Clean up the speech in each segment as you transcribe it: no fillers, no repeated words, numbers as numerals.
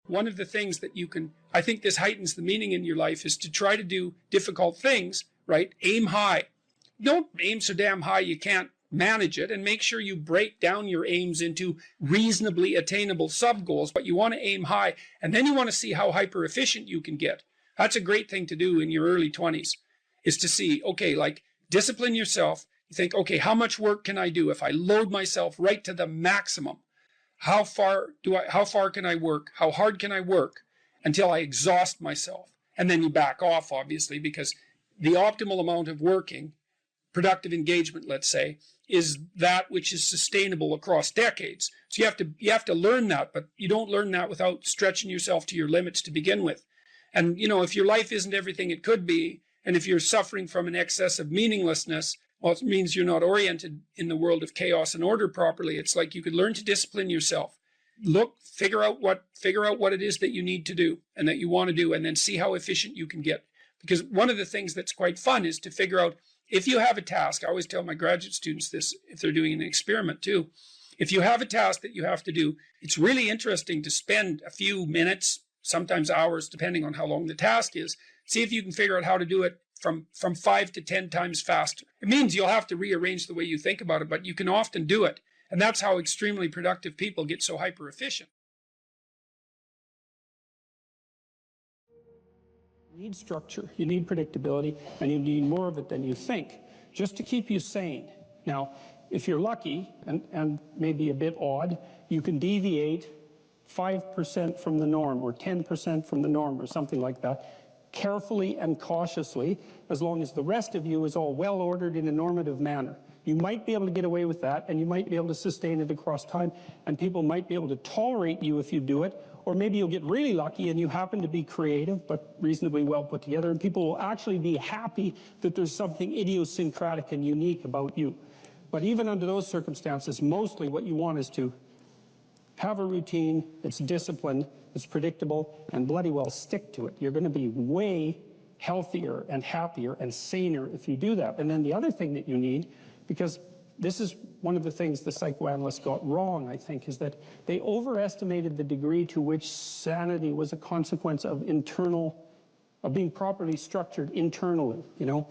one of the things that you can, I think this heightens the meaning in your life, is to try to do difficult things, right? Aim high. Don't aim so damn high you can't manage it, and make sure you break down your aims into reasonably attainable sub-goals, but you want to aim high, and then you want to see how hyper efficient you can get. That's a great thing to do in your early 20s, is to see, okay, like discipline yourself. You think, okay, how much work can I do if I load myself right to the maximum? How far can I work? How hard can I work until I exhaust myself? And then you back off, obviously, because the optimal amount of working, productive engagement, let's say, is that which is sustainable across decades. So you have to learn that, but you don't learn that without stretching yourself to your limits to begin with. And, you know, if your life isn't everything it could be, and if you're suffering from an excess of meaninglessness, well, it means you're not oriented in the world of chaos and order properly. It's like you could learn to discipline yourself. Figure out what it is that you need to do and that you want to do, and then see how efficient you can get. Because one of the things that's quite fun is to figure out, if you have a task, I always tell my graduate students this if they're doing an experiment too. If you have a task that you have to do, it's really interesting to spend a few minutes, sometimes hours, depending on how long the task is. See if you can figure out how to do it from 5 to 10 times faster. It means you'll have to rearrange the way you think about it, but you can often do it. And that's how extremely productive people get so hyper efficient. You need structure, you need predictability, and you need more of it than you think, just to keep you sane. Now, if you're lucky, and maybe a bit odd, you can deviate 5% from the norm, or 10% from the norm, or something like that, carefully and cautiously, as long as the rest of you is all well ordered in a normative manner. You might be able to get away with that, and you might be able to sustain it across time, and people might be able to tolerate you if you do it, or maybe you'll get really lucky and you happen to be creative but reasonably well put together, and people will actually be happy that there's something idiosyncratic and unique about you. But even under those circumstances, mostly what you want is to have a routine, it's disciplined, it's predictable, and bloody well stick to it. You're going to be way healthier and happier and saner if you do that. And then the other thing that you need, because this is one of the things the psychoanalysts got wrong, I think, is that they overestimated the degree to which sanity was a consequence of being properly structured internally, you know?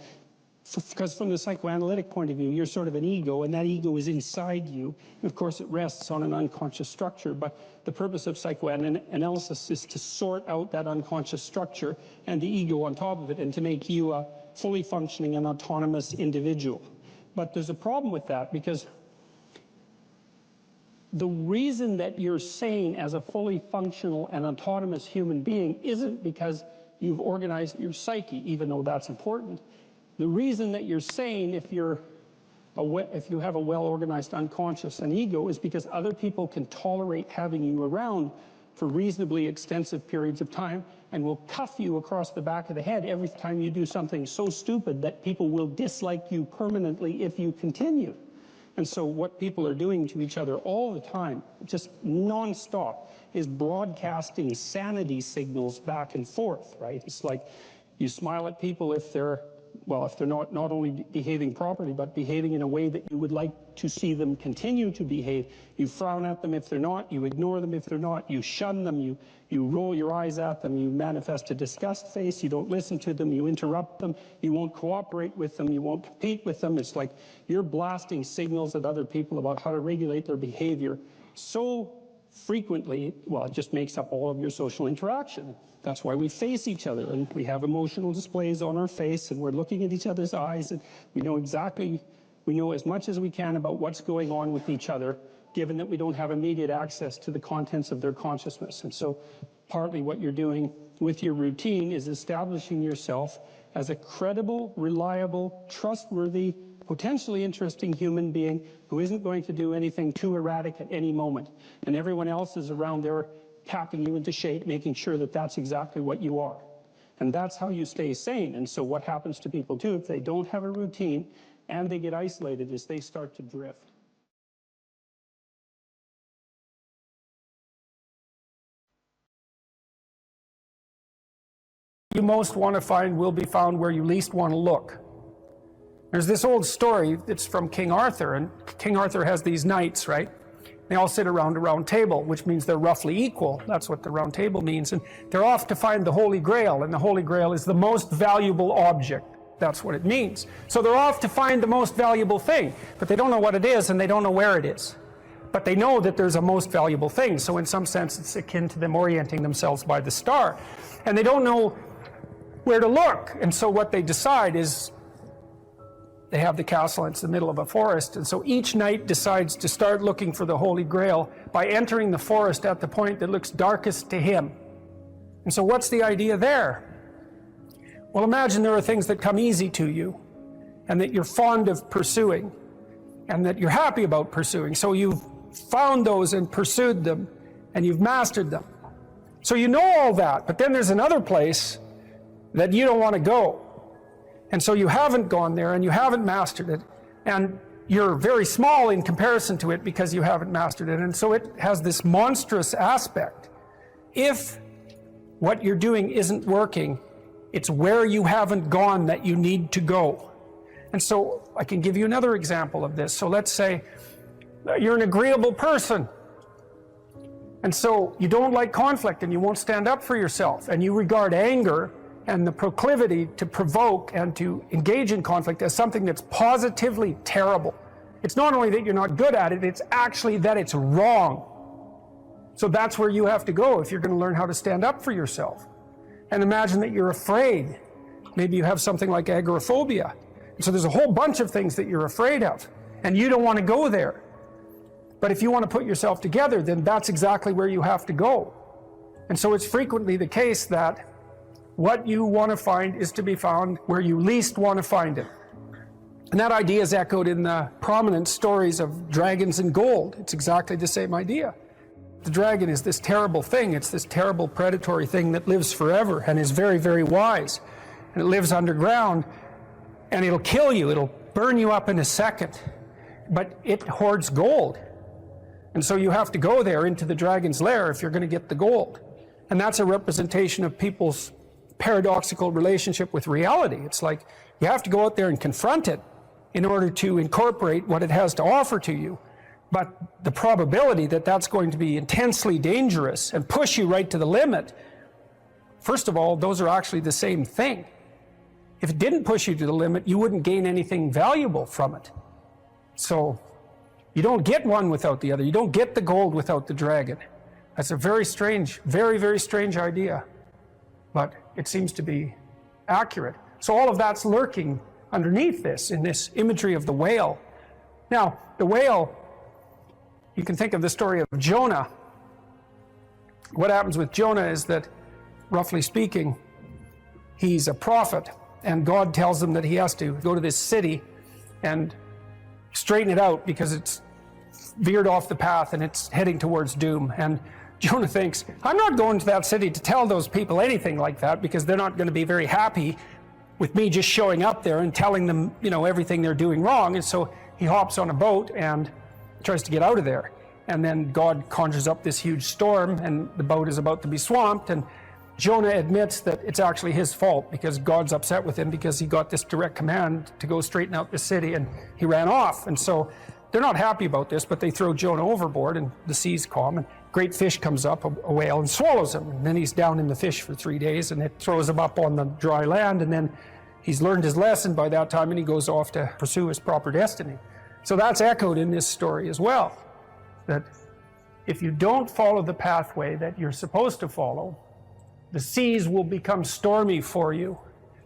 Because from the psychoanalytic point of view, you're sort of an ego, and that ego is inside you. And of course, it rests on an unconscious structure, but the purpose of psychoanalysis is to sort out that unconscious structure and the ego on top of it, and to make you a fully functioning and autonomous individual. But there's a problem with that, because the reason that you're sane as a fully functional and autonomous human being isn't because you've organized your psyche, even though that's important. The reason that you're sane, if you have a well-organized unconscious and ego, is because other people can tolerate having you around for reasonably extensive periods of time, and will cuff you across the back of the head every time you do something so stupid that people will dislike you permanently if you continue. And so what people are doing to each other all the time, just non-stop, is broadcasting sanity signals back and forth, right? It's like you smile at people if they're not only behaving properly, but behaving in a way that you would like to see them continue to behave. You frown at them if they're not, you ignore them if they're not, you shun them, you roll your eyes at them, you manifest a disgust face, you don't listen to them, you interrupt them, you won't cooperate with them, you won't compete with them. It's like you're blasting signals at other people about how to regulate their behavior so frequently, well, it just makes up all of your social interaction. That's why we face each other, and we have emotional displays on our face, and we're looking at each other's eyes, and we know as much as we can about what's going on with each other, given that we don't have immediate access to the contents of their consciousness. And so partly what you're doing with your routine is establishing yourself as a credible, reliable, trustworthy, potentially interesting human being who isn't going to do anything too erratic at any moment. And everyone else is around there tapping you into shape, making sure that that's exactly what you are. And that's how you stay sane. And so what happens to people too, if they don't have a routine and they get isolated, is they start to drift. You most want to find will be found where you least want to look. There's this old story that's from King Arthur, and King Arthur has these knights, right? They all sit around a round table, which means they're roughly equal. That's what the round table means. And they're off to find the Holy Grail, and the Holy Grail is the most valuable object. That's what it means. So they're off to find the most valuable thing, but they don't know what it is and they don't know where it is. But they know that there's a most valuable thing. So in some sense, it's akin to them orienting themselves by the star. And they don't know where to look. And so what they decide is they have the castle, and it's the middle of a forest. And so each knight decides to start looking for the Holy Grail by entering the forest at the point that looks darkest to him. And so what's the idea there? Well, imagine there are things that come easy to you and that you're fond of pursuing and that you're happy about pursuing. So you've found those and pursued them and you've mastered them. So you know all that, but then there's another place that you don't want to go. And so you haven't gone there and you haven't mastered it. And you're very small in comparison to it because you haven't mastered it. And so it has this monstrous aspect. If what you're doing isn't working, it's where you haven't gone that you need to go. And so I can give you another example of this. So let's say you're an agreeable person. And so you don't like conflict and you won't stand up for yourself. And you regard anger and the proclivity to provoke and to engage in conflict as something that's positively terrible. It's not only that you're not good at it, it's actually that it's wrong. So that's where you have to go if you're going to learn how to stand up for yourself. And imagine that you're afraid. Maybe you have something like agoraphobia. So there's a whole bunch of things that you're afraid of, and you don't want to go there. But if you want to put yourself together, then that's exactly where you have to go. And so it's frequently the case that what you want to find is to be found where you least want to find it. And that idea is echoed in the prominent stories of dragons and gold. It's exactly the same idea. The dragon is this terrible thing. It's this terrible predatory thing that lives forever and is very, very wise. And it lives underground, and it'll kill you. It'll burn you up in a second. But it hoards gold. And so you have to go there into the dragon's lair if you're going to get the gold. And that's a representation of people's paradoxical relationship with reality. It's like you have to go out there and confront it in order to incorporate what it has to offer to you. But the probability that that's going to be intensely dangerous and push you right to the limit, first of all, those are actually the same thing. If it didn't push you to the limit, you wouldn't gain anything valuable from it. So you don't get one without the other. You don't get the gold without the dragon. That's a very strange, very, very strange idea. But it seems to be accurate. So all of that's lurking underneath this, in this imagery of the whale. Now, the whale, you can think of the story of Jonah. What happens with Jonah is that, roughly speaking, he's a prophet, and God tells him that he has to go to this city and straighten it out because it's veered off the path and it's heading towards doom. And Jonah thinks, I'm not going to that city to tell those people anything like that because they're not going to be very happy with me just showing up there and telling them, everything they're doing wrong. And so he hops on a boat and tries to get out of there. And then God conjures up this huge storm and the boat is about to be swamped. And Jonah admits that it's actually his fault because God's upset with him because he got this direct command to go straighten out the city and he ran off. And so they're not happy about this, but they throw Jonah overboard and the sea's calm and great fish comes up, a whale, and swallows him. And then he's down in the fish for 3 days and it throws him up on the dry land. And then he's learned his lesson by that time and he goes off to pursue his proper destiny. So that's echoed in this story as well, that if you don't follow the pathway that you're supposed to follow, the seas will become stormy for you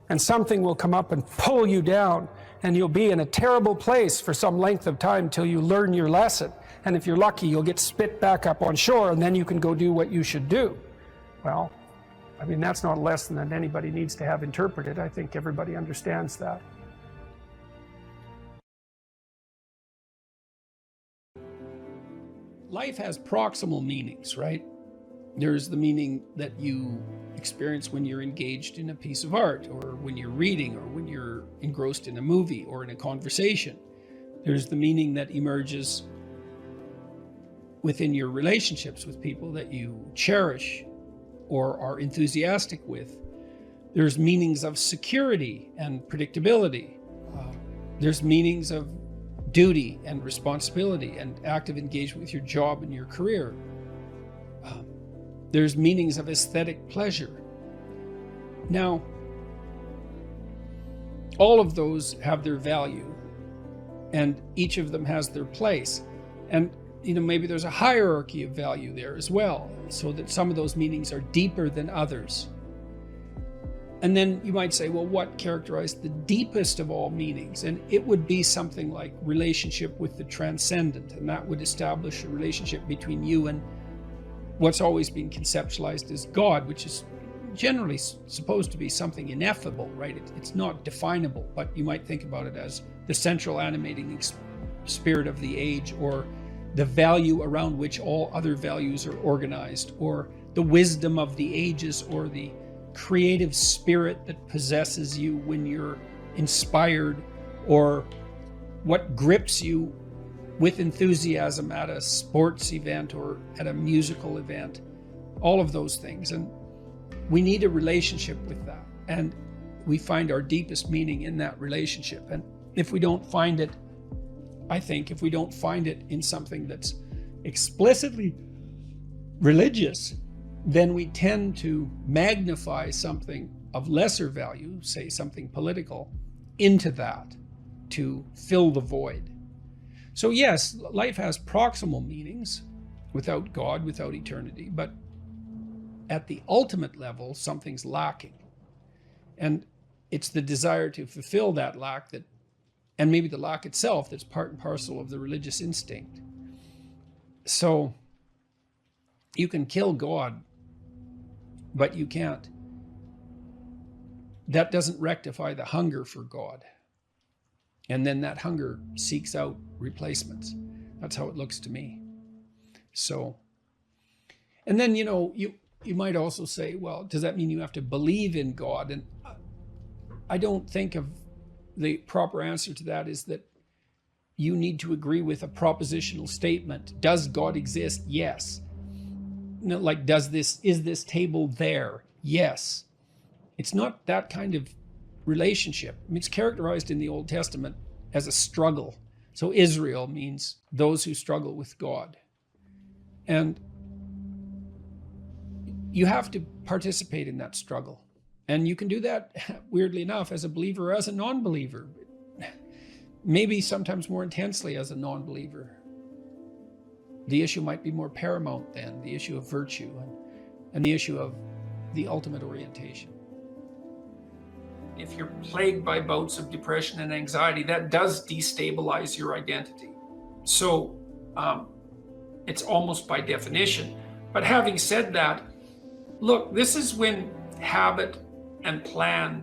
and something will come up and pull you down and you'll be in a terrible place for some length of time till you learn your lesson. And if you're lucky, you'll get spit back up on shore and then you can go do what you should do. Well, that's not a lesson that anybody needs to have interpreted. I think everybody understands that. Life has proximal meanings, right? There's the meaning that you experience when you're engaged in a piece of art, or when you're reading, or when you're engrossed in a movie or in a conversation. There's the meaning that emerges within your relationships with people that you cherish or are enthusiastic with. There's meanings of security and predictability. There's meanings of duty and responsibility and active engagement with your job and your career. There's meanings of aesthetic pleasure. Now, all of those have their value, and each of them has their place. And maybe there's a hierarchy of value there as well, so that some of those meanings are deeper than others. And then you might say, well, what characterized the deepest of all meanings? And it would be something like relationship with the transcendent, and that would establish a relationship between you and what's always been conceptualized as God, which is generally supposed to be something ineffable, right? It's not definable, but you might think about it as the central animating spirit of the age, or the value around which all other values are organized, or the wisdom of the ages, or the creative spirit that possesses you when you're inspired, or what grips you with enthusiasm at a sports event or at a musical event. All of those things. And we need a relationship with that. And we find our deepest meaning in that relationship. And if we don't find it, I think if we don't find it in something that's explicitly religious, then we tend to magnify something of lesser value, say something political, into that to fill the void. So yes, life has proximal meanings without God, without eternity, but at the ultimate level, something's lacking. And it's the desire to fulfill that lack that, and maybe the lack itself, that's part and parcel of the religious instinct. So you can kill God, but you can't. That doesn't rectify the hunger for God. And then that hunger seeks out replacements. That's how it looks to me. So, and then, you might also say, well, does that mean you have to believe in God? And I don't think of the proper answer to that is that you need to agree with a propositional statement. Does God exist? Yes. Like, is this table there? Yes. It's not that kind of relationship. I mean, it's characterized in the Old Testament as a struggle. So Israel means those who struggle with God. And you have to participate in that struggle. And you can do that, weirdly enough, as a believer or as a non-believer. Maybe sometimes more intensely as a non-believer. The issue might be more paramount then, the issue of virtue and the issue of the ultimate orientation. If you're plagued by bouts of depression and anxiety, that does destabilize your identity. So it's almost by definition. But having said that, look, this is when habit and plan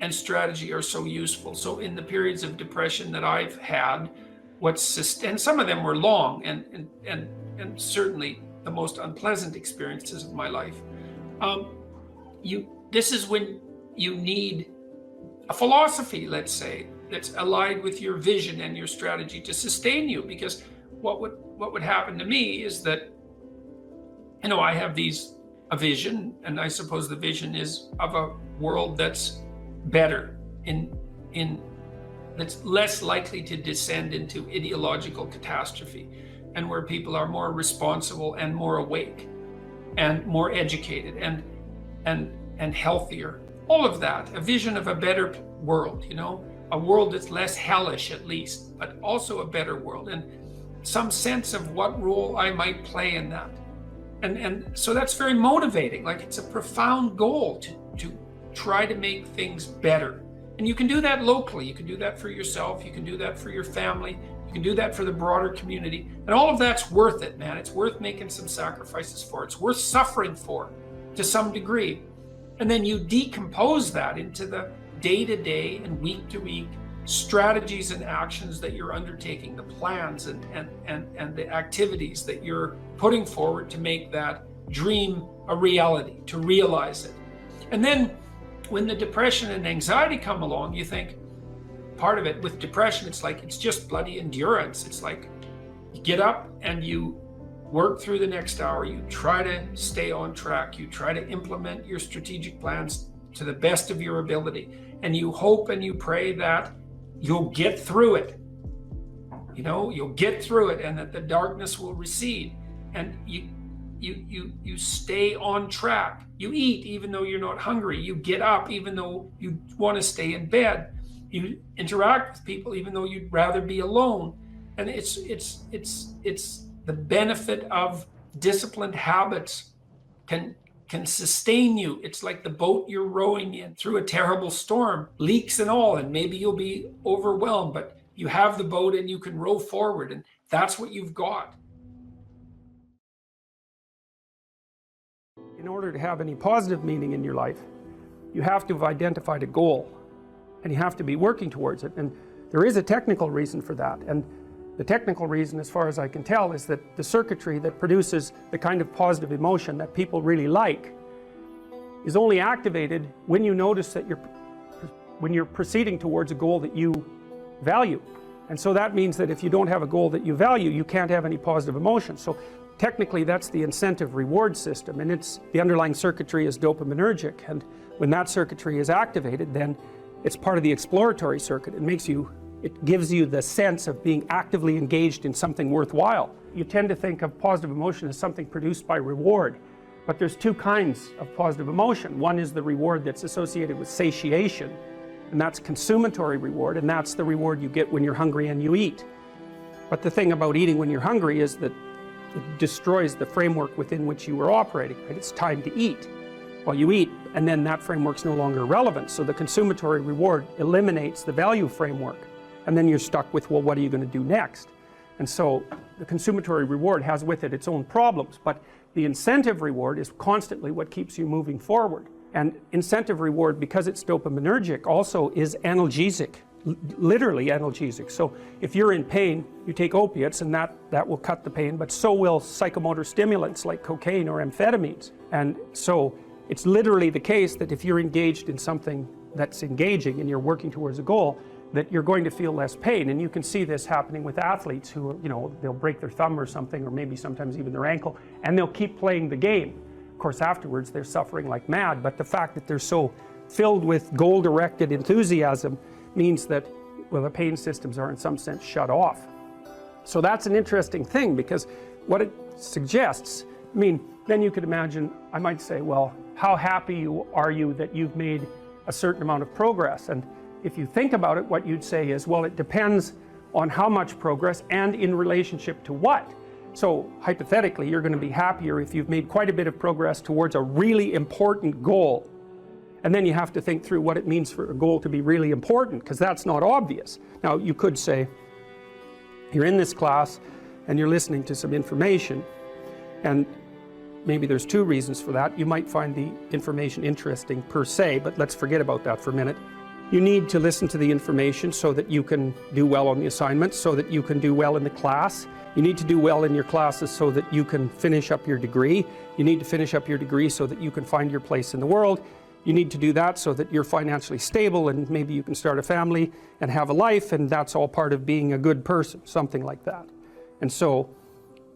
and strategy are so useful. So in the periods of depression that I've had, and some of them were long and certainly the most unpleasant experiences of my life. This is when you need a philosophy, let's say, that's allied with your vision and your strategy to sustain you. Because what would happen to me is that, I have a vision, and I suppose the vision is of a world that's better, that's less likely to descend into ideological catastrophe, and where people are more responsible and more awake and more educated and healthier. All of that, a vision of a better world, a world that's less hellish at least, but also a better world, and some sense of what role I might play in that. And so that's very motivating. Like, it's a profound goal to try to make things better. And you can do that locally. You can do that for yourself. You can do that for your family. You can do that for the broader community. And all of that's worth it, man. It's worth making some sacrifices for. It's worth suffering for to some degree. And then you decompose that into the day-to-day and week-to-week strategies and actions that you're undertaking, the plans and the activities that you're putting forward to make that dream a reality, to realize it. And then when the depression and anxiety come along, you think, part of it with depression, it's just bloody endurance. It's like you get up and you work through the next hour, you try to stay on track, you try to implement your strategic plans to the best of your ability, and you hope and you pray that you'll get through it. You know, you'll get through it, and that the darkness will recede, and you stay on track. You eat even though you're not hungry. You get up even though you want to stay in bed. You interact with people even though you'd rather be alone. And it's the benefit of disciplined habits can sustain you. It's like the boat you're rowing in through a terrible storm, leaks and all, and maybe you'll be overwhelmed, but you have the boat and you can row forward, and that's what you've got. In order to have any positive meaning in your life, you have to have identified a goal, and you have to be working towards it. And there is a technical reason for that. And the technical reason, as far as I can tell, is that the circuitry that produces the kind of positive emotion that people really like is only activated when you notice that when you're proceeding towards a goal that you value. And so that means that if you don't have a goal that you value, you can't have any positive emotion. So technically that's the incentive reward system, and the underlying circuitry is dopaminergic, and when that circuitry is activated, then it's part of the exploratory circuit. It gives you the sense of being actively engaged in something worthwhile. You tend to think of positive emotion as something produced by reward, but there's two kinds of positive emotion. One is the reward that's associated with satiation, and that's consummatory reward, and that's the reward you get when you're hungry and you eat. But the thing about eating when you're hungry is that it destroys the framework within which you were operating, right? It's time to eat. Well, you eat, and then that framework's no longer relevant, so the consummatory reward eliminates the value framework, and then you're stuck with, well, what are you going to do next? And so the consummatory reward has with it its own problems, but the incentive reward is constantly what keeps you moving forward. And incentive reward, because it's dopaminergic, also is analgesic, literally analgesic. So if you're in pain, you take opiates, and that will cut the pain, but so will psychomotor stimulants like cocaine or amphetamines. And so it's literally the case that if you're engaged in something that's engaging and you're working towards a goal, that you're going to feel less pain. And you can see this happening with athletes who, you know, they'll break their thumb or something, or maybe sometimes even their ankle, and they'll keep playing the game. Of course, afterwards they're suffering like mad, but the fact that they're so filled with goal-directed enthusiasm means that, well, the pain systems are in some sense shut off. So that's an interesting thing, because what it suggests, I mean, then you could imagine, I might say, well, how happy are you that you've made a certain amount of progress? And if you think about it, what you'd say is, well, it depends on how much progress and in relationship to what. So hypothetically, you're going to be happier if you've made quite a bit of progress towards a really important goal. And then you have to think through what it means for a goal to be really important, because that's not obvious. Now, you could say, you're in this class and you're listening to some information, and maybe there's two reasons for that. You might find the information interesting per se, but let's forget about that for a minute. You need to listen to the information so that you can do well on the assignments, so that you can do well in the class. You need to do well in your classes so that you can finish up your degree. You need to finish up your degree so that you can find your place in the world. You need to do that so that you're financially stable, and maybe you can start a family and have a life, and that's all part of being a good person, something like that. And so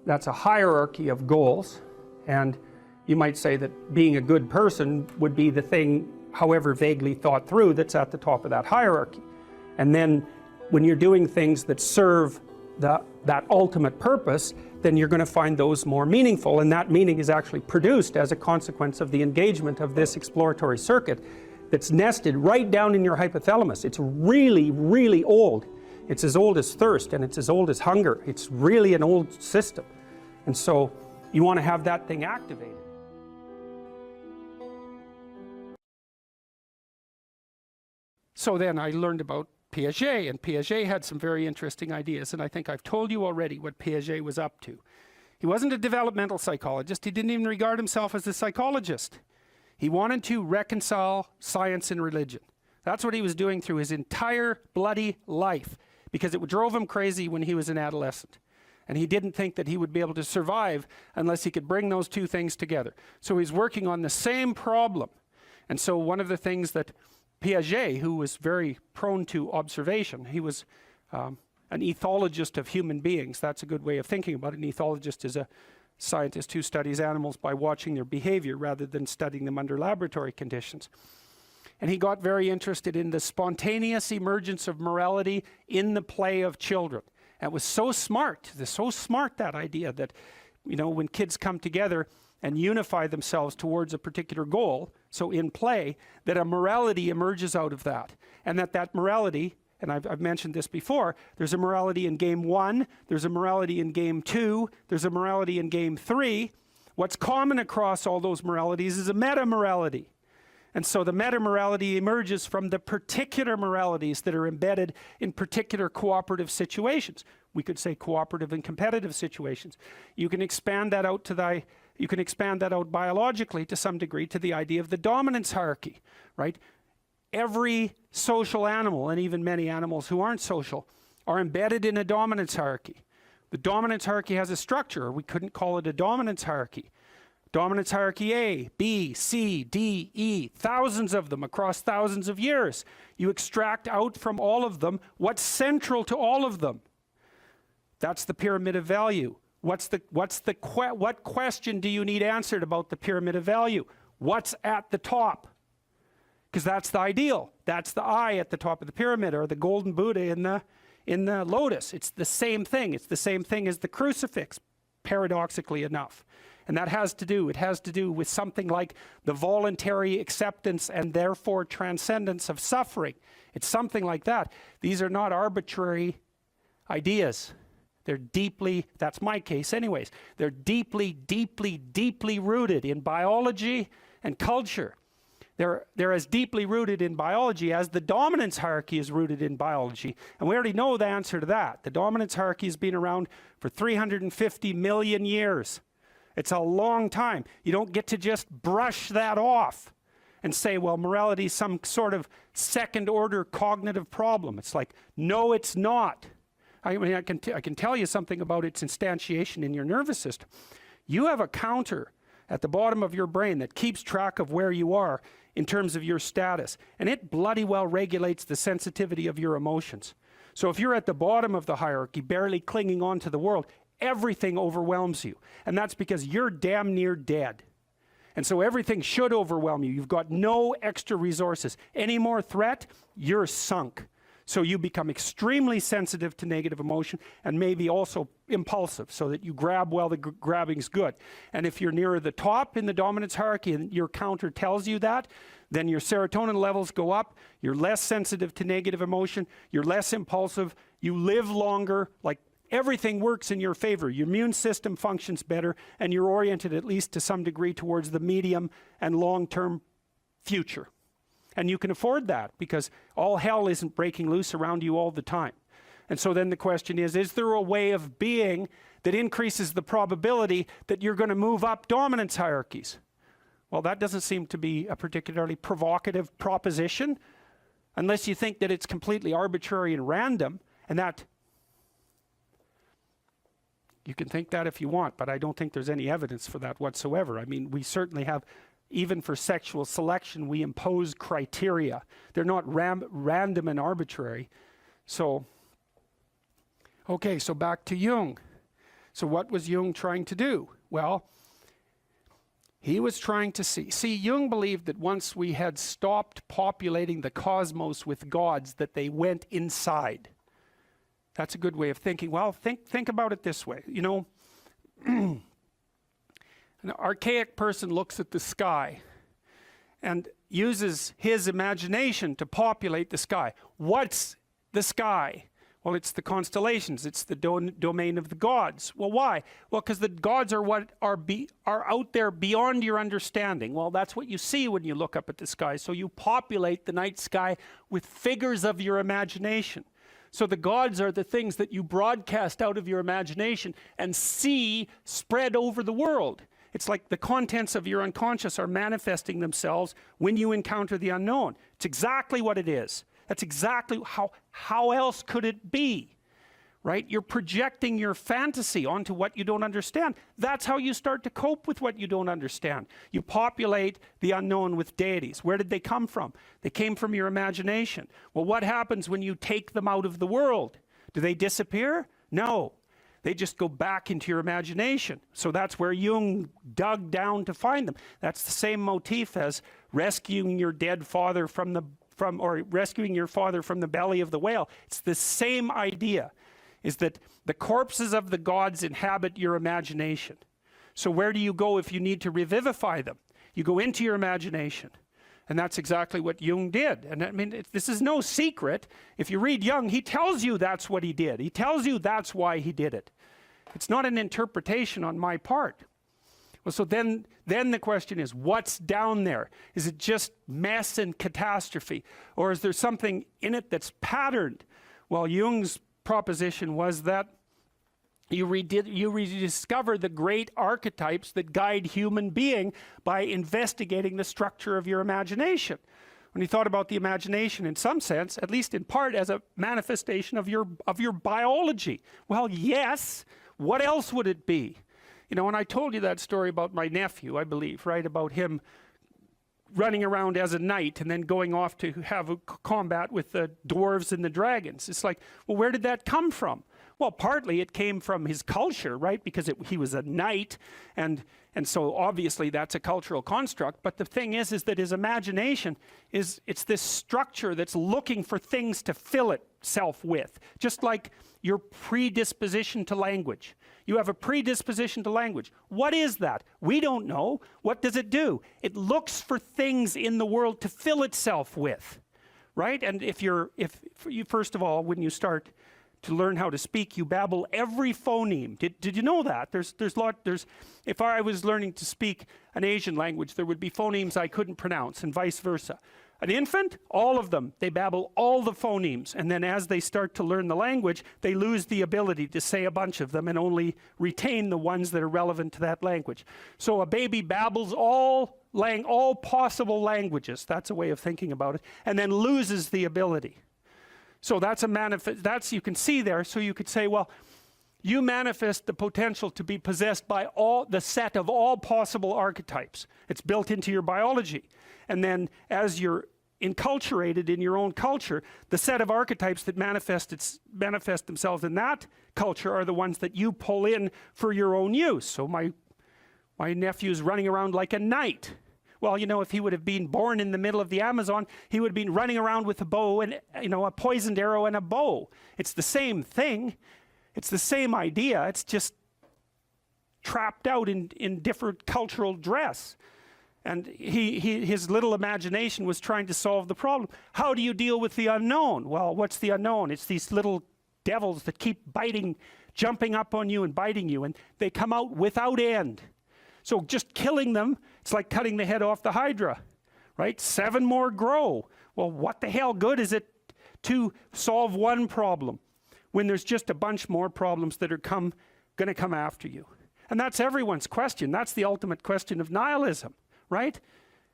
that's a hierarchy of goals, and you might say that being a good person would be the thing, however vaguely thought through, that's at the top of that hierarchy. And then when you're doing things that serve that ultimate purpose, then you're going to find those more meaningful, and that meaning is actually produced as a consequence of the engagement of this exploratory circuit that's nested right down in your hypothalamus. It's really, really old. It's as old as thirst, and it's as old as hunger. It's really an old system. And so you want to have that thing activated. So then I learned about Piaget, and Piaget had some very interesting ideas, and I think I've told you already what Piaget was up to. He wasn't a developmental psychologist. He didn't even regard himself as a psychologist. He wanted to reconcile science and religion. That's what he was doing through his entire bloody life, because it drove him crazy when he was an adolescent. And he didn't think that he would be able to survive unless he could bring those two things together. So he's working on the same problem. And so one of the things that Piaget, who was very prone to observation, he was an ethologist of human beings. That's a good way of thinking about it. An ethologist is a scientist who studies animals by watching their behavior rather than studying them under laboratory conditions. and he got very interested in the spontaneous emergence of morality in the play of children. And it was so smart, that idea that, you know, when kids come together and unify themselves towards a particular goal, so in play, that a morality emerges out of that. And that morality, and I've mentioned this before, there's a morality in game 1, there's a morality in game 2, there's a morality in game 3. What's common across all those moralities is a meta-morality. And so the meta-morality emerges from the particular moralities that are embedded in particular cooperative situations. We could say cooperative and competitive situations. You can expand that out biologically to some degree to the idea of the dominance hierarchy, right? Every social animal, and even many animals who aren't social, are embedded in a dominance hierarchy. The dominance hierarchy has a structure, or we couldn't call it a dominance hierarchy. Dominance hierarchy A, B, C, D, E, thousands of them across thousands of years. You extract out from all of them what's central to all of them. That's the pyramid of value. What question do you need answered about the pyramid of value? What's at the top? Because that's the ideal. That's the eye at the top of the pyramid, or the golden Buddha in the lotus. It's the same thing. It's the same thing as the crucifix, paradoxically enough. And it has to do with something like the voluntary acceptance and therefore transcendence of suffering. It's something like that. These are not arbitrary ideas. They're deeply, that's my case anyways, they're deeply, deeply, deeply rooted in biology and culture. They're as deeply rooted in biology as the dominance hierarchy is rooted in biology. And we already know the answer to that. The dominance hierarchy has been around for 350 million years. It's a long time. You don't get to just brush that off and say, well, morality is some sort of second-order cognitive problem. It's like, no, it's not. I mean, I can tell you something about its instantiation in your nervous system. You have a counter at the bottom of your brain that keeps track of where you are in terms of your status, and it bloody well regulates the sensitivity of your emotions. So if you're at the bottom of the hierarchy, barely clinging on to the world, everything overwhelms you. And that's because you're damn near dead. And so everything should overwhelm you. You've got no extra resources. Any more threat, you're sunk. So you become extremely sensitive to negative emotion, and maybe also impulsive, so that you grab while the grabbing's good. And if you're nearer the top in the dominance hierarchy and your counter tells you that, then your serotonin levels go up, you're less sensitive to negative emotion, you're less impulsive, you live longer, like everything works in your favor. Your immune system functions better, and you're oriented at least to some degree towards the medium and long-term future. And you can afford that because all hell isn't breaking loose around you all the time. And so then the question is there a way of being that increases the probability that you're going to move up dominance hierarchies? Well, that doesn't seem to be a particularly provocative proposition, unless you think that it's completely arbitrary and random, and that you can think that if you want, but I don't think there's any evidence for that whatsoever. I mean, we certainly have, even for sexual selection, we impose criteria. They're not random and arbitrary. So, okay, so back to Jung. So what was Jung trying to do? Well, he was trying to see, Jung believed that once we had stopped populating the cosmos with gods, that they went inside. That's a good way of thinking. Well, think about it this way. You know, an archaic person looks at the sky and uses his imagination to populate the sky. What's the sky? Well, it's the constellations. It's the domain of the gods. Well, why? Well, because the gods are what are out there beyond your understanding. Well, that's what you see when you look up at the sky. So you populate the night sky with figures of your imagination. So the gods are the things that you broadcast out of your imagination and see spread over the world. It's like the contents of your unconscious are manifesting themselves when you encounter the unknown. It's exactly what it is. That's exactly how else could it be, right? You're projecting your fantasy onto what you don't understand. That's how you start to cope with what you don't understand. You populate the unknown with deities. Where did they come from? They came from your imagination. Well, what happens when you take them out of the world? Do they disappear? No. They just go back into your imagination. So that's where Jung dug down to find them. That's the same motif as rescuing your dead father or rescuing your father from the belly of the whale. It's the same idea, is that the corpses of the gods inhabit your imagination. So where do you go if you need to revivify them? You go into your imagination. And that's exactly what Jung did. And I mean, this is no secret. If you read Jung, he tells you that's what he did. He tells you that's why he did it. It's not an interpretation on my part. Well, so then the question is, what's down there? Is it just mess and catastrophe? Or is there something in it that's patterned? Well, Jung's proposition was that you rediscover the great archetypes that guide human being by investigating the structure of your imagination. When he thought about the imagination, in some sense, at least in part, as a manifestation of your biology. Well, yes. What else would it be? You know, and I told you that story about my nephew, I believe, right? About him running around as a knight and then going off to have a combat with the dwarves and the dragons. It's like, well, where did that come from? Well, partly it came from his culture, right? Because he was a knight, and so obviously that's a cultural construct. But the thing is that his imagination it's this structure that's looking for things to fill itself with. Just like your predisposition to language. You have a predisposition to language. What is that? We don't know. What does it do? It looks for things in the world to fill itself with, right? And if you first of all, when you start to learn how to speak, you babble every phoneme. Did you know that? If I was learning to speak an Asian language, there would be phonemes I couldn't pronounce, and vice versa. An infant, all of them, they babble all the phonemes, and then as they start to learn the language, they lose the ability to say a bunch of them and only retain the ones that are relevant to that language. So a baby babbles all possible languages, that's a way of thinking about it, and then loses the ability. So that's you can see there. So you could say, well, you manifest the potential to be possessed by the set of all possible archetypes. It's built into your biology. And then as you're enculturated in your own culture, the set of archetypes that manifest themselves in that culture are the ones that you pull in for your own use. So my nephew's running around like a knight. Well, you know, if he would have been born in the middle of the Amazon, he would have been running around with a bow and, you know, a poisoned arrow and a bow. It's the same thing. It's the same idea. It's just trapped out in different cultural dress. And his little imagination was trying to solve the problem. How do you deal with the unknown? Well, what's the unknown? It's these little devils that keep jumping up on you and biting you, and they come out without end. So just killing them, it's like cutting the head off the Hydra, right? 7 more grow. Well, what the hell good is it to solve one problem when there's just a bunch more problems that are going to come after you? And that's everyone's question. That's the ultimate question of nihilism, right?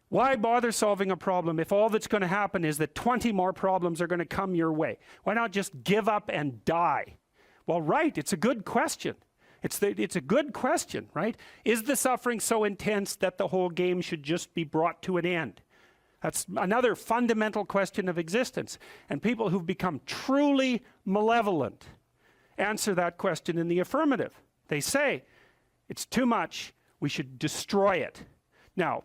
Why bother solving a problem if all that's going to happen is that 20 more problems are going to come your way? Why not just give up and die? Well, right, it's a good question. It's a good question, right? Is the suffering so intense that the whole game should just be brought to an end? That's another fundamental question of existence. And people who've become truly malevolent answer that question in the affirmative. They say, it's too much, we should destroy it. Now,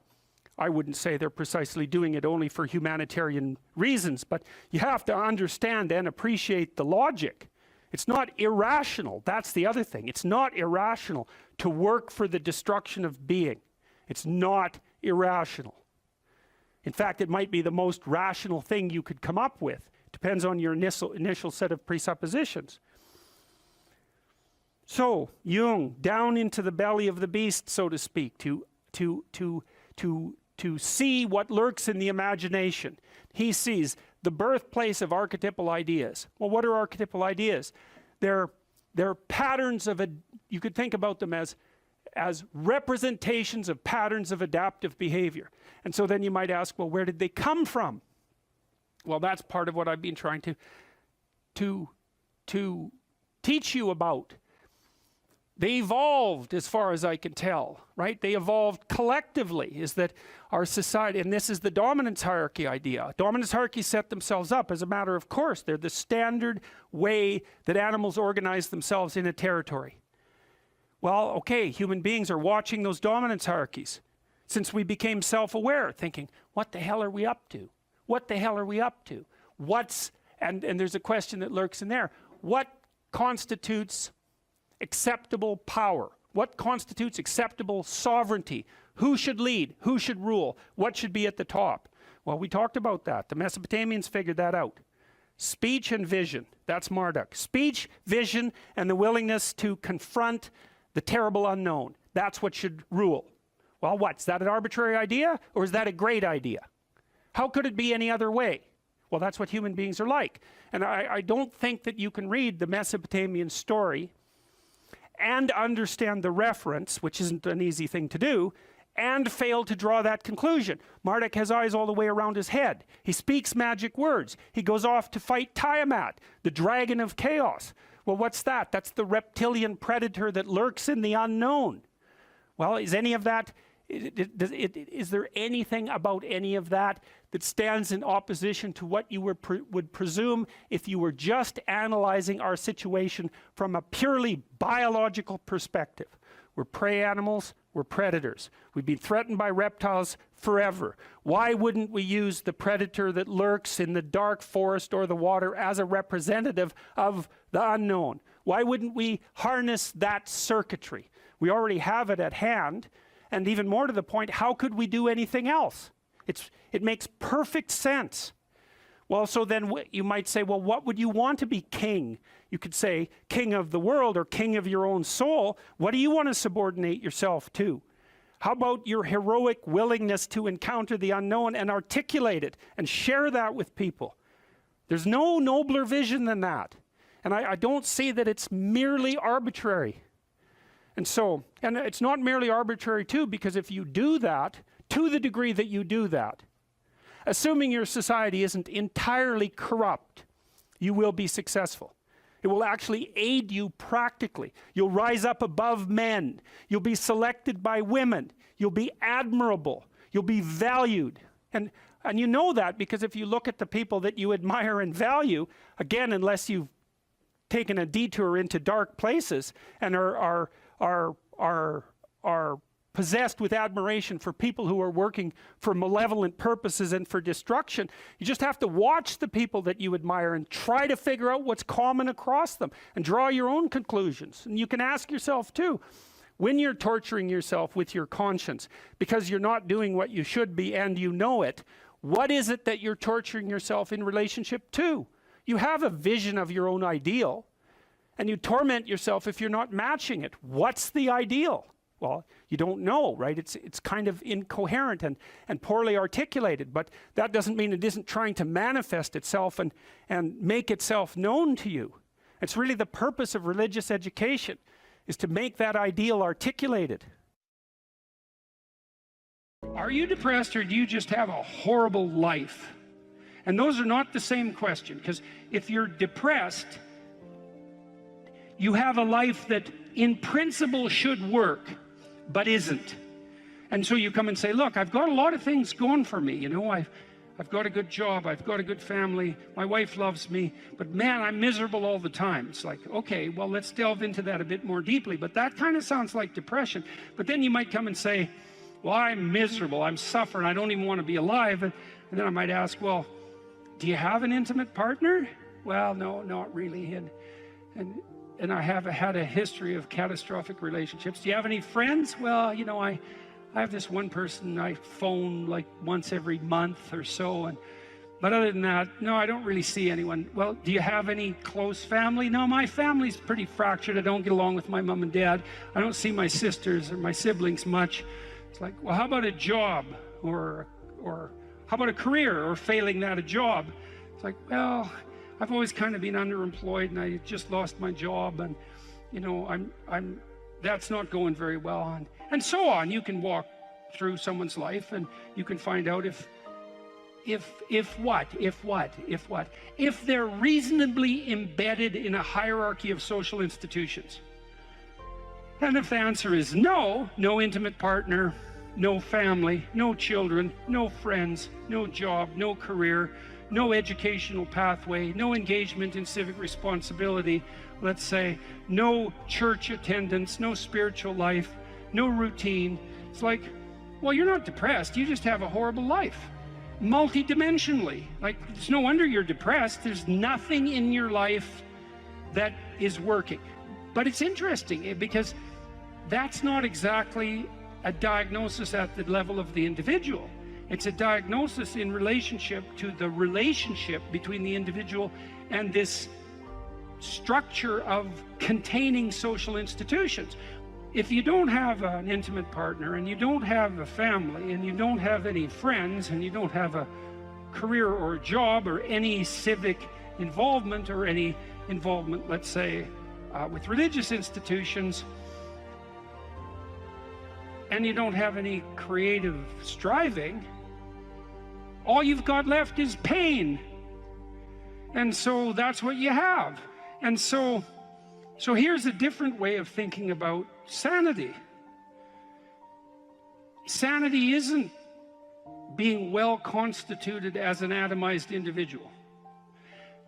I wouldn't say they're precisely doing it only for humanitarian reasons, but you have to understand and appreciate the logic. It's not irrational. That's the other thing. It's not irrational to work for the destruction of being. It's not irrational. In fact, it might be the most rational thing you could come up with. Depends on your initial set of presuppositions. So, Jung, down into the belly of the beast, so to speak, to see what lurks in the imagination. He sees the birthplace of archetypal ideas. Well, what are archetypal ideas? They're patterns of you could think about them as representations of patterns of adaptive behavior. And so then you might ask, well, where did they come from? Well, that's part of what I've been trying to teach you about. They evolved, as far as I can tell, right? They evolved collectively, is that our society, and this is the dominance hierarchy idea. Dominance hierarchies set themselves up as a matter of course. They're the standard way that animals organize themselves in a territory. Well, okay, human beings are watching those dominance hierarchies. since we became self-aware, thinking, what the hell are we up to? What the hell are we up to? And there's a question that lurks in there. What constitutes acceptable power? What constitutes acceptable sovereignty? Who should lead? Who should rule? What should be at the top? Well, we talked about that. The Mesopotamians figured that out. Speech and vision, that's Marduk. Speech, vision, and the willingness to confront the terrible unknown. That's what should rule. Well, what? Is that an arbitrary idea, or is that a great idea? How could it be any other way? Well, that's what human beings are like. And I don't think that you can read the Mesopotamian story and understand the reference, which isn't an easy thing to do, and fail to draw that conclusion. Marduk has eyes all the way around his head. He speaks magic words. He goes off to fight Tiamat, the dragon of chaos. Well, what's that? That's the reptilian predator that lurks in the unknown. Well, is any of that, is there anything about any of that that stands in opposition to what you would presume if you were just analyzing our situation from a purely biological perspective? We're prey animals, we're predators. We've been threatened by reptiles forever. Why wouldn't we use the predator that lurks in the dark forest or the water as a representative of the unknown? Why wouldn't we harness that circuitry? We already have it at hand, and even more to the point, how could we do anything else? It makes perfect sense. Well, so then you might say, well, what would you want to be king? You could say king of the world or king of your own soul. What do you want to subordinate yourself to? How about your heroic willingness to encounter the unknown and articulate it and share that with people? There's no nobler vision than that. And I don't see that it's merely arbitrary. And it's not merely arbitrary too, because if you do that, to the degree that you do that, assuming your society isn't entirely corrupt, you will be successful. It will actually aid you practically. You'll rise up above men. You'll be selected by women. You'll be admirable. You'll be valued. And you know that because if you look at the people that you admire and value, again, unless you've taken a detour into dark places and are possessed with admiration for people who are working for malevolent purposes and for destruction, you just have to watch the people that you admire and try to figure out what's common across them and draw your own conclusions. And you can ask yourself too, when you're torturing yourself with your conscience because you're not doing what you should be and you know it, what is it that you're torturing yourself in relationship to? You have a vision of your own ideal and you torment yourself if you're not matching it. What's the ideal? Well, you don't know, right? It's kind of incoherent and poorly articulated, but that doesn't mean it isn't trying to manifest itself and make itself known to you. It's really the purpose of religious education, is to make that ideal articulated. Are you depressed or do you just have a horrible life? And those are not the same question, because if you're depressed, you have a life that in principle should work, but isn't. And so you come and say, look, I've got a lot of things going for me. You know, I've got a good job. I've got a good family. My wife loves me. But man, I'm miserable all the time. It's like, okay, well, let's delve into that a bit more deeply. But that kind of sounds like depression. But then you might come and say, well, I'm miserable. I'm suffering. I don't even want to be alive. And then I might ask, well, do you have an intimate partner? Well, no, not really. And I have had a history of catastrophic relationships. Do you have any friends? Well, you know, I have this one person I phone like once every month or so. But other than that, no, I don't really see anyone. Well, do you have any close family? No, my family's pretty fractured. I don't get along with my mom and dad. I don't see my sisters or my siblings much. It's like, well, how about a job? Or how about a career? Or failing that, a job? It's like, well, I've always kind of been underemployed and I just lost my job and, you know, that's not going very well. And so on. You can walk through someone's life and you can find out if they're reasonably embedded in a hierarchy of social institutions. And if the answer is no, no intimate partner, no family, no children, no friends, no job, no career, no educational pathway, no engagement in civic responsibility, let's say, no church attendance, no spiritual life, no routine. It's like, Well, you're not depressed, you just have a horrible life. Multidimensionally. Like, it's no wonder you're depressed. There's nothing in your life that is working. But it's interesting because that's not exactly a diagnosis at the level of the individual. It's a diagnosis in relationship to the relationship between the individual and this structure of containing social institutions. If you don't have an intimate partner, and you don't have a family, and you don't have any friends, and you don't have a career or a job or any civic involvement or any involvement, let's say, with religious institutions, and you don't have any creative striving, all you've got left is pain. And so that's what you have. And so here's a different way of thinking about sanity. Sanity isn't being well constituted as an atomized individual.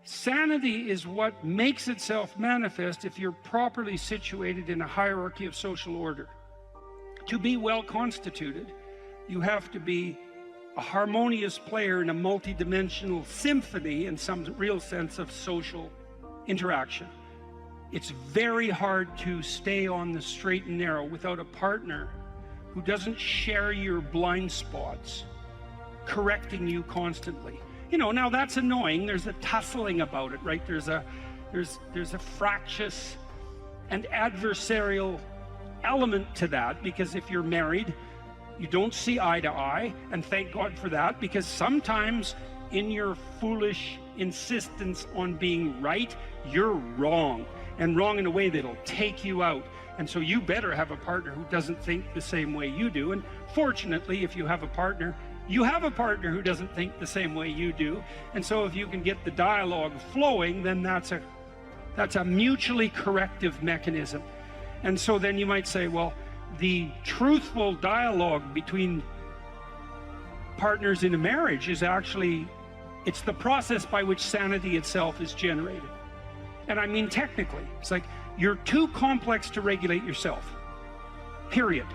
Sanity is what makes itself manifest if you're properly situated in a hierarchy of social order. To be well constituted, you have to be a harmonious player in a multidimensional symphony in some real sense of social interaction. It's very hard to stay on the straight and narrow without a partner who doesn't share your blind spots, correcting you constantly. You know, now that's annoying. There's a tussling about it, right? There's a fractious and adversarial element to that, because if you're married, you don't see eye to eye, and thank God for that, because sometimes in your foolish insistence on being right, you're wrong, and wrong in a way that'll take you out. And so you better have a partner who doesn't think the same way you do. And fortunately, if you have a partner, you have a partner who doesn't think the same way you do. And so if you can get the dialogue flowing, then that's a mutually corrective mechanism. And so then you might say, well, the truthful dialogue between partners in a marriage is actually, it's the process by which sanity itself is generated. And I mean technically, it's like you're too complex to regulate yourself, period.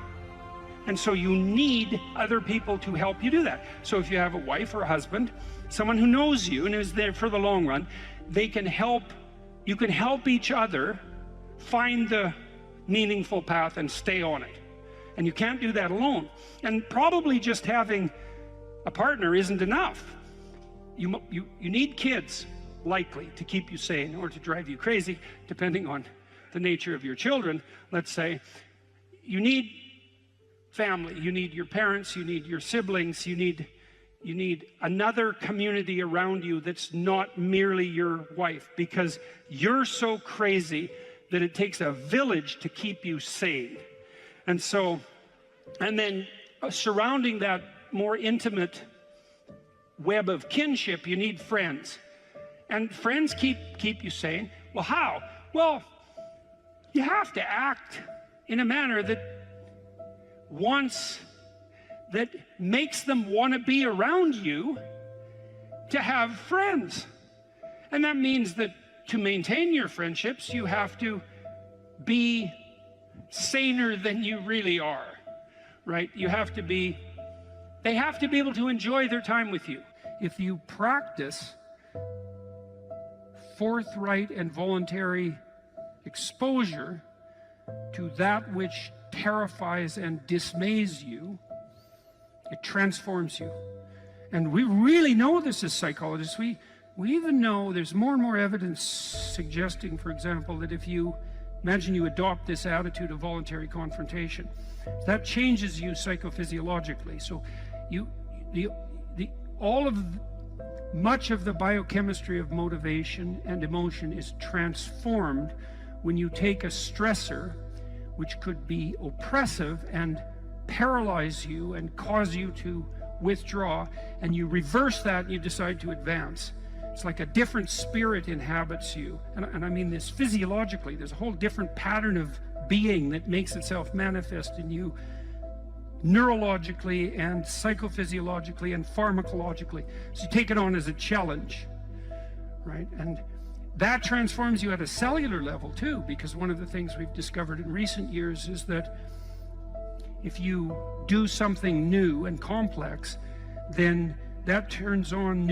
And so you need other people to help you do that. So if you have a wife or a husband, someone who knows you and is there for the long run, they can help, you can help each other find the meaningful path and stay on it. And you can't do that alone. And probably just having a partner isn't enough. You need kids, likely, to keep you sane or to drive you crazy, depending on the nature of your children, let's say. You need family, you need your parents, you need your siblings, you need another community around you that's not merely your wife, because you're so crazy that it takes a village to keep you sane. And so, and then surrounding that more intimate web of kinship, you need friends. And friends keep you sane. Well, how? Well, you have to act in a manner that makes them want to be around you to have friends. And that means that to maintain your friendships, you have to be saner than you really are, right? They have to be able to enjoy their time with you. If you practice forthright and voluntary exposure to that which terrifies and dismays you, it transforms you. And we really know this as psychologists. We even know there's more and more evidence suggesting, for example, that if you imagine you adopt this attitude of voluntary confrontation, that changes you psychophysiologically. So much of the biochemistry of motivation and emotion is transformed when you take a stressor which could be oppressive and paralyze you and cause you to withdraw, and you reverse that and you decide to advance. It's like a different spirit inhabits you. And I mean this physiologically. There's a whole different pattern of being that makes itself manifest in you neurologically and psychophysiologically and pharmacologically. So you take it on as a challenge, right? And that transforms you at a cellular level too, because one of the things we've discovered in recent years is that if you do something new and complex, then that turns on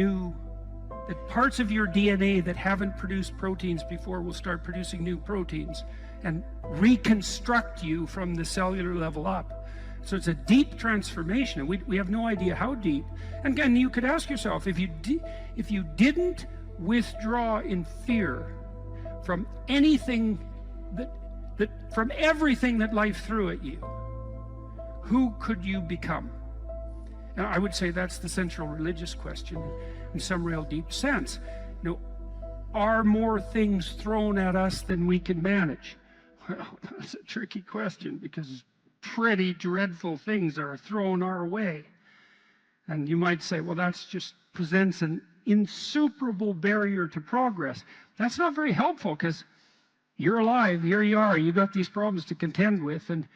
that parts of your DNA that haven't produced proteins before will start producing new proteins and reconstruct you from the cellular level up. So it's a deep transformation, and we have no idea how deep. And again, you could ask yourself, if you didn't withdraw in fear from anything from everything that life threw at you, who could you become? Now, I would say that's the central religious question in some real deep sense. You know, are more things thrown at us than we can manage? Well, that's a tricky question, because pretty dreadful things are thrown our way. And you might say, well, that just presents an insuperable barrier to progress. That's not very helpful, because you're alive, here you are, you got these problems to contend with, and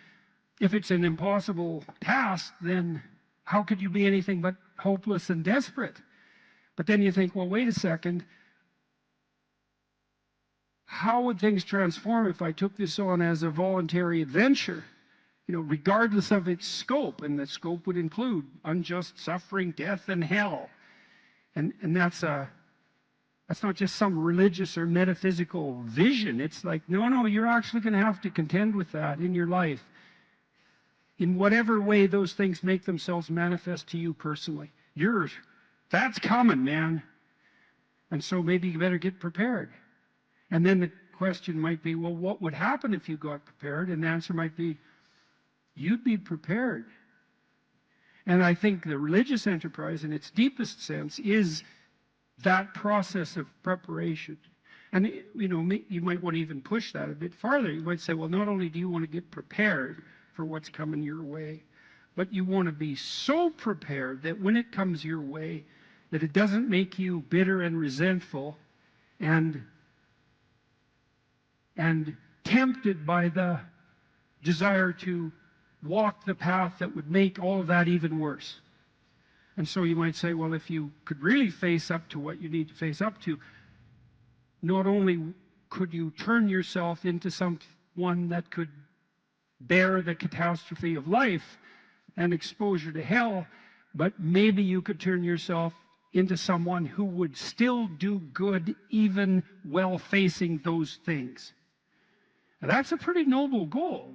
if it's an impossible task, then how could you be anything but hopeless and desperate? But then you think, well, wait a second, how would things transform if I took this on as a voluntary adventure, you know, regardless of its scope? And the scope would include unjust suffering, death, and hell. And that's not just some religious or metaphysical vision. It's like, no, you're actually going to have to contend with that in your life, in whatever way those things make themselves manifest to you personally. That's coming, man. And so maybe you better get prepared. And then the question might be, well, what would happen if you got prepared? And the answer might be, you'd be prepared. And I think the religious enterprise, in its deepest sense, is that process of preparation. And, you know, you might want to even push that a bit farther. You might say, well, not only do you want to get prepared for what's coming your way, but you want to be so prepared that when it comes your way, that it doesn't make you bitter and resentful and tempted by the desire to walk the path that would make all of that even worse. And so you might say, well, if you could really face up to what you need to face up to, not only could you turn yourself into someone that could bear the catastrophe of life and exposure to hell, but maybe you could turn yourself into someone who would still do good even while facing those things. Now, that's a pretty noble goal.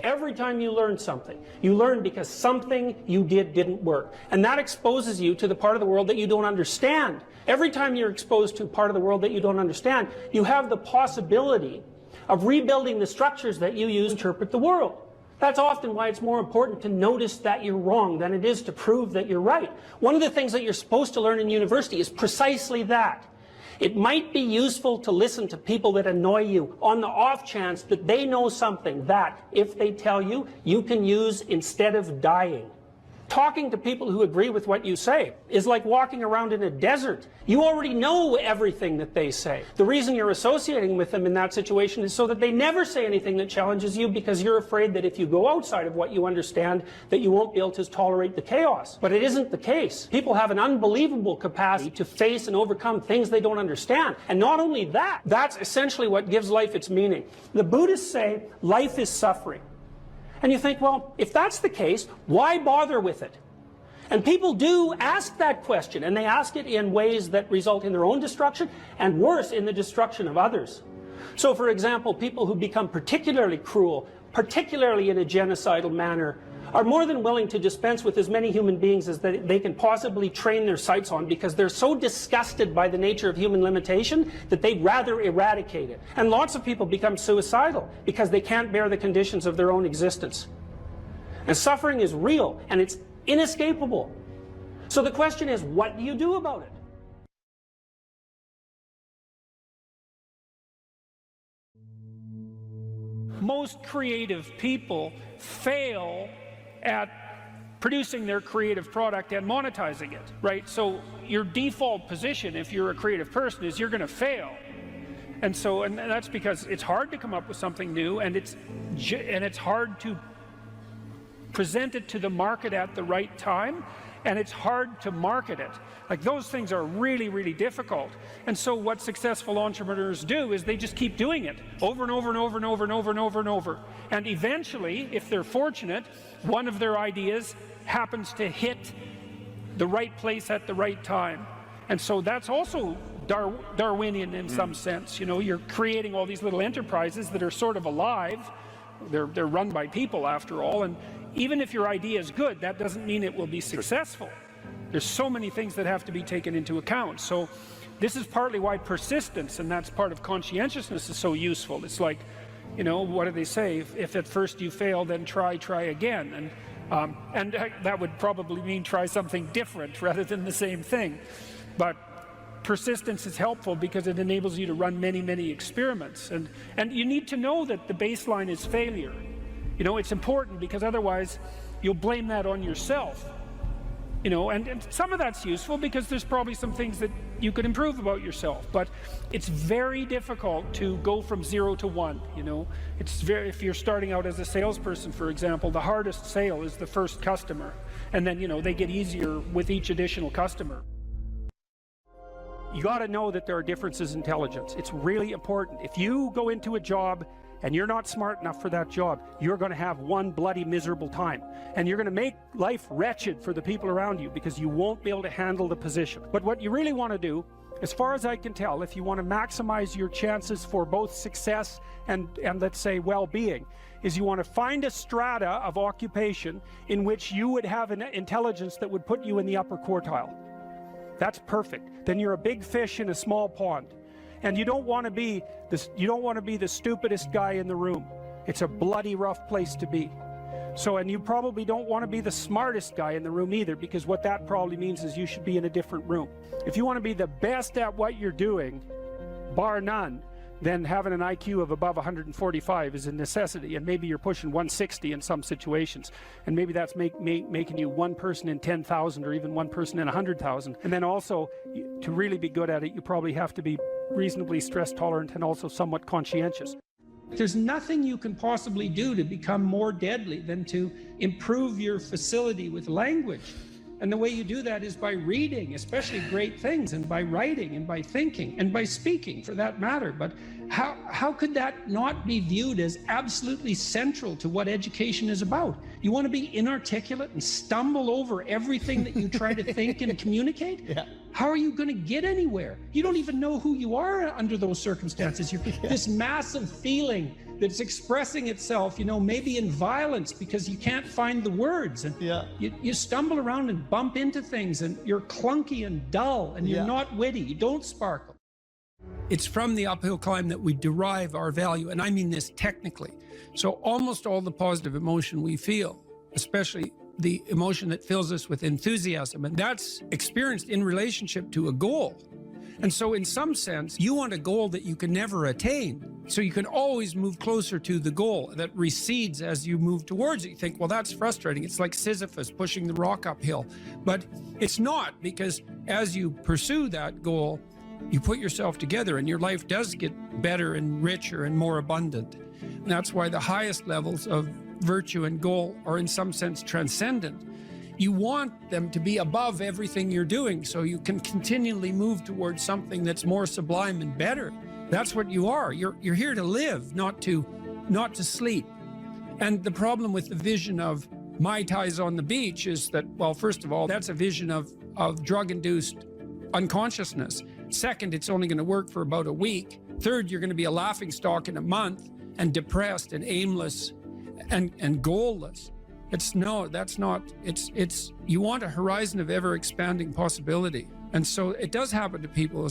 Every time you learn something, you learn because something you did didn't work. And that exposes you to the part of the world that you don't understand. Every time you're exposed to a part of the world that you don't understand, you have the possibility of rebuilding the structures that you use to interpret the world. That's often why it's more important to notice that you're wrong than it is to prove that you're right. One of the things that you're supposed to learn in university is precisely that. It might be useful to listen to people that annoy you on the off chance that they know something that, if they tell you, you can use instead of dying. Talking to people who agree with what you say is like walking around in a desert. You already know everything that they say. The reason you're associating with them in that situation is so that they never say anything that challenges you, because you're afraid that if you go outside of what you understand, that you won't be able to tolerate the chaos. But it isn't the case. People have an unbelievable capacity to face and overcome things they don't understand. And not only that, that's essentially what gives life its meaning. The Buddhists say life is suffering. And you think, well, if that's the case, why bother with it? And people do ask that question, and they ask it in ways that result in their own destruction, and worse, in the destruction of others. So, for example, people who become particularly cruel, particularly in a genocidal manner, are more than willing to dispense with as many human beings as they can possibly train their sights on, because they're so disgusted by the nature of human limitation that they'd rather eradicate it. And lots of people become suicidal because they can't bear the conditions of their own existence. And suffering is real, and it's inescapable. So the question is, what do you do about it? Most creative people fail at producing their creative product and monetizing it, right? So your default position, if you're a creative person, is you're going to fail. And that's because it's hard to come up with something new, and it's hard to present it to the market at the right time, and it's hard to market it. Like, those things are really, really difficult. And so what successful entrepreneurs do is they just keep doing it over and over and over and over and over and over and over. And eventually, if they're fortunate, one of their ideas happens to hit the right place at the right time. And so that's also Darwinian in some sense. You know, you're creating all these little enterprises that are sort of alive. They're run by people, after all. And even if your idea is good, that doesn't mean it will be successful. There's so many things that have to be taken into account. So this is partly why persistence, and that's part of conscientiousness, is so useful. It's like, you know, what do they say? If at first you fail, then try again. And that would probably mean try something different rather than the same thing. But persistence is helpful because it enables you to run many, many experiments. And you need to know that the baseline is failure. You know, it's important, because otherwise you'll blame that on yourself. You know, and some of that's useful because there's probably some things that you could improve about yourself. But it's very difficult to go from 0 to 1, you know. If you're starting out as a salesperson, for example, the hardest sale is the first customer. And then, you know, they get easier with each additional customer. You got to know that there are differences in intelligence. It's really important. If you go into a job and you're not smart enough for that job, you're going to have one bloody miserable time. And you're going to make life wretched for the people around you because you won't be able to handle the position. But what you really want to do, as far as I can tell, if you want to maximize your chances for both success and let's say well-being, is you want to find a strata of occupation in which you would have an intelligence that would put you in the upper quartile. That's perfect. Then you're a big fish in a small pond. And you don't want to be the stupidest guy in the room. It's a bloody rough place to be. So, and you probably don't want to be the smartest guy in the room either, because what that probably means is you should be in a different room. If you want to be the best at what you're doing, bar none, then having an IQ of above 145 is a necessity, and maybe you're pushing 160 in some situations, and maybe that's making you one person in 10,000 or even one person in 100,000. And then also, to really be good at it, you probably have to be reasonably stress tolerant and also somewhat conscientious. There's nothing you can possibly do to become more deadly than to improve your facility with language. And the way you do that is by reading, especially great things, and by writing, and by thinking, and by speaking, for that matter. But how could that not be viewed as absolutely central to what education is about? You want to be inarticulate and stumble over everything that you try to think and communicate? Yeah. How are you going to get anywhere? You don't even know who you are under those circumstances. You're this massive feeling that's expressing itself, you know, maybe in violence because you can't find the words. And you stumble around and bump into things, and you're clunky and dull, and you're not witty. You don't sparkle. It's from the uphill climb that we derive our value, and I mean this technically. So almost all the positive emotion we feel, especially the emotion that fills us with enthusiasm, and that's experienced in relationship to a goal. And so in some sense, you want a goal that you can never attain. So you can always move closer to the goal that recedes as you move towards it. You think, well, that's frustrating. It's like Sisyphus pushing the rock uphill. But it's not, because as you pursue that goal, you put yourself together and your life does get better and richer and more abundant. And that's why the highest levels of virtue and goal are in some sense transcendent. You want them to be above everything you're doing so you can continually move towards something that's more sublime and better. That's what you are. You're here to live, not to sleep. And the problem with the vision of Mai Tais on the beach is that, well, first of all, that's a vision of drug-induced unconsciousness. Second, it's only going to work for about a week. Third, you're going to be a laughingstock in a month, and depressed and aimless and goalless. You want a horizon of ever expanding possibility. And so it does happen to people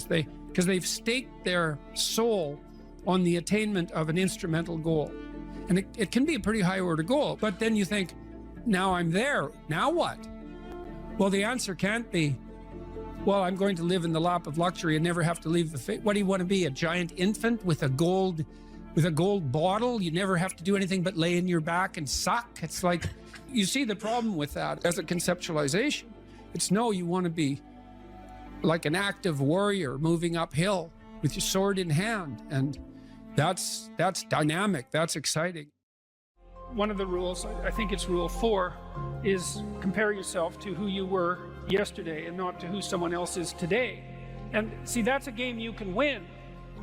because they've staked their soul on the attainment of an instrumental goal. And it can be a pretty high order goal, but then you think, now I'm there, now what? Well, the answer can't be, well, I'm going to live in the lap of luxury and never have to leave the face. What do you want to be, a giant infant with a gold bottle? You never have to do anything but lay in your back and suck. It's like, you see the problem with that as a conceptualization. It's no, you want to be like an active warrior moving uphill with your sword in hand. And that's dynamic, that's exciting. one of the rules, I think it's rule 4, is compare yourself to who you were yesterday and not to who someone else is today. And see, that's a game you can win.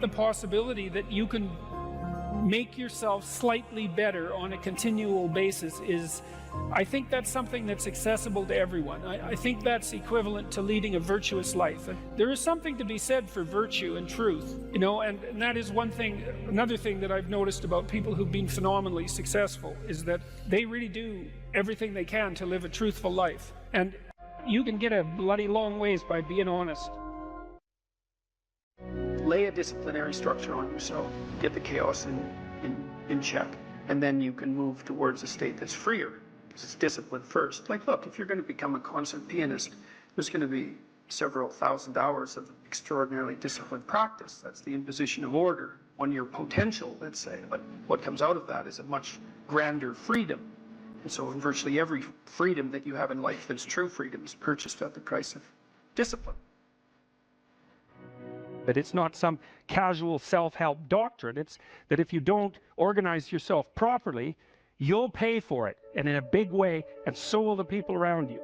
The possibility that you can make yourself slightly better on a continual basis is, I think that's something that's accessible to everyone. I think that's equivalent to leading a virtuous life. There is something to be said for virtue and truth, you know, and that is one thing. Another thing that I've noticed about people who've been phenomenally successful is that they really do everything they can to live a truthful life. And you can get a bloody long ways by being honest. Lay a disciplinary structure on yourself, get the chaos in check, and then you can move towards a state that's freer. It's discipline first. Like, look, if you're going to become a concert pianist, there's going to be several thousand hours of extraordinarily disciplined practice. That's the imposition of order on your potential, let's say. But what comes out of that is a much grander freedom. And so virtually every freedom that you have in life that's true freedom is purchased at the price of discipline. But it's not some casual self-help doctrine. It's that if you don't organize yourself properly, you'll pay for it, and in a big way, and so will the people around you.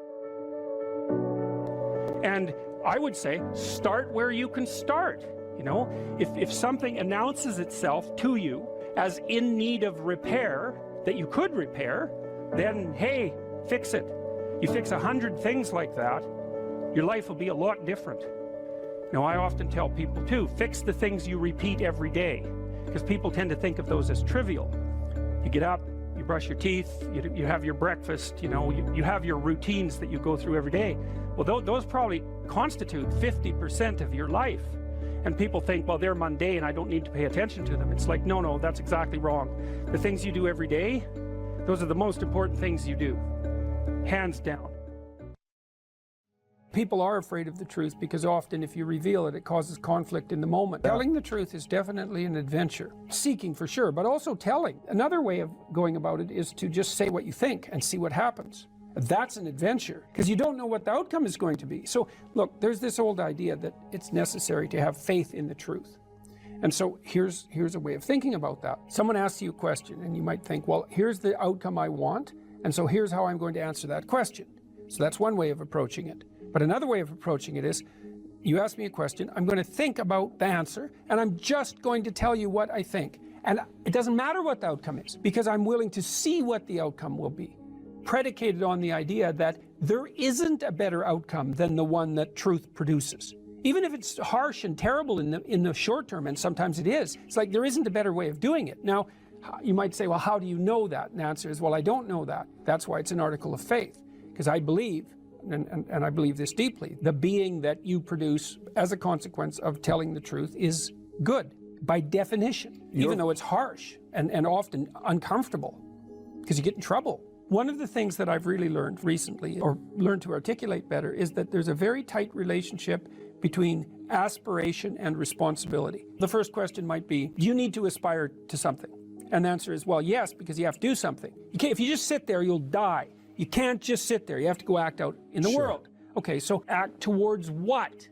And I would say, start where you can start. You know, if something announces itself to you as in need of repair, that you could repair, then hey, fix it. You fix 100 things like that, your life will be a lot different. Now, I often tell people too, fix the things you repeat every day, because people tend to think of those as trivial. You get up, you brush your teeth, you have your breakfast, you know, you have your routines that you go through every day. Well, those probably constitute 50% of your life. And people think, well, they're mundane, I don't need to pay attention to them. It's like, no, that's exactly wrong. The things you do every day, those are the most important things you do, hands down. People are afraid of the truth because often if you reveal it, it causes conflict in the moment. Telling the truth is definitely an adventure. Seeking for sure, but also telling. Another way of going about it is to just say what you think and see what happens. That's an adventure because you don't know what the outcome is going to be. So look, there's this old idea that it's necessary to have faith in the truth. And so here's a way of thinking about that. Someone asks you a question and you might think, well, here's the outcome I want, and so here's how I'm going to answer that question. So that's one way of approaching it. But another way of approaching it is, you ask me a question, I'm going to think about the answer, and I'm just going to tell you what I think. And it doesn't matter what the outcome is, because I'm willing to see what the outcome will be, predicated on the idea that there isn't a better outcome than the one that truth produces. Even if it's harsh and terrible in the short term, and sometimes it is, it's like there isn't a better way of doing it. Now, you might say, well, how do you know that? And the answer is, well, I don't know that. That's why it's an article of faith, because I believe, and I believe this deeply, the being that you produce as a consequence of telling the truth is good, by definition, even though it's harsh and often uncomfortable, because you get in trouble. One of the things that I've really learned recently, or learned to articulate better, is that there's a very tight relationship between aspiration and responsibility. The first question might be, do you need to aspire to something? And the answer is, well, yes, because you have to do something. If you just sit there, you'll die. You can't just sit there. You have to go act out in the world. Okay, so act towards what?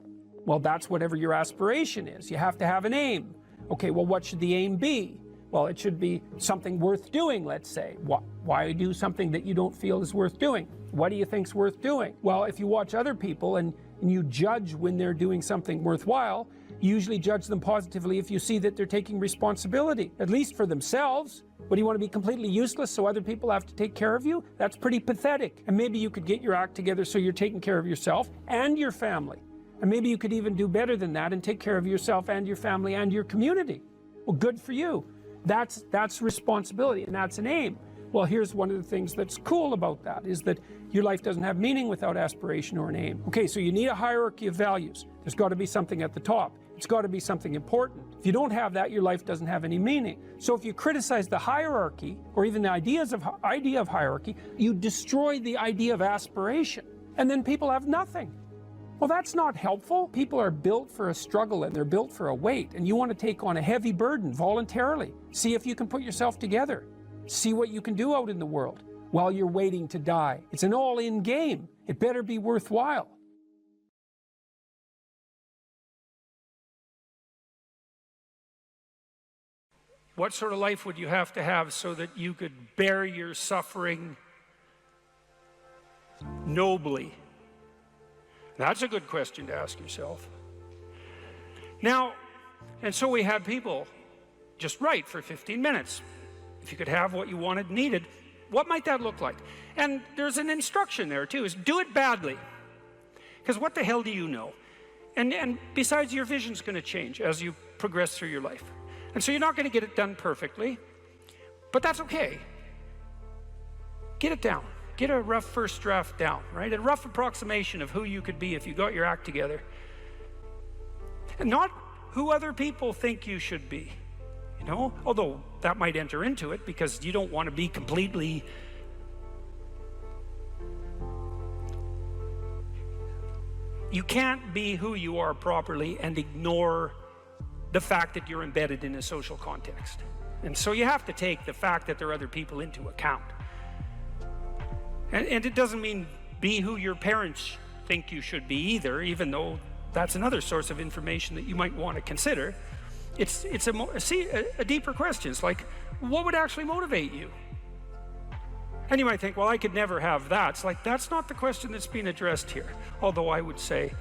Well, that's whatever your aspiration is. You have to have an aim. Okay, well, what should the aim be? Well, it should be something worth doing, let's say. Why do something that you don't feel is worth doing? What do you think's worth doing? Well, if you watch other people and you judge when they're doing something worthwhile, you usually judge them positively if you see that they're taking responsibility, at least for themselves. What, do you want to be completely useless so other people have to take care of you? That's pretty pathetic. And maybe you could get your act together so you're taking care of yourself and your family. And maybe you could even do better than that and take care of yourself and your family and your community. Well, good for you. That's responsibility, and that's an aim. Well, here's one of the things that's cool about that, is that your life doesn't have meaning without aspiration or an aim. Okay, so you need a hierarchy of values. There's got to be something at the top. It's got to be something important. If you don't have that, your life doesn't have any meaning. So if you criticize the hierarchy, or even the idea of hierarchy, you destroy the idea of aspiration, and then people have nothing. Well, that's not helpful. People are built for a struggle, and they're built for a weight, and you want to take on a heavy burden voluntarily. See if you can put yourself together. See what you can do out in the world while you're waiting to die. It's an all-in game. It better be worthwhile. What sort of life would you have to have so that you could bear your suffering nobly? That's a good question to ask yourself. Now, and so we had people just write for 15 minutes. If you could have what you wanted, needed, what might that look like? And there's an instruction there too, is do it badly. Because what the hell do you know? And besides, your vision's going to change as you progress through your life. And so you're not going to get it done perfectly, but that's okay. Get it down. Get a rough first draft down, right? A rough approximation of who you could be if you got your act together. And not who other people think you should be, you know? Although that might enter into it because you don't want to be completely you can't be who you are properly and ignore the fact that you're embedded in a social context. And so you have to take the fact that there are other people into account. And it doesn't mean be who your parents think you should be either, even though that's another source of information that you might want to consider. It's a deeper question. It's like, what would actually motivate you? And you might think, well, I could never have that. It's like, that's not the question that's being addressed here. Although I would say,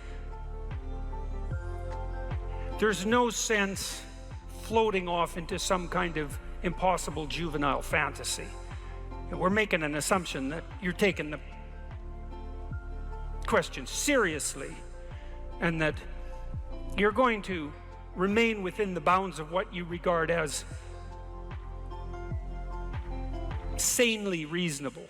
there's no sense floating off into some kind of impossible juvenile fantasy. We're making an assumption that you're taking the question seriously and that you're going to remain within the bounds of what you regard as sanely reasonable.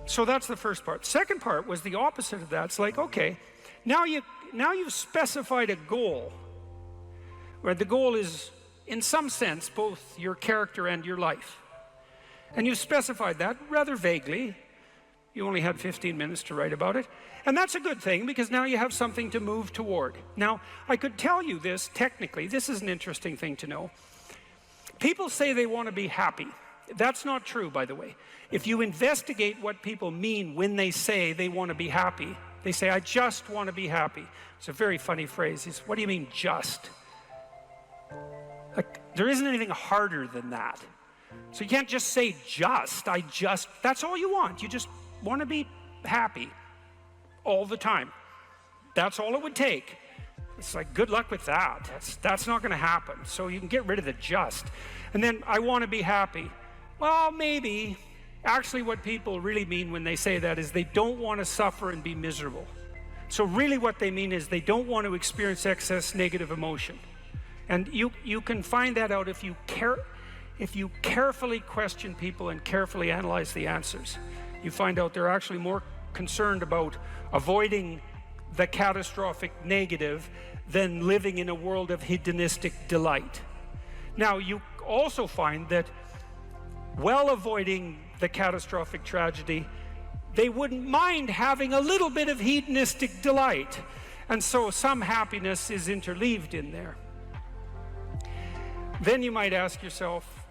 So that's the first part. Second part was the opposite of that. It's like, okay, now you've specified a goal, where the goal is, in some sense, both your character and your life. And you've specified that rather vaguely. You only had 15 minutes to write about it. And that's a good thing, because now you have something to move toward. Now, I could tell you this technically. This is an interesting thing to know. People say they want to be happy. That's not true, by the way. If you investigate what people mean when they say they want to be happy, they say, I just want to be happy. It's a very funny phrase. It's, what do you mean, just? Like, there isn't anything harder than that. So you can't just say just, that's all you want. You just want to be happy all the time. That's all it would take. It's like, good luck with that. That's not going to happen. So you can get rid of the just. And then, I want to be happy. Well, maybe. Actually, what people really mean when they say that is they don't want to suffer and be miserable. So really what they mean is they don't want to experience excess negative emotion. And you can find that out if you carefully question people and carefully analyze the answers. You find out they're actually more concerned about avoiding the catastrophic negative than living in a world of hedonistic delight. Now, you also find that while avoiding the catastrophic tragedy, they wouldn't mind having a little bit of hedonistic delight. And so some happiness is interleaved in there. Then you might ask yourself,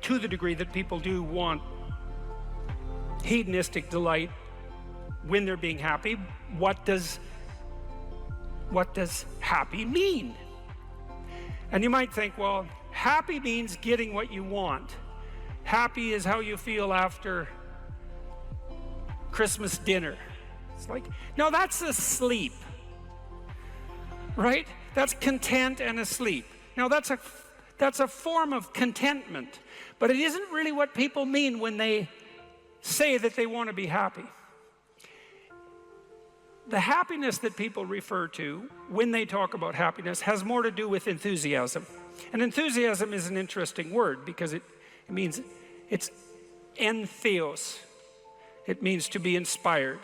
to the degree that people do want hedonistic delight when they're being happy, what does happy mean? And you might think, well, happy means getting what you want. Happy is how you feel after Christmas dinner. It's like, no, that's asleep, right? That's content and asleep. Now, that's a form of contentment, but it isn't really what people mean when they say that they want to be happy. The happiness that people refer to when they talk about happiness has more to do with enthusiasm. And enthusiasm is an interesting word because it means, it's entheos. It means to be inspired.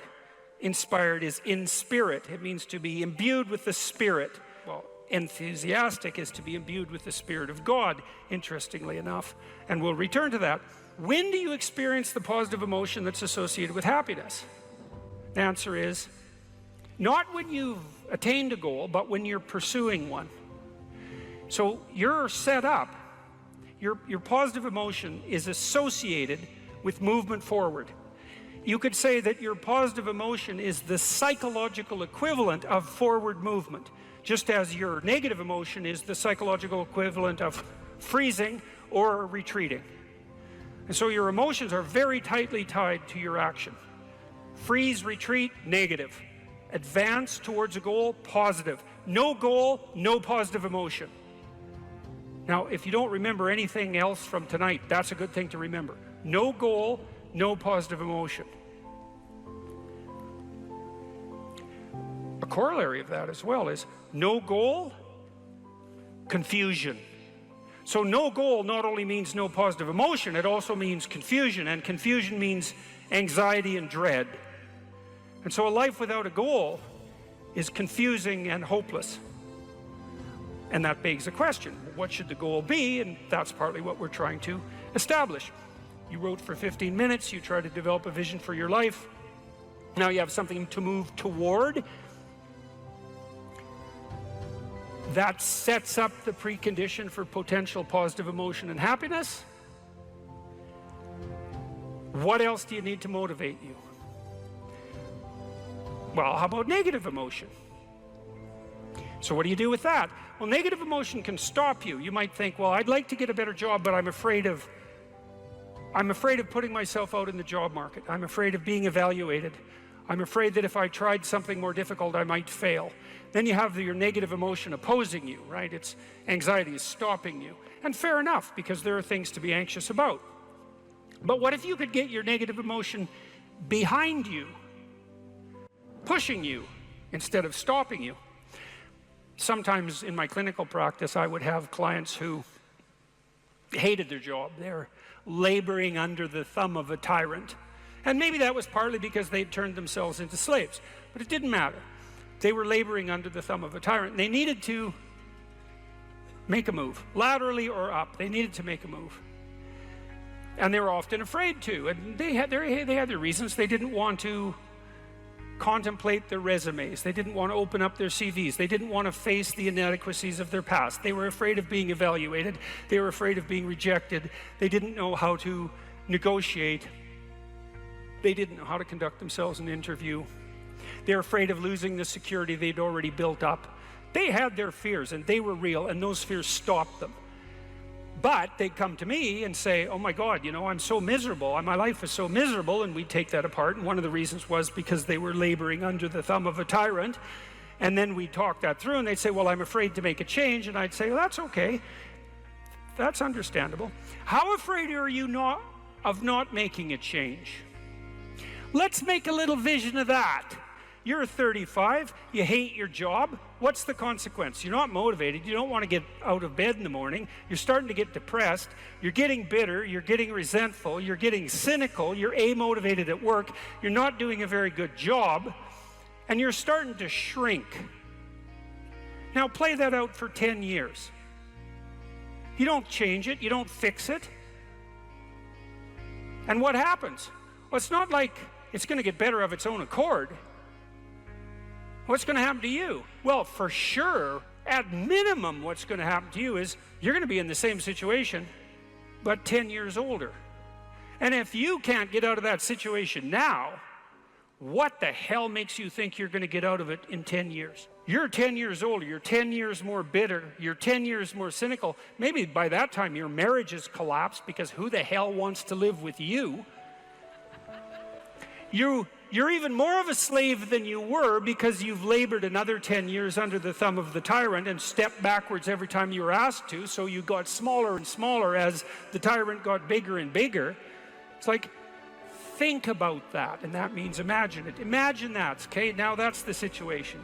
Inspired is in spirit. It means to be imbued with the Spirit. Well, enthusiastic is to be imbued with the Spirit of God, interestingly enough. And we'll return to that. When do you experience the positive emotion that's associated with happiness? The answer is, not when you've attained a goal, but when you're pursuing one. So you're set up. Your positive emotion is associated with movement forward. You could say that your positive emotion is the psychological equivalent of forward movement. just as your negative emotion is the psychological equivalent of freezing or retreating. And so your emotions are very tightly tied to your action. Freeze, retreat, negative. Advance towards a goal, positive. No goal, no positive emotion. Now, if you don't remember anything else from tonight, that's a good thing to remember. No goal, no positive emotion. A corollary of that as well is no goal, confusion. So no goal not only means no positive emotion, it also means confusion, and confusion means anxiety and dread. And so a life without a goal is confusing and hopeless. And that begs the question, what should the goal be? And that's partly what we're trying to establish. You wrote for 15 minutes, you try to develop a vision for your life. Now you have something to move toward. That sets up the precondition for potential positive emotion and happiness. What else do you need to motivate you? Well, how about negative emotion? So what do you do with that? Well, negative emotion can stop you. You might think, well, I'd like to get a better job, but I'm afraid of putting myself out in the job market. I'm afraid of being evaluated. I'm afraid that if I tried something more difficult, I might fail. Then you have your negative emotion opposing you, right? It's anxiety is stopping you. And fair enough, because there are things to be anxious about. But what if you could get your negative emotion behind you, pushing you instead of stopping you? Sometimes in my clinical practice, I would have clients who hated their job. They're laboring under the thumb of a tyrant. And maybe that was partly because they'd turned themselves into slaves, but it didn't matter. They were laboring under the thumb of a tyrant. They needed to make a move, laterally or up. They needed to make a move. And they were often afraid to, and they had their reasons. They didn't want to contemplate their resumes. They didn't want to open up their CVs. They didn't want to face the inadequacies of their past. They were afraid of being evaluated. They were afraid of being rejected. They didn't know how to negotiate. They didn't know how to conduct themselves in an interview. They're afraid of losing the security they'd already built up. They had their fears, and they were real, and those fears stopped them. But they'd come to me and say, oh my God, you know, I'm so miserable. My life is so miserable, and we'd take that apart. And one of the reasons was because they were laboring under the thumb of a tyrant. And then we'd talk that through, and they'd say, well, I'm afraid to make a change. And I'd say, well, that's okay. That's understandable. How afraid are you of not making a change? Let's make a little vision of that. You're 35, you hate your job. What's the consequence? You're not motivated, you don't want to get out of bed in the morning, you're starting to get depressed, you're getting bitter, you're getting resentful, you're getting cynical, you're amotivated at work, you're not doing a very good job, and you're starting to shrink. Now play that out for 10 years. You don't change it, you don't fix it. And what happens? Well, it's not like it's going to get better of its own accord. What's going to happen to you? Well, for sure, at minimum, what's going to happen to you is you're going to be in the same situation, but 10 years older. And if you can't get out of that situation now, what the hell makes you think you're going to get out of it in 10 years? You're 10 years older, you're 10 years more bitter, you're 10 years more cynical. Maybe by that time your marriage has collapsed because who the hell wants to live with you? You're even more of a slave than you were because you've labored another 10 years under the thumb of the tyrant and stepped backwards every time you were asked to, so you got smaller and smaller as the tyrant got bigger and bigger. It's like, think about that, and that means imagine it. Imagine that, okay? Now that's the situation.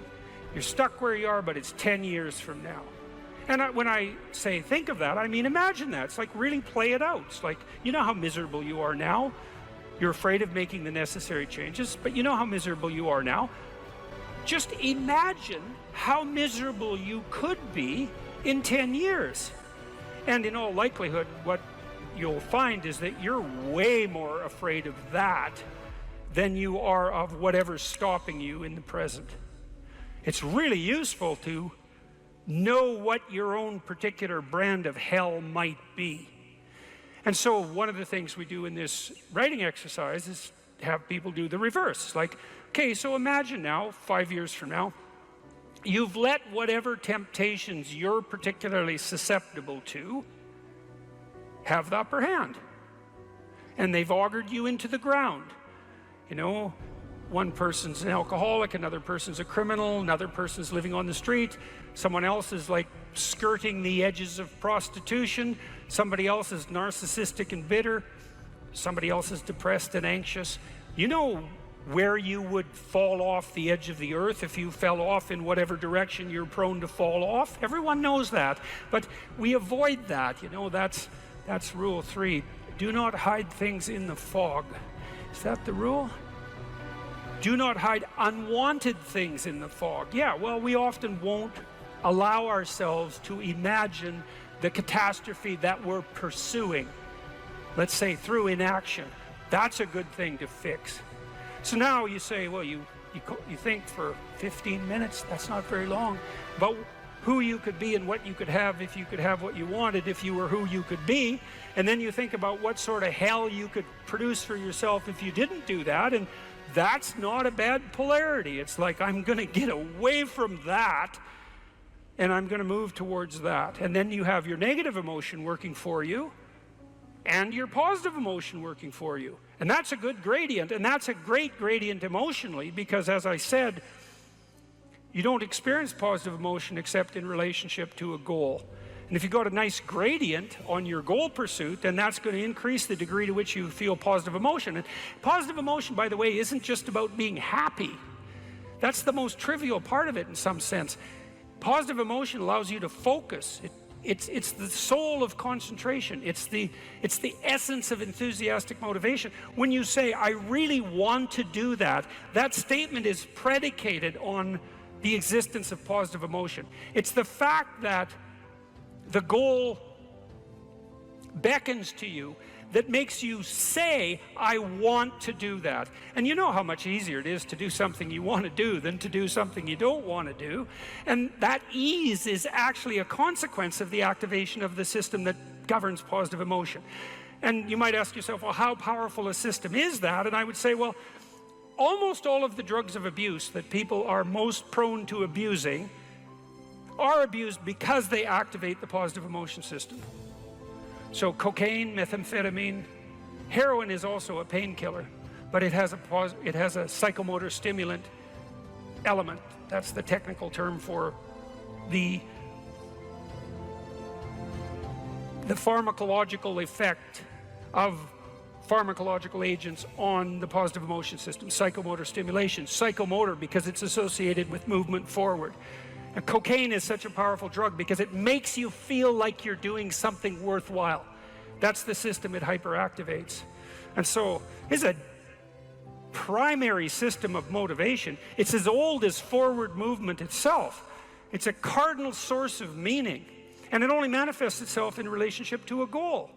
You're stuck where you are, but it's 10 years from now. And when I say think of that, I mean imagine that. It's like really play it out. It's like, you know how miserable you are now? You're afraid of making the necessary changes, but you know how miserable you are now. Just imagine how miserable you could be in 10 years. And in all likelihood, what you'll find is that you're way more afraid of that than you are of whatever's stopping you in the present. It's really useful to know what your own particular brand of hell might be. And so one of the things we do in this writing exercise is have people do the reverse. Like, okay, so imagine now, 5 years from now, you've let whatever temptations you're particularly susceptible to have the upper hand. And they've augured you into the ground. You know, one person's an alcoholic, another person's a criminal, another person's living on the street, someone else is like skirting the edges of prostitution, somebody else is narcissistic and bitter, somebody else is depressed and anxious. You know where you would fall off the edge of the earth if you fell off in whatever direction you're prone to fall off. Everyone knows that, but we avoid that. You know, that's rule 3. Do not hide things in the fog. Is that the rule? Do not hide unwanted things in the fog. Yeah, well, we often won't allow ourselves to imagine the catastrophe that we're pursuing, let's say through inaction. That's a good thing to fix. So now you say, well, you think for 15 minutes, that's not very long, about who you could be and what you could have if you could have what you wanted, if you were who you could be. And then you think about what sort of hell you could produce for yourself if you didn't do that. And that's not a bad polarity. It's like, I'm going to get away from that and I'm going to move towards that. And then you have your negative emotion working for you and your positive emotion working for you. And that's a good gradient, and that's a great gradient emotionally, because as I said, you don't experience positive emotion except in relationship to a goal. And if you got a nice gradient on your goal pursuit, then that's going to increase the degree to which you feel positive emotion. And positive emotion, by the way, isn't just about being happy. That's the most trivial part of it in some sense. Positive emotion allows you to focus. It's the soul of concentration. It's the essence of enthusiastic motivation. When you say, I really want to do that, that statement is predicated on the existence of positive emotion. It's the fact that the goal beckons to you that makes you say, I want to do that. And you know how much easier it is to do something you want to do than to do something you don't want to do. And that ease is actually a consequence of the activation of the system that governs positive emotion. And you might ask yourself, well, how powerful a system is that? And I would say, well, almost all of the drugs of abuse that people are most prone to abusing are abused because they activate the positive emotion system. So cocaine, methamphetamine, heroin is also a painkiller, but it has a psychomotor stimulant element. That's the technical term for the pharmacological effect of pharmacological agents on the positive emotion system. Psychomotor stimulation, psychomotor because it's associated with movement forward. And cocaine is such a powerful drug because it makes you feel like you're doing something worthwhile. That's the system it hyperactivates. And so it's a primary system of motivation. It's as old as forward movement itself. It's a cardinal source of meaning. And it only manifests itself in relationship to a goal.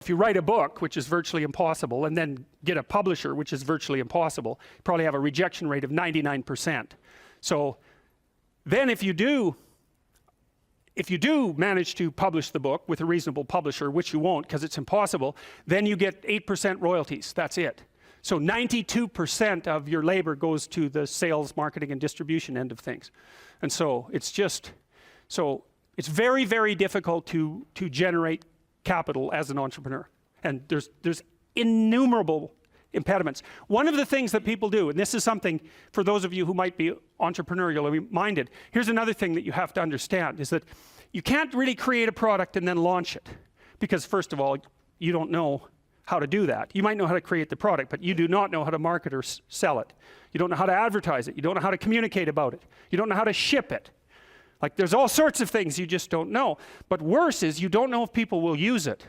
If you write a book, which is virtually impossible, and then get a publisher, which is virtually impossible, you probably have a rejection rate of 99%. So then if you do manage to publish the book with a reasonable publisher, which you won't because it's impossible, then you get 8% royalties. That's it. So 92% of your labor goes to the sales, marketing, and distribution end of things. And so it's very, very difficult to generate capital as an entrepreneur. And there's innumerable impediments. One of the things that people do, and this is something for those of you who might be entrepreneurially minded, here's another thing that you have to understand, is that you can't really create a product and then launch it. Because first of all, you don't know how to do that. You might know how to create the product, but you do not know how to market or sell it. You don't know how to advertise it. You don't know how to communicate about it. You don't know how to ship it. Like, there's all sorts of things you just don't know. But worse is you don't know if people will use it.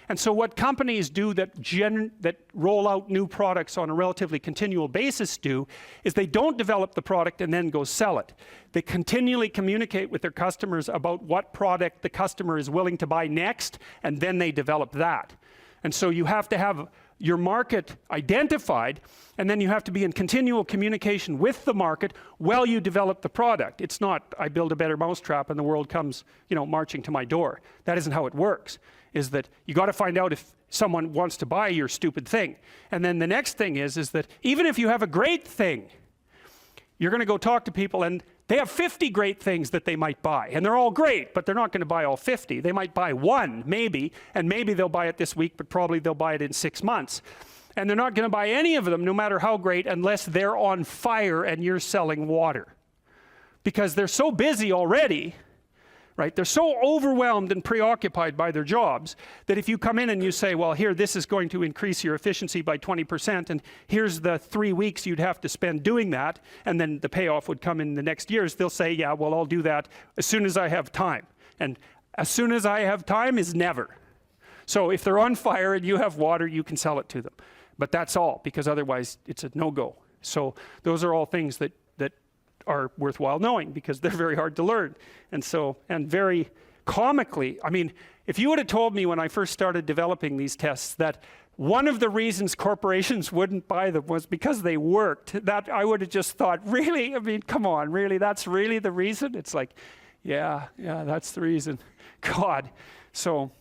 And so what companies do that roll out new products on a relatively continual basis do is they don't develop the product and then go sell it. They continually communicate with their customers about what product the customer is willing to buy next, and then they develop that. And so you have to have your market identified, and then you have to be in continual communication with the market while you develop the product. It's not, I build a better mousetrap and the world comes, marching to my door. That isn't how it works. is that you got to find out if someone wants to buy your stupid thing. And then the next thing is that even if you have a great thing, you're going to go talk to people and they have 50 great things that they might buy. And they're all great, but they're not going to buy all 50. They might buy one, maybe, and maybe they'll buy it this week, but probably they'll buy it in 6 months. And they're not going to buy any of them, no matter how great, unless they're on fire and you're selling water. Because they're so busy already, right? They're so overwhelmed and preoccupied by their jobs that if you come in and you say, well, here, this is going to increase your efficiency by 20%, and here's the 3 weeks you'd have to spend doing that, and then the payoff would come in the next years, they'll say, yeah, well, I'll do that as soon as I have time. And as soon as I have time is never. So if they're on fire and you have water, you can sell it to them. But that's all, because otherwise it's a no-go. So those are all things that are worthwhile knowing, because they're very hard to learn. And so, and very comically, I mean, if you would have told me when I first started developing these tests that one of the reasons corporations wouldn't buy them was because they worked, that I would have just thought, really? I mean, come on, really? That's really the reason? It's like, yeah, that's the reason. God. So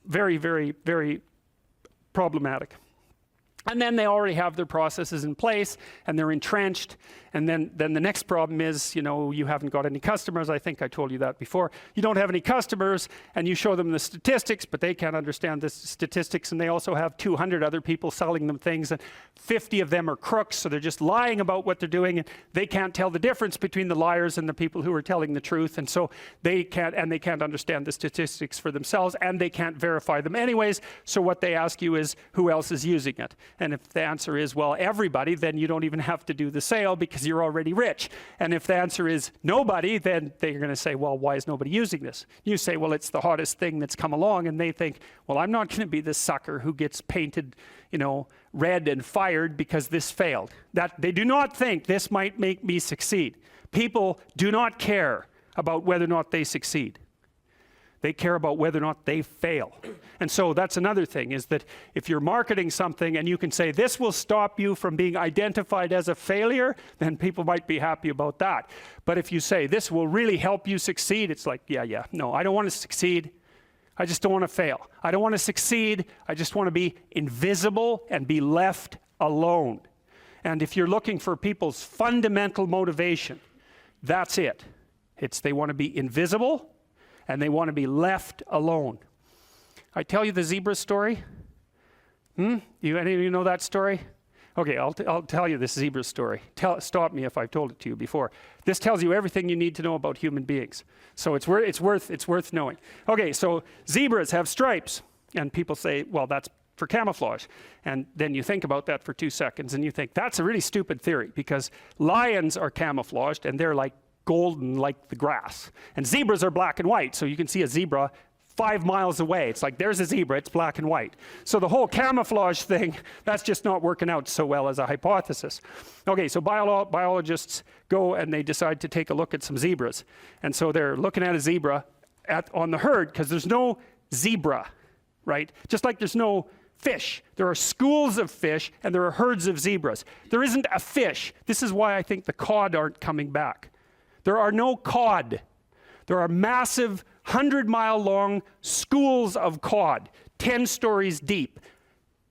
very, very, very problematic. And then they already have their processes in place and they're entrenched. And then the next problem is, you know, you haven't got any customers. I think I told you that before. You don't have any customers and you show them the statistics, but they can't understand the statistics. And they also have 200 other people selling them things, and 50 of them are crooks. So they're just lying about what they're doing, and they can't tell the difference between the liars and the people who are telling the truth. And so they can't understand the statistics for themselves, and they can't verify them anyways. So what they ask you is, who else is using it? And if the answer is, well, everybody, then you don't even have to do the sale because you're already rich. And if the answer is nobody, then they're going to say, well, why is nobody using this? You say, well, it's the hottest thing that's come along. And they think, well, I'm not going to be the sucker who gets painted, you know, red and fired because this failed. That they do not think this might make me succeed. People do not care about whether or not they succeed. They care about whether or not they fail. And so that's another thing, is that if you're marketing something and you can say, this will stop you from being identified as a failure, then people might be happy about that. But if you say, this will really help you succeed, it's like, yeah, no, I don't want to succeed. I just don't want to fail. I don't want to succeed. I just want to be invisible and be left alone. And if you're looking for people's fundamental motivation, that's it. It's they want to be invisible and they want to be left alone. I tell you the zebra story? Any of you know that story? Okay, I'll tell you this zebra story. Stop me if I've told it to you before. This tells you everything you need to know about human beings. So it's worth knowing. Okay, so zebras have stripes, and people say, well, that's for camouflage. And then you think about that for 2 seconds, and you think, that's a really stupid theory, because lions are camouflaged, and they're like golden like the grass. And zebras are black and white, so you can see a zebra 5 miles away. It's like, there's a zebra, it's black and white. So the whole camouflage thing, that's just not working out so well as a hypothesis. Okay, so biologists go and they decide to take a look at some zebras. And so they're looking at a zebra on the herd, because there's no zebra, right? Just like there's no fish. There are schools of fish and there are herds of zebras. There isn't a fish. This is why I think the cod aren't coming back. There are no cod. There are massive 100-mile-long schools of cod, 10 stories deep,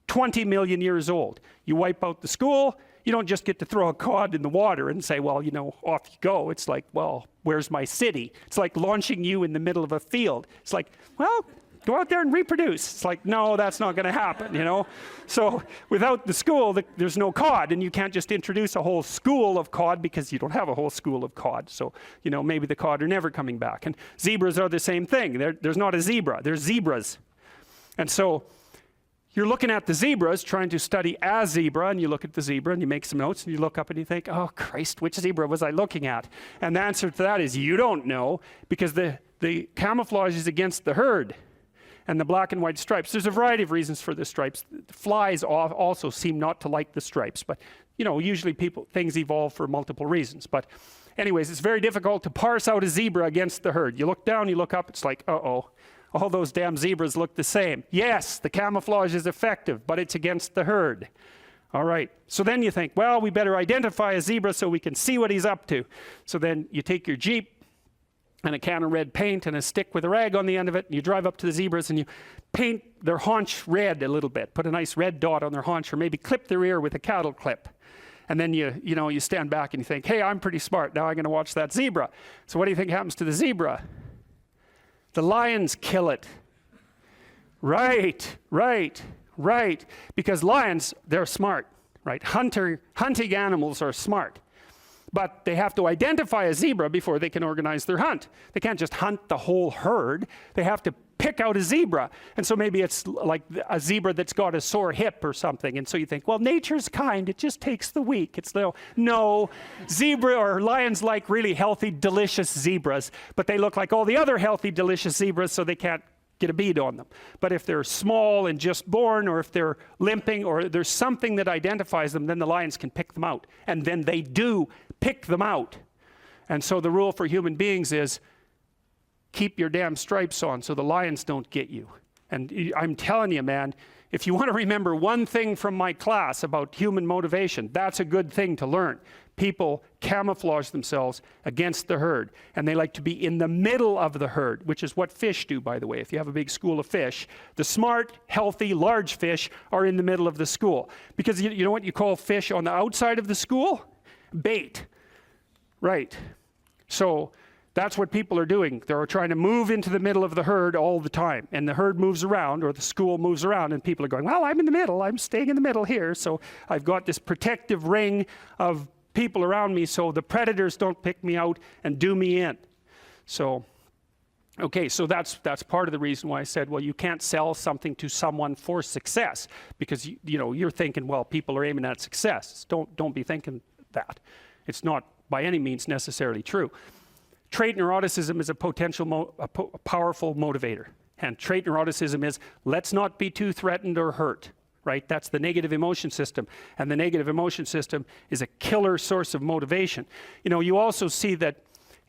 20 million years old. You wipe out the school, you don't just get to throw a cod in the water and say, well, you know, off you go. It's like, well, where's my city? It's like launching you in the middle of a field. It's like, well, go out there and reproduce. It's like, no, that's not going to happen, you know? So without the school, there's no cod, and you can't just introduce a whole school of cod because you don't have a whole school of cod. So, you know, maybe the cod are never coming back. And zebras are the same thing. There's not a zebra. There's zebras. And so you're looking at the zebras, trying to study a zebra, and you look at the zebra and you make some notes and you look up and you think, oh, Christ, which zebra was I looking at? And the answer to that is you don't know, because the camouflage is against the herd. And the black and white stripes. There's a variety of reasons for the stripes. Flies also seem not to like the stripes, but you know, usually things evolve for multiple reasons. But anyways, it's very difficult to parse out a zebra against the herd. You look down, you look up, it's like, uh-oh, all those damn zebras look the same. Yes, the camouflage is effective, but it's against the herd. All right, so then you think, well, we better identify a zebra so we can see what he's up to. So then you take your Jeep, and a can of red paint and a stick with a rag on the end of it, and you drive up to the zebras and you paint their haunch red a little bit, put a nice red dot on their haunch, or maybe clip their ear with a cattle clip. And then you stand back and you think, hey, I'm pretty smart, now I'm going to watch that zebra. So what do you think happens to the zebra? The lions kill it. Right, right, right. Because lions, they're smart, right? Hunting animals are smart. But they have to identify a zebra before they can organize their hunt. They can't just hunt the whole herd. They have to pick out a zebra. And so maybe it's like a zebra that's got a sore hip or something. And so you think, well, nature's kind. It just takes the weak. It's no, zebra or lions like really healthy, delicious zebras. But they look like all the other healthy, delicious zebras, so they can't get a bead on them. But if they're small and just born, or if they're limping, or there's something that identifies them, then the lions can pick them out. And then they do pick them out. And so the rule for human beings is keep your damn stripes on so the lions don't get you. And I'm telling you, man, if you want to remember one thing from my class about human motivation, that's a good thing to learn. People camouflage themselves against the herd, and they like to be in the middle of the herd, which is what fish do, by the way. If you have a big school of fish, the smart, healthy, large fish are in the middle of the school. Because you know what you call fish on the outside of the school? Bait. Right. So that's what people are doing. They're trying to move into the middle of the herd all the time. And the herd moves around, or the school moves around, and people are going, well, I'm in the middle. I'm staying in the middle here. So I've got this protective ring of people around me so the predators don't pick me out and do me in. So, okay, so that's part of the reason why I said, well, you can't sell something to someone for success, because you're thinking, well, people are aiming at success. Don't be thinking that. It's not by any means necessarily true. Trait neuroticism is a powerful motivator. And trait neuroticism is, let's not be too threatened or hurt. Right? That's the negative emotion system. And the negative emotion system is a killer source of motivation. You also see that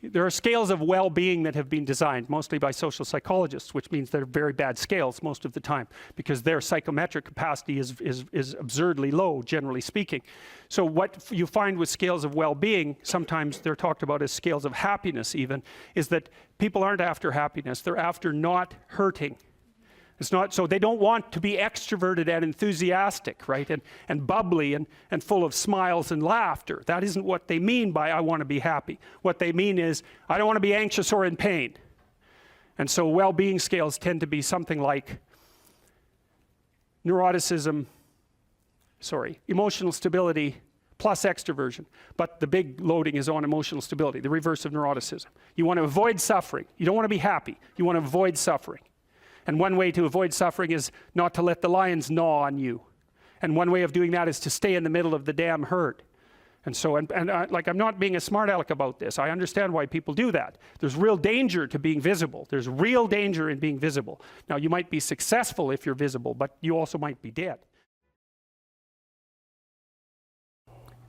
there are scales of well-being that have been designed, mostly by social psychologists, which means they're very bad scales most of the time, because their psychometric capacity is absurdly low, generally speaking. So what you find with scales of well-being, sometimes they're talked about as scales of happiness even, is that people aren't after happiness, they're after not hurting. It's not, so they don't want to be extroverted and enthusiastic, right? And bubbly and full of smiles and laughter. That isn't what they mean by I want to be happy. What they mean is I don't want to be anxious or in pain. And so well-being scales tend to be something like emotional stability plus extroversion. But the big loading is on emotional stability, the reverse of neuroticism. You want to avoid suffering. You don't want to be happy. You want to avoid suffering. And one way to avoid suffering is not to let the lions gnaw on you. And one way of doing that is to stay in the middle of the damn herd. And so, like, I'm not being a smart aleck about this. I understand why people do that. There's real danger to being visible. There's real danger in being visible. Now, you might be successful if you're visible, but you also might be dead.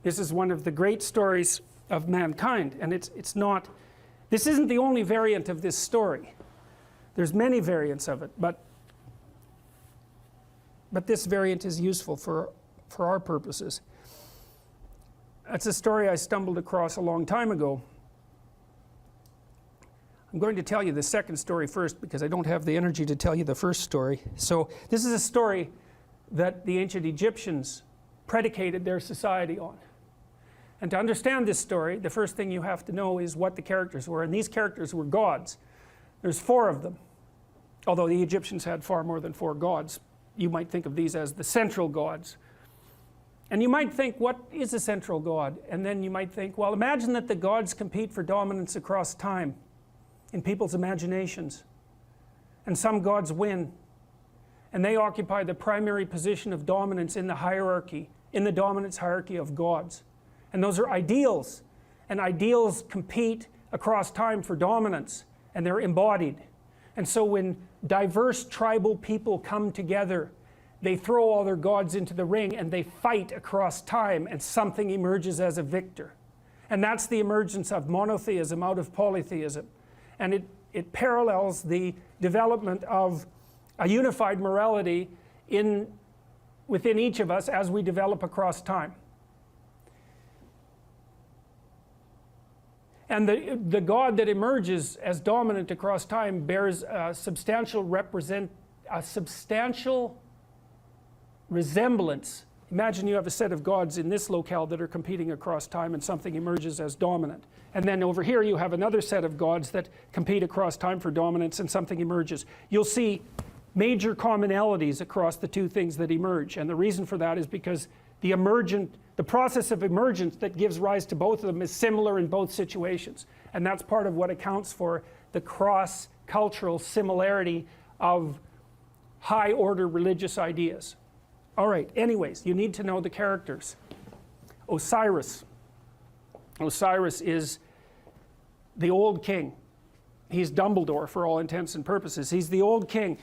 This is one of the great stories of mankind. And it's not, this isn't the only variant of this story. There's many variants of it, but this variant is useful for our purposes. That's a story I stumbled across a long time ago. I'm going to tell you the second story first, because I don't have the energy to tell you the first story. So this is a story that the ancient Egyptians predicated their society on. And to understand this story, the first thing you have to know is what the characters were. And these characters were gods. There's 4 of them. Although the Egyptians had far more than 4 gods. You might think of these as the central gods. And you might think, what is a central god? And then you might think, well, imagine that the gods compete for dominance across time in people's imaginations. And some gods win. And they occupy the primary position of dominance in the hierarchy, in the dominance hierarchy of gods. And those are ideals. And ideals compete across time for dominance. And they're embodied. And so when diverse tribal people come together, they throw all their gods into the ring and they fight across time, and something emerges as a victor. And that's the emergence of monotheism out of polytheism. And it parallels the development of a unified morality within each of us as we develop across time. And the god that emerges as dominant across time bears a substantial resemblance. Imagine you have a set of gods in this locale that are competing across time, and something emerges as dominant. And then over here you have another set of gods that compete across time for dominance, and something emerges. You'll see major commonalities across the two things that emerge. And the reason for that is because the process of emergence that gives rise to both of them is similar in both situations. And that's part of what accounts for the cross-cultural similarity of high-order religious ideas. All right, anyways, you need to know the characters. Osiris. Osiris is the old king. He's Dumbledore for all intents and purposes. He's the old king.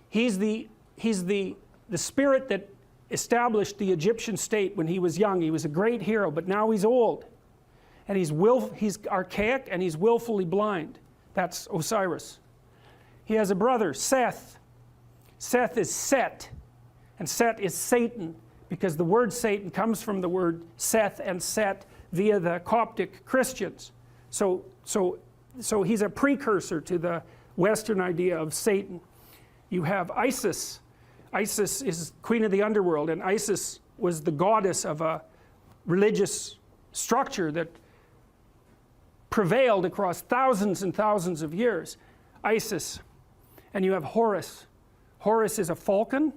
He's the spirit that established the Egyptian state when he was young. He was a great hero, but now he's old. And he's archaic, and he's willfully blind. That's Osiris. He has a brother, Seth. Seth is Set, and Set is Satan, because the word Satan comes from the word Seth and Set via the Coptic Christians. So he's a precursor to the Western idea of Satan. You have Isis. Isis is queen of the underworld, and Isis was the goddess of a religious structure that prevailed across thousands and thousands of years. Isis. And you have Horus. Horus is a falcon,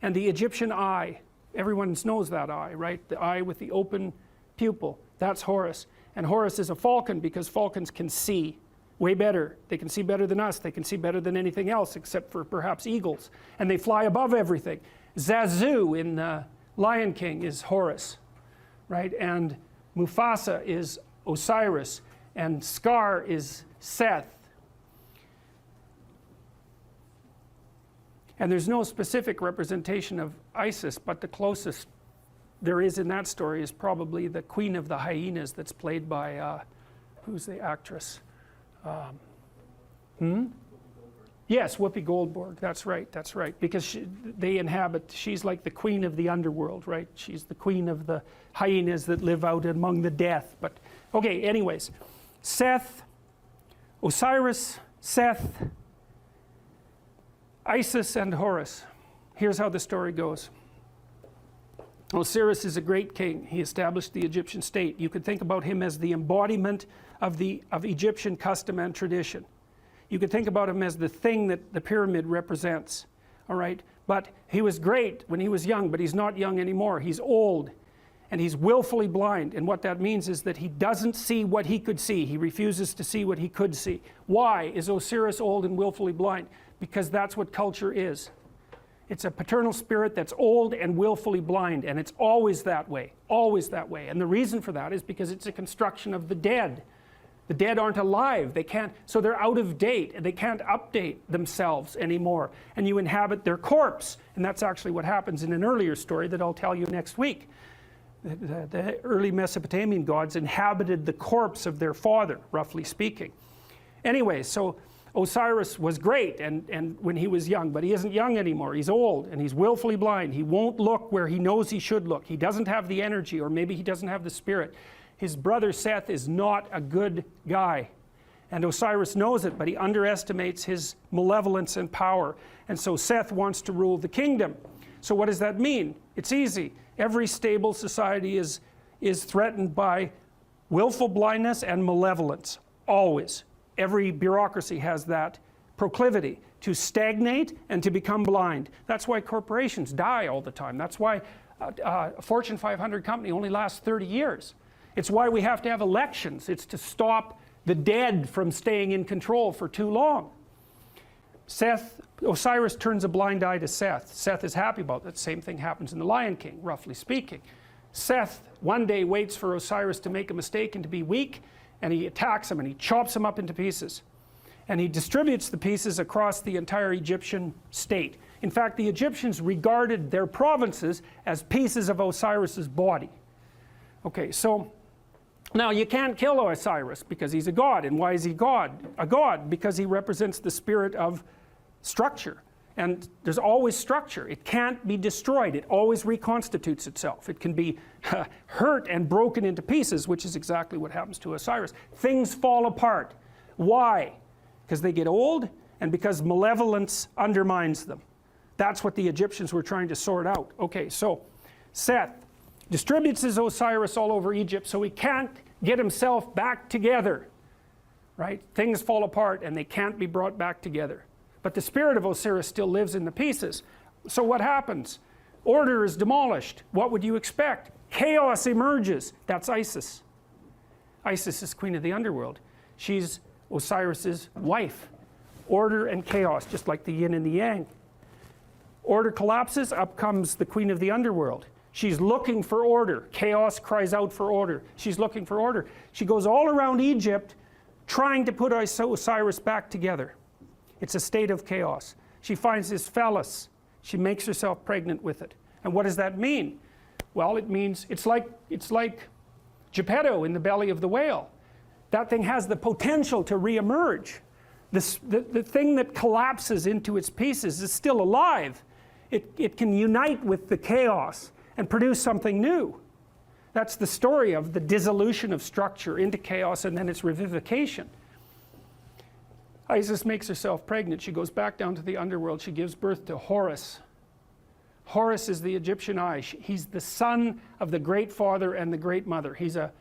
and the Egyptian eye. Everyone knows that eye, right? The eye with the open pupil. That's Horus. And Horus is a falcon because falcons can see way better. They can see better than us. They can see better than anything else except for perhaps eagles. And they fly above everything. Zazu in Lion King is Horus, right? And Mufasa is Osiris. And Scar is Seth. And there's no specific representation of Isis, but the closest there is in that story is probably the Queen of the Hyenas that's played by, who's the actress? Yes, Whoopi Goldberg. That's right. Because she's like the queen of the underworld, right? She's the queen of the hyenas that live out among the death. But, okay, anyways. Seth, Osiris, Seth, Isis, and Horus. Here's how the story goes. Osiris is a great king. He established the Egyptian state. You could think about him as the embodiment of Egyptian custom and tradition. You could think about him as the thing that the pyramid represents. All right? But he was great when he was young, but he's not young anymore. He's old, and he's willfully blind. And what that means is that he doesn't see what he could see. He refuses to see what he could see. Why is Osiris old and willfully blind? Because that's what culture is. It's a paternal spirit that's old and willfully blind, and it's always that way, always that way. And the reason for that is because it's a construction of the dead. The dead aren't alive. They can't, so they're out of date, and they can't update themselves anymore. And you inhabit their corpse. And that's actually what happens in an earlier story that I'll tell you next week. The early Mesopotamian gods inhabited the corpse of their father, roughly speaking. Anyway, so Osiris was great and when he was young, but he isn't young anymore. He's old and he's willfully blind. He won't look where he knows he should look. He doesn't have the energy, or maybe he doesn't have the spirit. His brother Seth is not a good guy, and Osiris knows it, but he underestimates his malevolence and power. And so Seth wants to rule the kingdom. So what does that mean? It's easy. Every stable society is threatened by willful blindness and malevolence, always. Every bureaucracy has that proclivity to stagnate and to become blind. That's why corporations die all the time. That's why a Fortune 500 company only lasts 30 years. It's why we have to have elections. It's to stop the dead from staying in control for too long. Osiris turns a blind eye to Seth. Seth is happy about that. Same thing happens in the Lion King, roughly speaking. Seth one day waits for Osiris to make a mistake and to be weak, and he attacks him and he chops him up into pieces. And he distributes the pieces across the entire Egyptian state. In fact, the Egyptians regarded their provinces as pieces of Osiris's body. Okay, so now you can't kill Osiris because he's a god. And why is he a god? Because he represents the spirit of structure And there's always structure. It can't be destroyed. It always reconstitutes itself. It can be hurt and broken into pieces, which is exactly what happens to Osiris. Things fall apart. Why? Because they get old and because malevolence undermines them. That's what the Egyptians were trying to sort out. Okay, so Seth distributes his Osiris all over Egypt, so he can't get himself back together. Right? Things fall apart and they can't be brought back together. But the spirit of Osiris still lives in the pieces. So what happens? Order is demolished. What would you expect? Chaos emerges. That's Isis. Isis is queen of the underworld. She's Osiris's wife. Order and chaos, just like the yin and the yang. Order collapses, up comes the queen of the underworld. She's looking for order. Chaos cries out for order. She's looking for order. She goes all around Egypt trying to put Osiris back together. It's a state of chaos. She finds his phallus. She makes herself pregnant with it. And what does that mean? Well, it means it's like Geppetto in the belly of the whale. That thing has the potential to reemerge. The thing that collapses into its pieces is still alive. It can unite with the chaos and produce something new. That's the story of the dissolution of structure into chaos and then its revivification. Isis makes herself pregnant. She goes back down to the underworld. She gives birth to Horus. Horus is the Egyptian eye. He's the son of the great father and the great mother. He's a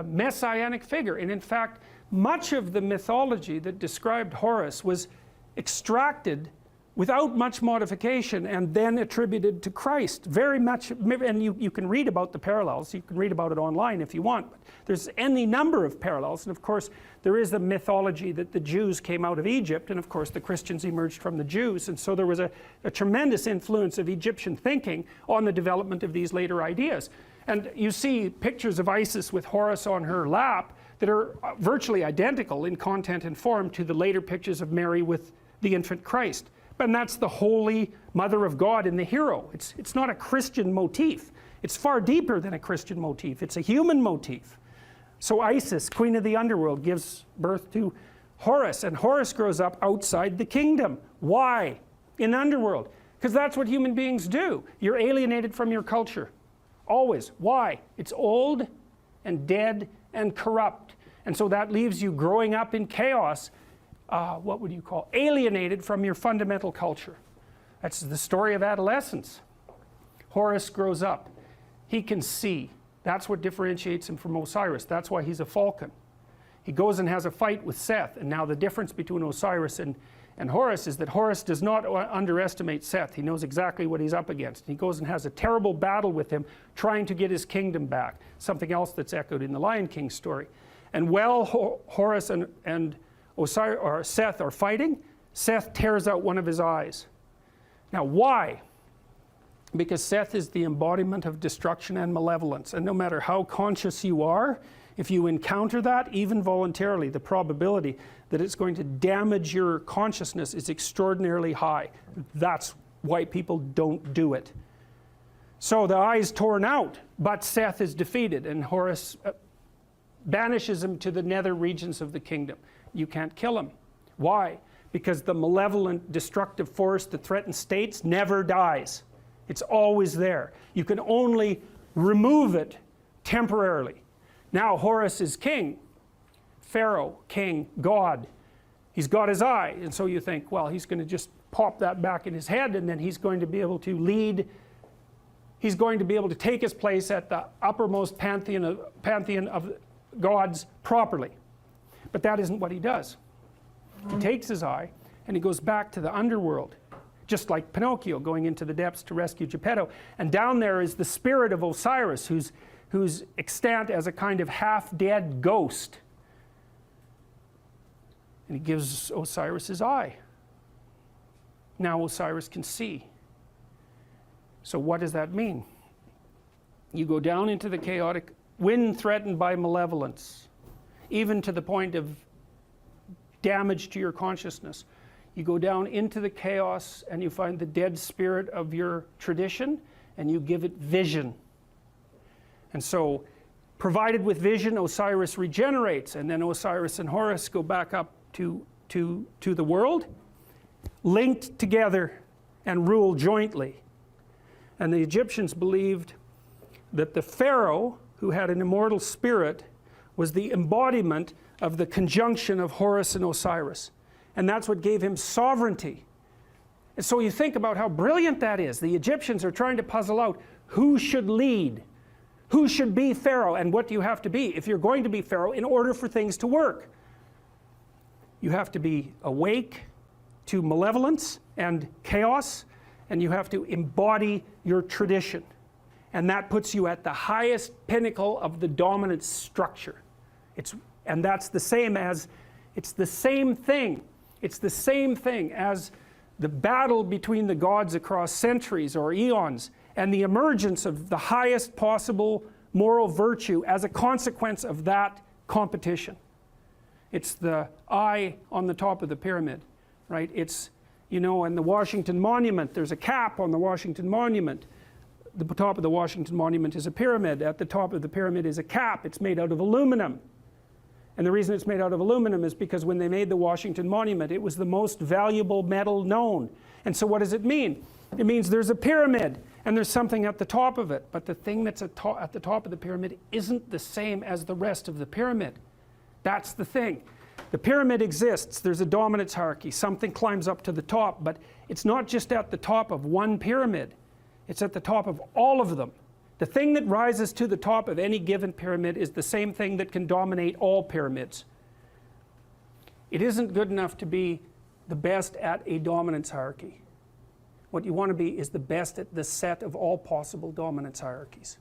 messianic figure. And in fact, much of the mythology that described Horus was extracted without much modification and then attributed to Christ. Very much, and you can read about the parallels. You can read about it online if you want. But there's any number of parallels. And of course, there is the mythology that the Jews came out of Egypt, and of course the Christians emerged from the Jews. And so there was a tremendous influence of Egyptian thinking on the development of these later ideas. And you see pictures of Isis with Horus on her lap that are virtually identical in content and form to the later pictures of Mary with the infant Christ. And that's the holy mother of God in the hero. It's not a Christian motif. It's far deeper than a Christian motif. It's a human motif. So Isis, queen of the underworld, gives birth to Horus, and Horus grows up outside the kingdom. Why? In the underworld. Because that's what human beings do. You're alienated from your culture. Always. Why? It's old and dead and corrupt. And so that leaves you growing up in chaos. What would you call? Alienated from your fundamental culture. That's the story of adolescence. Horus grows up. He can see. That's what differentiates him from Osiris. That's why he's a falcon. He goes and has a fight with Seth. And now the difference between Osiris and Horus is that Horus does not underestimate Seth. He knows exactly what he's up against. He goes and has a terrible battle with him, trying to get his kingdom back. Something else that's echoed in the Lion King story. And while Horus and Osiris or Seth are fighting, Seth tears out one of his eyes. Now why? Because Seth is the embodiment of destruction and malevolence, and no matter how conscious you are, if you encounter that, even voluntarily, the probability that it's going to damage your consciousness is extraordinarily high. That's why people don't do it. So the eye is torn out, but Seth is defeated, and Horus banishes him to the nether regions of the kingdom. You can't kill him. Why? Because the malevolent, destructive force that threatens states never dies. It's always there. You can only remove it temporarily. Now Horus is king. Pharaoh, king, God. He's got his eye. And so you think, well, he's going to just pop that back in his head, and then he's going to be able to lead. He's going to be able to take his place at the uppermost pantheon of gods properly. But that isn't what he does. He takes his eye and he goes back to the underworld, just like Pinocchio going into the depths to rescue Geppetto. And down there is the spirit of Osiris, who's extant as a kind of half-dead ghost. And he gives Osiris his eye. Now Osiris can see. So what does that mean? You go down into the chaotic, when threatened by malevolence, even to the point of damage to your consciousness. You go down into the chaos and you find the dead spirit of your tradition and you give it vision. And so, provided with vision, Osiris regenerates, and then Osiris and Horus go back up to the world, linked together and rule jointly. And the Egyptians believed that the Pharaoh, who had an immortal spirit, was the embodiment of the conjunction of Horus and Osiris. And that's what gave him sovereignty. And so you think about how brilliant that is. The Egyptians are trying to puzzle out who should lead, who should be Pharaoh, and what do you have to be if you're going to be Pharaoh in order for things to work. You have to be awake to malevolence and chaos, and you have to embody your tradition. And that puts you at the highest pinnacle of the dominant structure. And that's the same as, it's the same thing. It's the same thing as the battle between the gods across centuries or eons and the emergence of the highest possible moral virtue as a consequence of that competition. It's the eye on the top of the pyramid, right? It's, you know, in the Washington Monument, there's a cap on the Washington Monument. The top of the Washington Monument is a pyramid. At the top of the pyramid is a cap. It's made out of aluminum. And the reason it's made out of aluminum is because when they made the Washington Monument, it was the most valuable metal known. And so what does it mean? It means there's a pyramid and there's something at the top of it. But the thing that's at the top of the pyramid isn't the same as the rest of the pyramid. That's the thing. The pyramid exists. There's a dominance hierarchy. Something climbs up to the top. But it's not just at the top of one pyramid. It's at the top of all of them. The thing that rises to the top of any given pyramid is the same thing that can dominate all pyramids. It isn't good enough to be the best at a dominance hierarchy. What you want to be is the best at the set of all possible dominance hierarchies.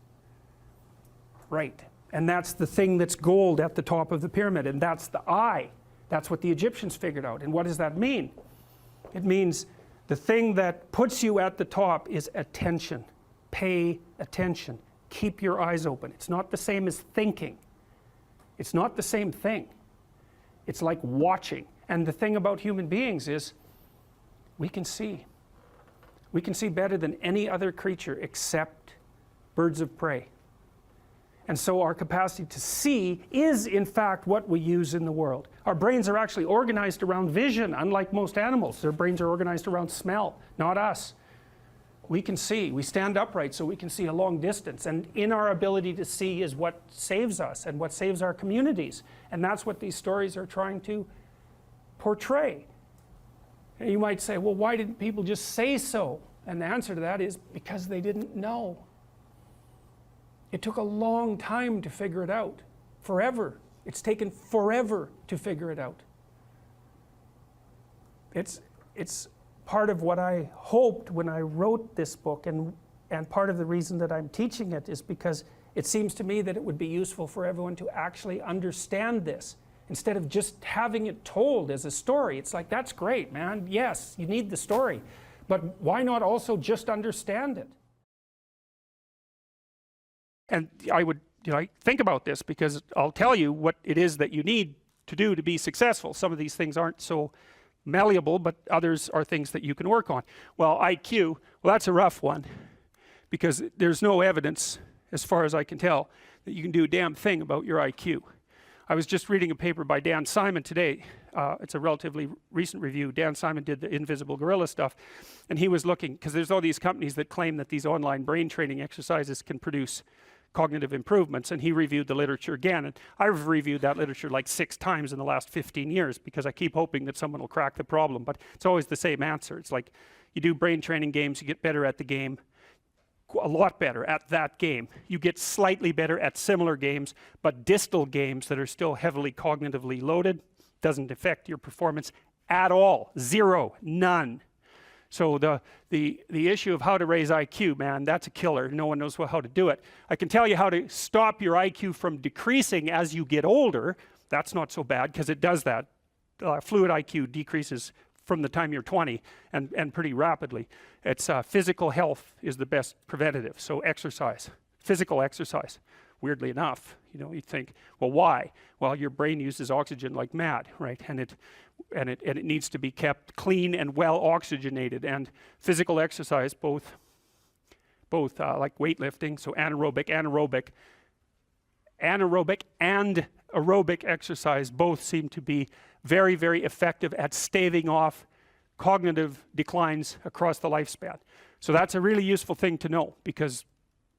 Right. And that's the thing that's gold at the top of the pyramid, and that's the eye. That's what the Egyptians figured out. And what does that mean? It means the thing that puts you at the top is attention. Pay attention. Keep your eyes open. It's not the same as thinking. It's not the same thing. It's like watching. And the thing about human beings is we can see. We can see better than any other creature except birds of prey. And so our capacity to see is in fact what we use in the world. Our brains are actually organized around vision, unlike most animals. Their brains are organized around smell, not us. We can see. We stand upright so we can see a long distance. And in our ability to see is what saves us and what saves our communities. And that's what these stories are trying to portray. And you might say, well, why didn't people just say so? And the answer to that is because they didn't know. It took a long time to figure it out. Forever. It's taken forever to figure it out. It's part of what I hoped when I wrote this book, and part of the reason that I'm teaching it is because it seems to me that it would be useful for everyone to actually understand this instead of just having it told as a story. It's like, that's great, man. Yes, you need the story. But why not also just understand it? And I would, think about this, because I'll tell you what it is that you need to do to be successful. Some of these things aren't so malleable, but others are things that you can work on. Well, IQ, well, that's a rough one, because there's no evidence, as far as I can tell, that you can do a damn thing about your IQ. I was just reading a paper by Dan Simon today. It's a relatively recent review. Dan Simon did the invisible gorilla stuff, and he was looking, because there's all these companies that claim that these online brain training exercises can produce cognitive improvements, and he reviewed the literature again, and I've reviewed that literature like 6 times in the last 15 years because I keep hoping that someone will crack the problem, but it's always the same answer. It's like, you do brain training games, you get better at the game, a lot better at that game. You get slightly better at similar games, but distal games that are still heavily cognitively loaded doesn't affect your performance at all. Zero, none. So the issue of how to raise IQ, man, that's a killer. No one knows how to do it. I can tell you how to stop your IQ from decreasing as you get older. That's not so bad, because it does that. Fluid IQ decreases from the time you're 20 and pretty rapidly. It's physical health is the best preventative. So exercise, physical exercise. Weirdly enough, you think, well, why? Well, your brain uses oxygen like mad, right? And it needs to be kept clean and well oxygenated. And physical exercise, both like weightlifting, so anaerobic and aerobic exercise, both seem to be very, very effective at staving off cognitive declines across the lifespan. So that's a really useful thing to know, because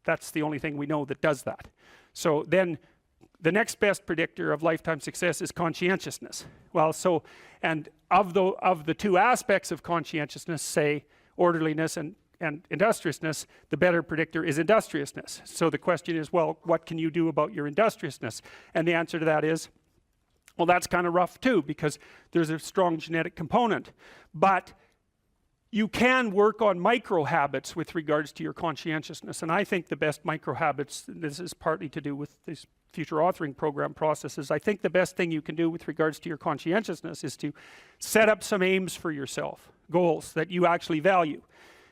that's the only thing we know that does that. So then the next best predictor of lifetime success is conscientiousness. Well, so, and of the two aspects of conscientiousness, say orderliness and industriousness, the better predictor is industriousness. So the question is, well, what can you do about your industriousness? And the answer to that is, well, that's kind of rough too, because there's a strong genetic component. But you can work on micro habits with regards to your conscientiousness. And I think the best micro habits, this is partly to do with this future authoring program processes, I think the best thing you can do with regards to your conscientiousness is to set up some aims for yourself, goals that you actually value.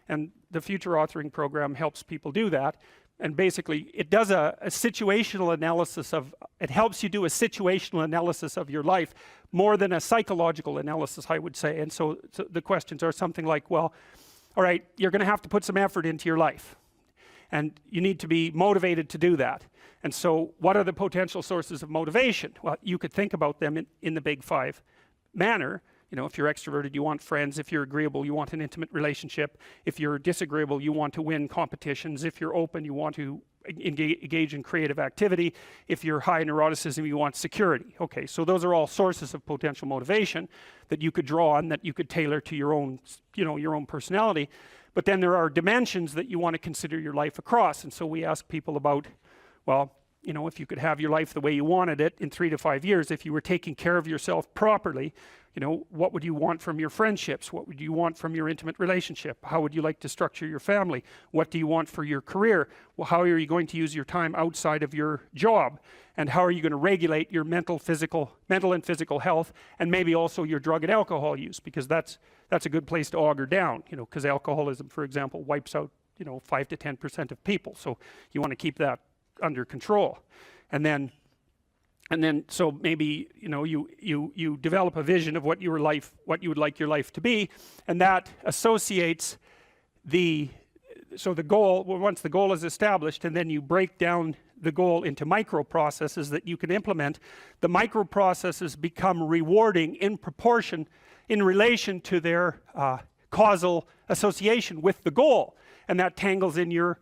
And the future authoring program helps people do that. And basically it does a situational analysis of, it helps you do a situational analysis of your life more than a psychological analysis, I would say. And so the questions are something like, well, all right, you're going to have to put some effort into your life, and you need to be motivated to do that. And so what are the potential sources of motivation? Well, you could think about them in the big five manner. You know, if you're extroverted, you want friends. If you're agreeable, you want an intimate relationship. If you're disagreeable, you want to win competitions. If you're open, you want to engage in creative activity. If you're high in neuroticism, you want security. Okay, so those are all sources of potential motivation that you could draw on, that you could tailor to your own, you know, your own personality. But then there are dimensions that you want to consider your life across. And so we ask people about, well, you know, if you could have your life the way you wanted it in 3 to 5 years, if you were taking care of yourself properly, you know, what would you want from your friendships? What would you want from your intimate relationship? How would you like to structure your family? What do you want for your career? Well, how are you going to use your time outside of your job? And how are you going to regulate your mental and physical health, and maybe also your drug and alcohol use? Because that's a good place to auger down, you know, because alcoholism, for example, wipes out, you know, 5 to 10% of people. So you want to keep that under control. And then so maybe, you know, you develop a vision of what you would like your life to be, and that associates the goal. Well, once the goal is established, and then you break down the goal into micro processes that you can implement, the micro processes become rewarding in proportion, in relation to their causal association with the goal, and that tangles in your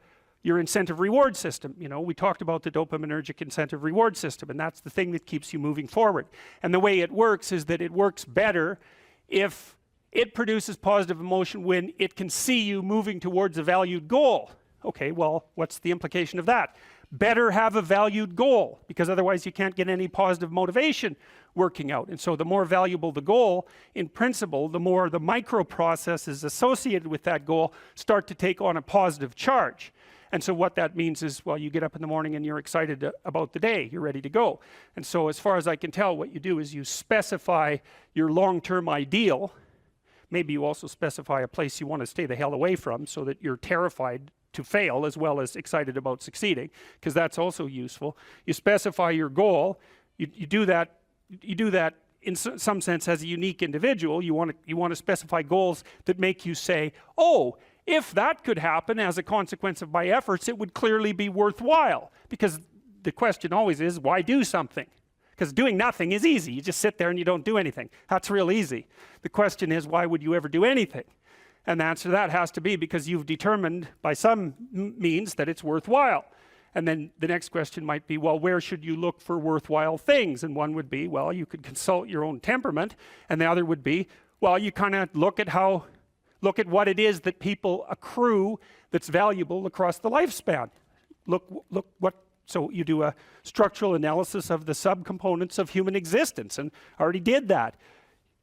incentive reward system. You know, we talked about the dopaminergic incentive reward system, and that's the thing that keeps you moving forward. And the way it works is that it works better if it produces positive emotion when it can see you moving towards a valued goal. Okay, well, what's the implication of that? Better have a valued goal, because otherwise you can't get any positive motivation working out. And so the more valuable the goal, in principle, the more the micro processes associated with that goal start to take on a positive charge. And so what that means is, well, you get up in the morning and you're excited about the day, you're ready to go. And so as far as I can tell, what you do is you specify your long-term ideal. Maybe you also specify a place you want to stay the hell away from, so that you're terrified to fail as well as excited about succeeding, because that's also useful. You specify your goal. You do that in some sense as a unique individual. You want to specify goals that make you say, oh, if that could happen as a consequence of my efforts, it would clearly be worthwhile. Because the question always is, why do something? Because doing nothing is easy. You just sit there and you don't do anything. That's real easy. The question is, why would you ever do anything? And the answer to that has to be because you've determined by some means that it's worthwhile. And then the next question might be, well, where should you look for worthwhile things? And one would be, well, you could consult your own temperament. And the other would be, well, you kind of look at what it is that people accrue that's valuable across the lifespan. So you do a structural analysis of the subcomponents of human existence, and I already did that.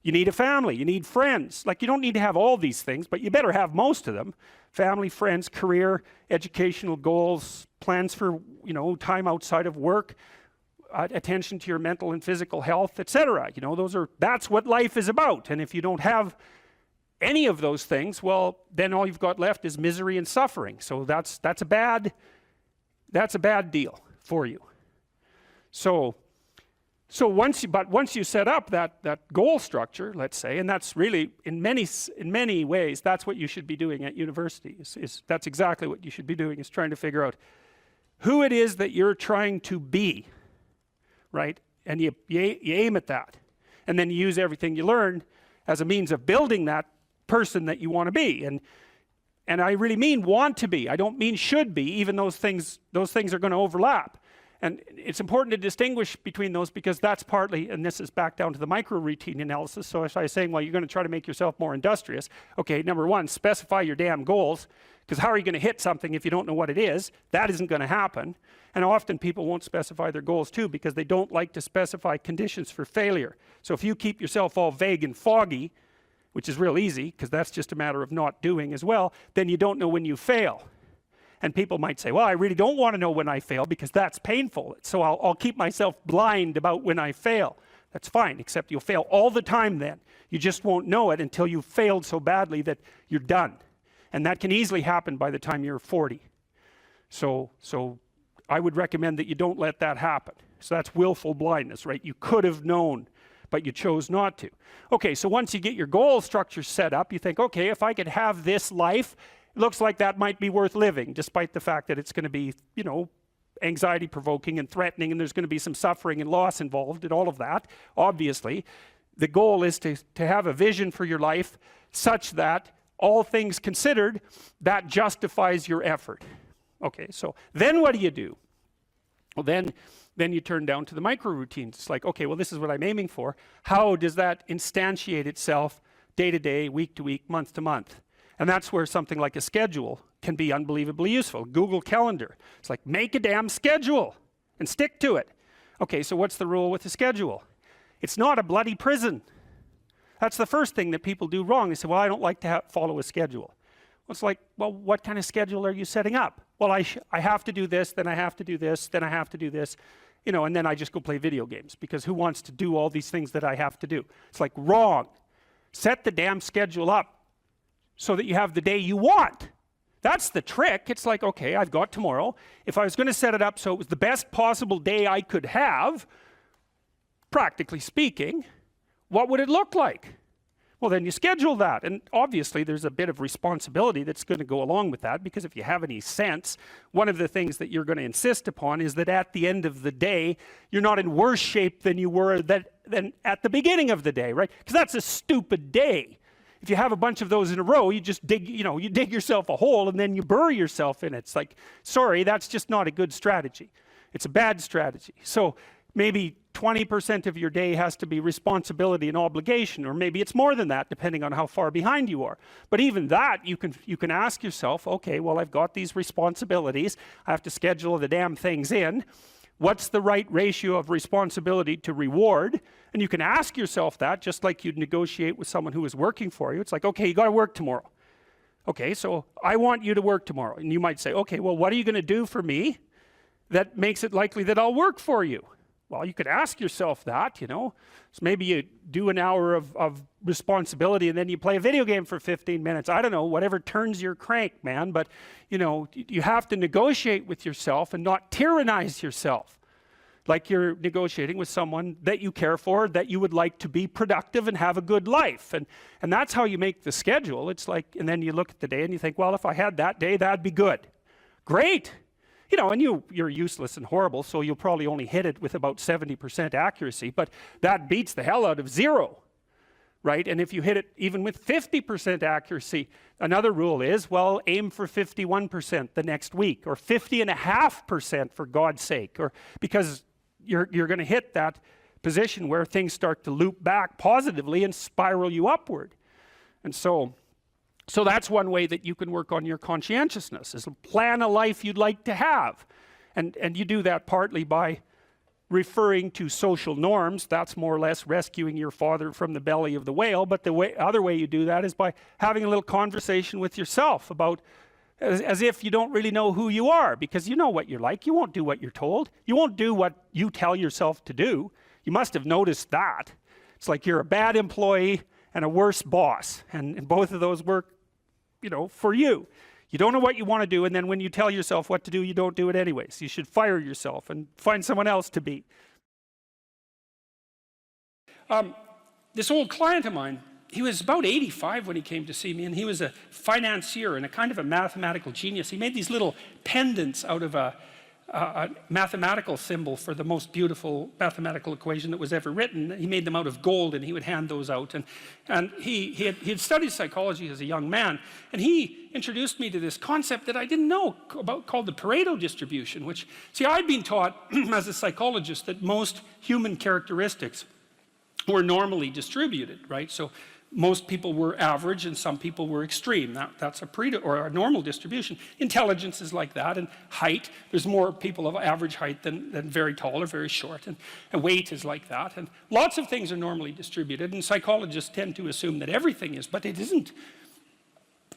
You need a family, you need friends. Like, you don't need to have all these things, but you better have most of them. Family, friends, career, educational goals, plans for, you know, time outside of work, attention to your mental and physical health, etc. You know, that's what life is about. And if you don't have any of those things, well, then all you've got left is misery and suffering. So that's a bad deal for you. So once you set up that goal structure, let's say, and that's really in many ways that's what you should be doing at university. That's exactly what you should be doing, is trying to figure out who it is that you're trying to be, right? And you aim at that, and then you use everything you learn as a means of building that person that you want to be. And I really mean want to be. I don't mean should be, even those things are going to overlap. And it's important to distinguish between those, because that's partly, and this is back down to the micro routine analysis. So as I was saying, well, you're going to try to make yourself more industrious. Okay, number one, specify your damn goals, because how are you going to hit something if you don't know what it is? That isn't going to happen. And often people won't specify their goals too, because they don't like to specify conditions for failure. So if you keep yourself all vague and foggy, which is real easy, because that's just a matter of not doing as well, then you don't know when you fail. And people might say, well, I really don't want to know when I fail, because that's painful. So I'll keep myself blind about when I fail. That's fine, except you'll fail all the time then. You just won't know it until you've failed so badly that you're done. And that can easily happen by the time you're 40. So I would recommend that you don't let that happen. So that's willful blindness, right? You could have known, but you chose not to. Okay, so once you get your goal structure set up, you think, okay, if I could have this life, it looks like that might be worth living, despite the fact that it's going to be, you know, anxiety provoking and threatening, and there's going to be some suffering and loss involved and all of that. Obviously, the goal is to have a vision for your life such that, all things considered, that justifies your effort. Okay, so then what do? Well, then you turn down to the micro routines. It's like, okay, well, this is what I'm aiming for. How does that instantiate itself day to day, week to week, month to month? And that's where something like a schedule can be unbelievably useful. Google Calendar. It's like, make a damn schedule and stick to it. Okay, so what's the rule with the schedule? It's not a bloody prison. That's the first thing that people do wrong. They say, well, I don't like to follow a schedule. Well, it's like, well, what kind of schedule are you setting up? Well, I have to do this, then I have to do this, then I have to do this, you know, and then I just go play video games, because who wants to do all these things that I have to do? It's like, wrong. Set the damn schedule up so that you have the day you want. That's the trick. It's like, okay, I've got tomorrow. If I was going to set it up so it was the best possible day I could have, practically speaking, what would it look like? Well, then you schedule that. And obviously there's a bit of responsibility that's going to go along with that, because if you have any sense, one of the things that you're going to insist upon is that at the end of the day, you're not in worse shape than you were than at the beginning of the day, right? Because that's a stupid day. If you have a bunch of those in a row, you just dig yourself a hole and then you bury yourself in it. It's like, sorry, that's just not a good strategy. It's a bad strategy. So maybe 20% of your day has to be responsibility and obligation, or maybe it's more than that, depending on how far behind you are. But even that, you can ask yourself, okay, well, I've got these responsibilities. I have to schedule the damn things in. What's the right ratio of responsibility to reward? And you can ask yourself that, just like you'd negotiate with someone who is working for you. It's like, okay, you got to work tomorrow. Okay, so I want you to work tomorrow. And you might say, okay, well, what are you going to do for me that makes it likely that I'll work for you? Well, you could ask yourself that, you know. So maybe you do an hour of responsibility and then you play a video game for 15 minutes. I don't know, whatever turns your crank, man. But, you know, you have to negotiate with yourself and not tyrannize yourself. Like you're negotiating with someone that you care for, that you would like to be productive and have a good life. And that's how you make the schedule. It's like, and then you look at the day and you think, well, if I had that day, that'd be good. Great. You know, and you're useless and horrible, so you'll probably only hit it with about 70% accuracy, but that beats the hell out of 0, right? And if you hit it even with 50% accuracy, another rule is, well, aim for 51% the next week, or 50.5% for God's sake, or because you're going to hit that position where things start to loop back positively and spiral you upward. And so that's one way that you can work on your conscientiousness, is plan a life you'd like to have. And you do that partly by referring to social norms. That's more or less rescuing your father from the belly of the whale. But the other way you do that is by having a little conversation with yourself about, as if you don't really know who you are, because you know what you're like. You won't do what you're told. You won't do what you tell yourself to do. You must have noticed that. It's like you're a bad employee and a worse boss, and both of those work, you know, for you. You don't know what you want to do, and then when you tell yourself what to do, you don't do it anyways. You should fire yourself and find someone else to be. This old client of mine, he was about 85 when he came to see me, and he was a financier and a kind of a mathematical genius. He made these little pendants out of a mathematical symbol for the most beautiful mathematical equation that was ever written. He made them out of gold, and he would hand those out. And he had studied psychology as a young man, and he introduced me to this concept that I didn't know about, called the Pareto distribution, which, see, I'd been taught as a psychologist that most human characteristics were normally distributed, right? So most people were average and some people were extreme. That's a Pareto, or a normal distribution. Intelligence is like that, and height, there's more people of average height than very tall or very short, and weight is like that, and lots of things are normally distributed, and psychologists tend to assume that everything is, but it isn't.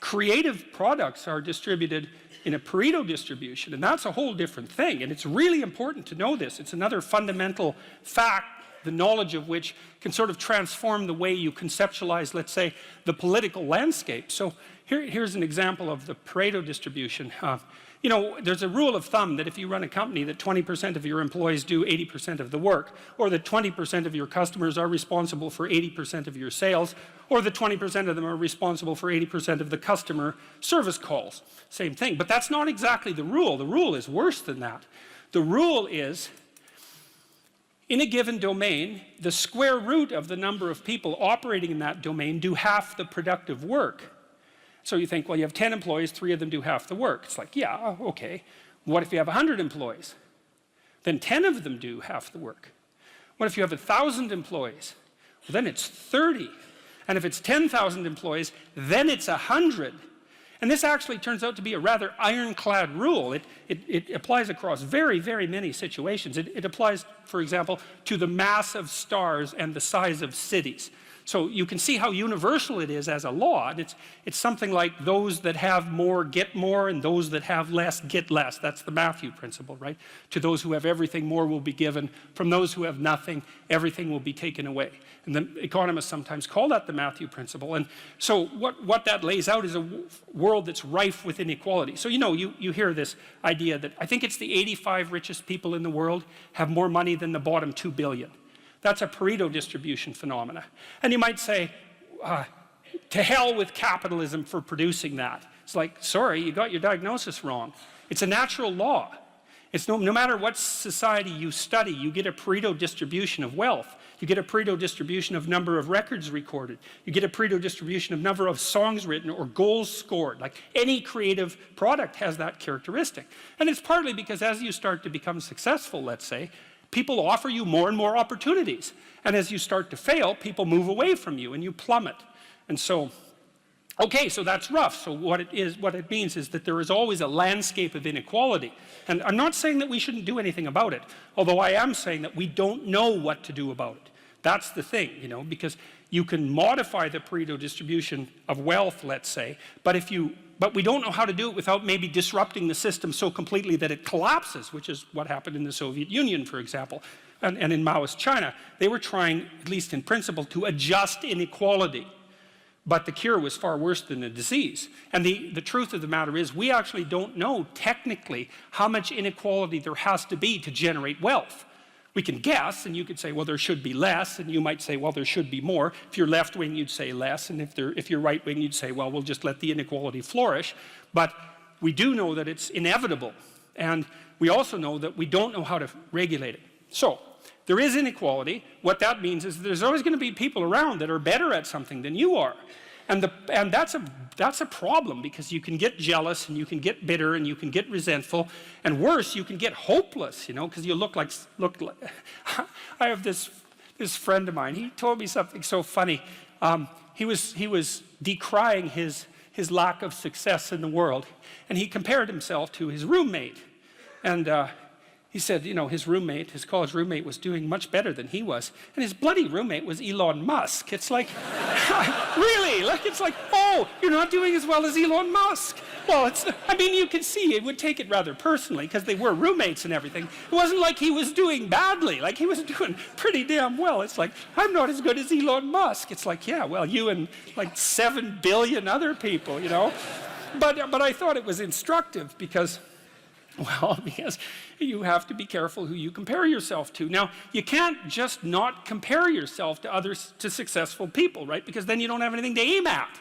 Creative products are distributed in a Pareto distribution, and that's a whole different thing, and it's really important to know this. It's another fundamental fact, the knowledge of which can sort of transform the way you conceptualize, let's say, the political landscape. So here's an example of the Pareto distribution. You know, there's a rule of thumb that if you run a company that 20% of your employees do 80% of the work, or that 20% of your customers are responsible for 80% of your sales, or that 20% of them are responsible for 80% of the customer service calls. Same thing, but that's not exactly the rule. The rule is worse than that. The rule is, in a given domain, the square root of the number of people operating in that domain do half the productive work. So you think, well, you have 10 employees, 3 of them do half the work. It's like, yeah, okay. What if you have 100 employees? Then 10 of them do half the work. What if you have 1,000 employees? Well, then it's 30. And if it's 10,000 employees, then it's 100. And this actually turns out to be a rather ironclad rule. It applies across very, very many situations. It applies, for example, to the mass of stars and the size of cities. So you can see how universal it is as a law. And it's something like those that have more get more, and those that have less get less. That's the Matthew principle, right? To those who have everything, more will be given. From those who have nothing, everything will be taken away. And the economists sometimes call that the Matthew principle. And so what that lays out is a world that's rife with inequality. So, you know, you hear this idea that I think it's the 85 richest people in the world have more money than the bottom 2 billion. That's a Pareto distribution phenomena. And you might say, to hell with capitalism for producing that. It's like, sorry, you got your diagnosis wrong. It's a natural law. It's no matter what society you study, you get a Pareto distribution of wealth. You get a Pareto distribution of number of records recorded. You get a Pareto distribution of number of songs written or goals scored. Like any creative product has that characteristic. And it's partly because as you start to become successful, let's say, people offer you more and more opportunities. And as you start to fail, people move away from you and you plummet. And so, okay, so that's rough. So what it means is that there is always a landscape of inequality. And I'm not saying that we shouldn't do anything about it, although I am saying that we don't know what to do about it. That's the thing, you know, because you can modify the Pareto distribution of wealth, let's say, but we don't know how to do it without maybe disrupting the system so completely that it collapses, which is what happened in the Soviet Union, for example, and in Maoist China. They were trying, at least in principle, to adjust inequality. But the cure was far worse than the disease. And the truth of the matter is we actually don't know technically how much inequality there has to be to generate wealth. We can guess, and you could say, well, there should be less, and you might say, well, there should be more. If you're left-wing, you'd say less, and if you're right-wing, you'd say, well, we'll just let the inequality flourish. But we do know that it's inevitable, and we also know that we don't know how to regulate it. So there is inequality. What that means is there's always going to be people around that are better at something than you are. And that's a problem, because you can get jealous and you can get bitter and you can get resentful, and worse, you can get hopeless, you know, because you look like I have this friend of mine. He told me something so funny. He was decrying his lack of success in the world, and he compared himself to his roommate. And he said, you know, his college roommate was doing much better than he was. And his bloody roommate was Elon Musk. It's like, really? Like, it's like, oh, you're not doing as well as Elon Musk. Well, I mean, you can see it would take it rather personally, because they were roommates and everything. It wasn't like he was doing badly. Like, he was doing pretty damn well. It's like, I'm not as good as Elon Musk. It's like, yeah, well, you and like 7 billion other people, you know. But I thought it was instructive because you have to be careful who you compare yourself to. Now, you can't just not compare yourself to successful people, right? Because then you don't have anything to aim at.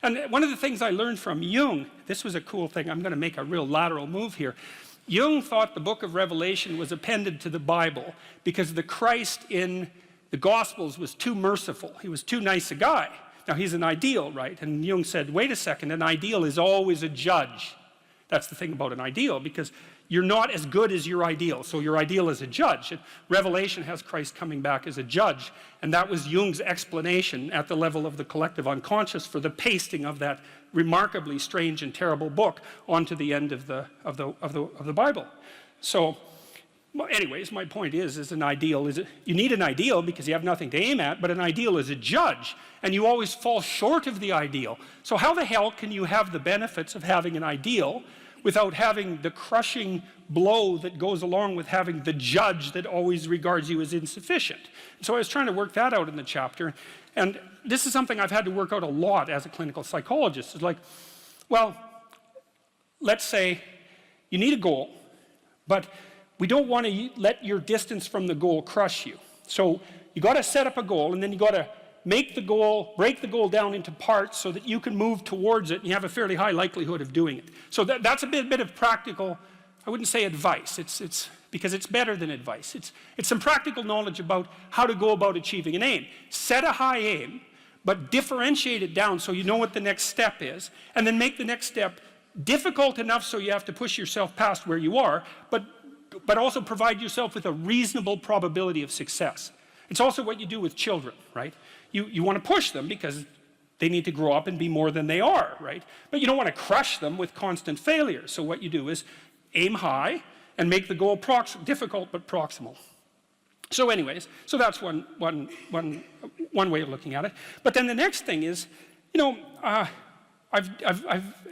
And one of the things I learned from Jung, this was a cool thing, I'm going to make a real lateral move here. Jung thought the book of Revelation was appended to the Bible because the Christ in the Gospels was too merciful. He was too nice a guy. Now, he's an ideal, right? And Jung said, wait a second, an ideal is always a judge. That's the thing about an ideal, because you're not as good as your ideal, so your ideal is a judge. And Revelation has Christ coming back as a judge, and that was Jung's explanation at the level of the collective unconscious for the pasting of that remarkably strange and terrible book onto the end of the Bible. So, well, anyways, my point is an ideal you need an ideal because you have nothing to aim at, but an ideal is a judge, and you always fall short of the ideal. So how the hell can you have the benefits of having an ideal without having the crushing blow that goes along with having the judge that always regards you as insufficient? And so I was trying to work that out in the chapter, and this is something I've had to work out a lot as a clinical psychologist. It's like, well, let's say you need a goal, but we don't want to let your distance from the goal crush you. So you got to set up a goal, and then you got to make the goal, break the goal down into parts so that you can move towards it and you have a fairly high likelihood of doing it. So that's a bit of practical, I wouldn't say advice, it's because it's better than advice. It's some practical knowledge about how to go about achieving an aim. Set a high aim, but differentiate it down so you know what the next step is, and then make the next step difficult enough so you have to push yourself past where you are, but also provide yourself with a reasonable probability of success. It's also what you do with children, right? You want to push them because they need to grow up and be more than they are, right? But you don't want to crush them with constant failure. So what you do is aim high and make the goal difficult but proximal. So anyways, so that's one way of looking at it. But then the next thing is, you know, I've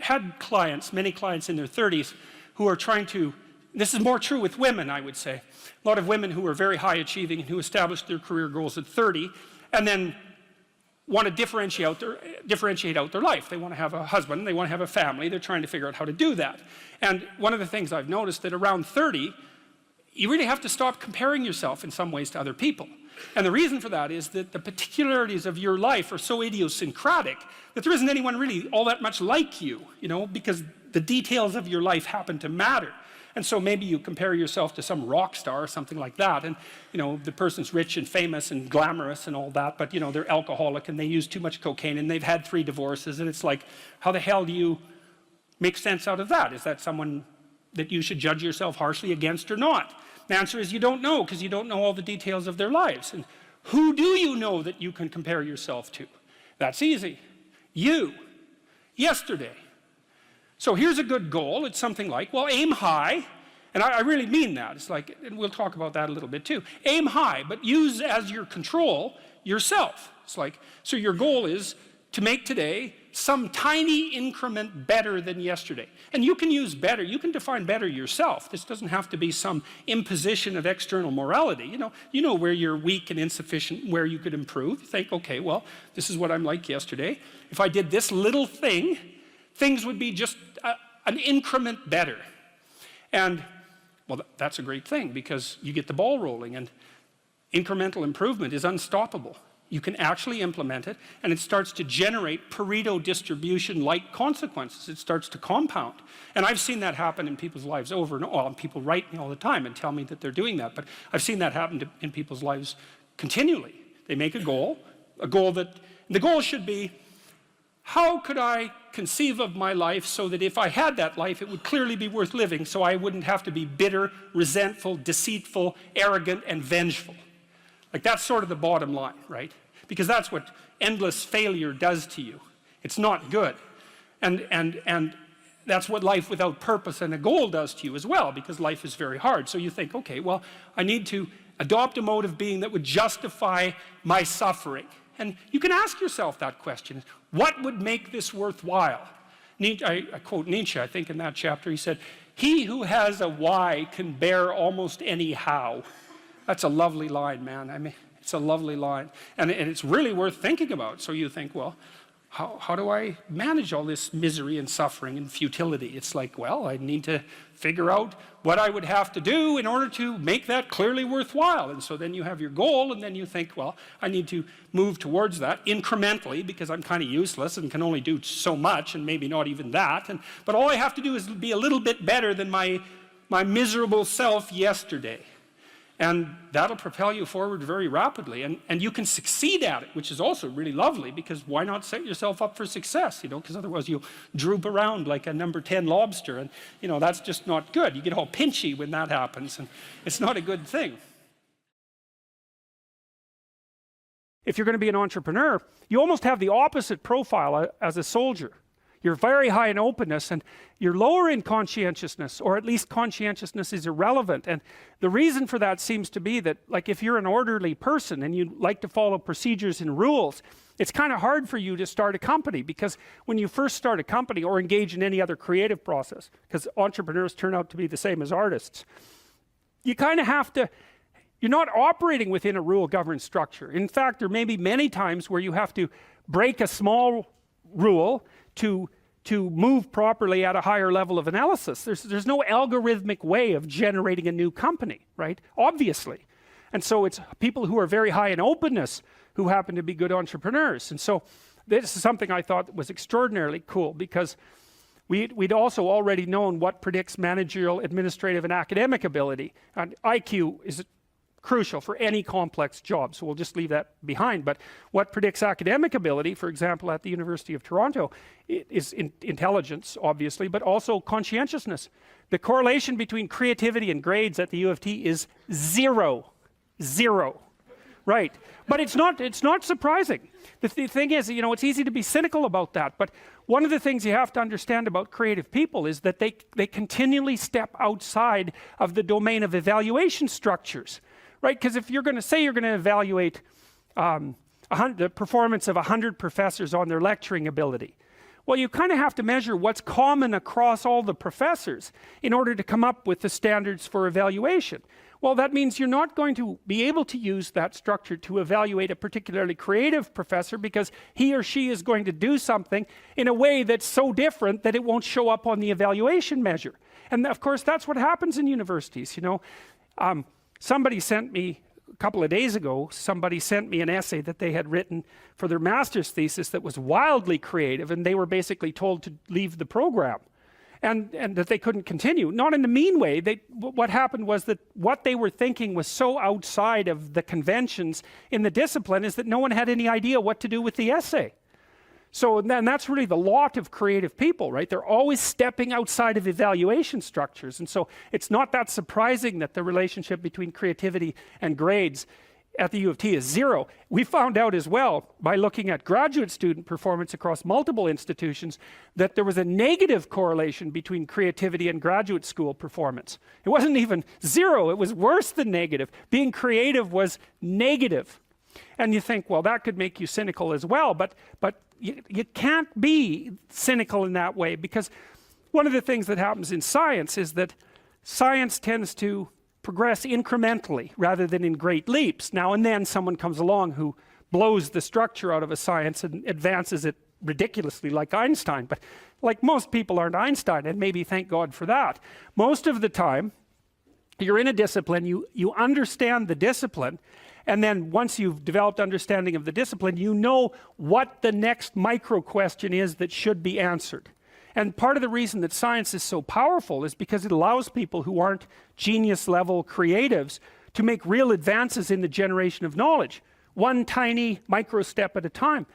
had clients, many clients in their 30s, who are trying to, this is more true with women, I would say. A lot of women who are very high achieving and who established their career goals at 30 and then want to differentiate out their life. They want to have a husband, they want to have a family, they're trying to figure out how to do that. And one of the things I've noticed that around 30, you really have to stop comparing yourself in some ways to other people. And the reason for that is that the particularities of your life are so idiosyncratic that there isn't anyone really all that much like you, you know, because the details of your life happen to matter. And so maybe you compare yourself to some rock star or something like that, and you know, the person's rich and famous and glamorous and all that, but you know, they're alcoholic and they use too much cocaine and they've had 3 divorces, and it's like, how the hell do you make sense out of that? Is that someone that you should judge yourself harshly against or not? The answer is you don't know, because you don't know all the details of their lives. And who do you know that you can compare yourself to? That's easy. You. Yesterday. So here's a good goal. It's something like, well, aim high. And I really mean that. It's like, and we'll talk about that a little bit too. Aim high, but use as your control yourself. It's like, so your goal is to make today some tiny increment better than yesterday. And you can use better, you can define better yourself. This doesn't have to be some imposition of external morality. You know where you're weak and insufficient, where you could improve. You think, okay, well, this is what I'm like yesterday. If I did this little thing, things would be just an increment better. And, well, that's a great thing because you get the ball rolling, and incremental improvement is unstoppable. You can actually implement it, and it starts to generate Pareto distribution-like consequences. It starts to compound. And I've seen that happen in people's lives over and over. Well, people write me all the time and tell me that they're doing that, but I've seen that happen in people's lives continually. They make a goal that, the goal should be, how could I conceive of my life so that if I had that life, it would clearly be worth living, so I wouldn't have to be bitter, resentful, deceitful, arrogant, and vengeful. Like, that's sort of the bottom line, right? Because that's what endless failure does to you. It's not good. And that's what life without purpose and a goal does to you as well, because life is very hard. So you think, okay, well, I need to adopt a mode of being that would justify my suffering. And you can ask yourself that question. What would make this worthwhile? I quote Nietzsche, I think, in that chapter. He said, "He who has a why can bear almost any how." That's a lovely line, man. I mean, it's a lovely line. And it's really worth thinking about. So you think, well, how do I manage all this misery and suffering and futility? It's like, well, I need to figure out what I would have to do in order to make that clearly worthwhile. And so then you have your goal, and then you think, well, I need to move towards that incrementally because I'm kind of useless and can only do so much, and maybe not even that. But all I have to do is be a little bit better than my my miserable self yesterday. And that'll propel you forward very rapidly. And you can succeed at it, which is also really lovely, because why not set yourself up for success, you know, because otherwise you'll droop around like a number 10 lobster, and, you know, that's just not good. You get all pinchy when that happens, and it's not a good thing. If you're going to be an entrepreneur, you almost have the opposite profile as a soldier. You're very high in openness, and you're lower in conscientiousness, or at least conscientiousness is irrelevant. And the reason for that seems to be that, like, if you're an orderly person and you like to follow procedures and rules, it's kind of hard for you to start a company, because when you first start a company or engage in any other creative process, because entrepreneurs turn out to be the same as artists, you kind of have to, you're not operating within a rule-governed structure. In fact, there may be many times where you have to break a small rule to move properly at a higher level of analysis. There's no algorithmic way of generating a new company, right? Obviously. And so it's people who are very high in openness who happen to be good entrepreneurs. And so this is something I thought was extraordinarily cool, because we'd also already known what predicts managerial, administrative, and academic ability. And IQ is crucial for any complex job, so we'll just leave that behind. But what predicts academic ability, for example, at the University of Toronto, is intelligence, obviously, but also conscientiousness. The correlation between creativity and grades at the U of T is 0. Right? But it's not surprising. The thing is, you know, it's easy to be cynical about that, but one of the things you have to understand about creative people is that they continually step outside of the domain of evaluation structures. Right? Because if you're going to say you're going to evaluate the performance of 100 professors on their lecturing ability, well, you kind of have to measure what's common across all the professors in order to come up with the standards for evaluation. Well, that means you're not going to be able to use that structure to evaluate a particularly creative professor, because he or she is going to do something in a way that's so different that it won't show up on the evaluation measure. And of course, that's what happens in universities, you know. Somebody sent me, a couple of days ago, somebody sent me an essay that they had written for their master's thesis that was wildly creative, and they were basically told to leave the program, and that they couldn't continue. Not in a mean way. What happened was that what they were thinking was so outside of the conventions in the discipline is that no one had any idea what to do with the essay. So then that's really the lot of creative people, right? They're always stepping outside of evaluation structures. And so it's not that surprising that the relationship between creativity and grades at the U of T is 0. We found out as well, by looking at graduate student performance across multiple institutions, that there was a negative correlation between creativity and graduate school performance. It wasn't even 0, it was worse than negative. Being creative was negative. And you think, well, that could make you cynical as well, but you can't be cynical in that way, because one of the things that happens in science is that science tends to progress incrementally rather than in great leaps. Now and then someone comes along who blows the structure out of a science and advances it ridiculously, like Einstein, but like, most people aren't Einstein, and maybe thank God for that. Most of the time you're in a discipline, you understand the discipline, and then once you've developed understanding of the discipline, you know what the next micro question is that should be answered. And part of the reason that science is so powerful is because it allows people who aren't genius level creatives to make real advances in the generation of knowledge, one tiny micro step at a time.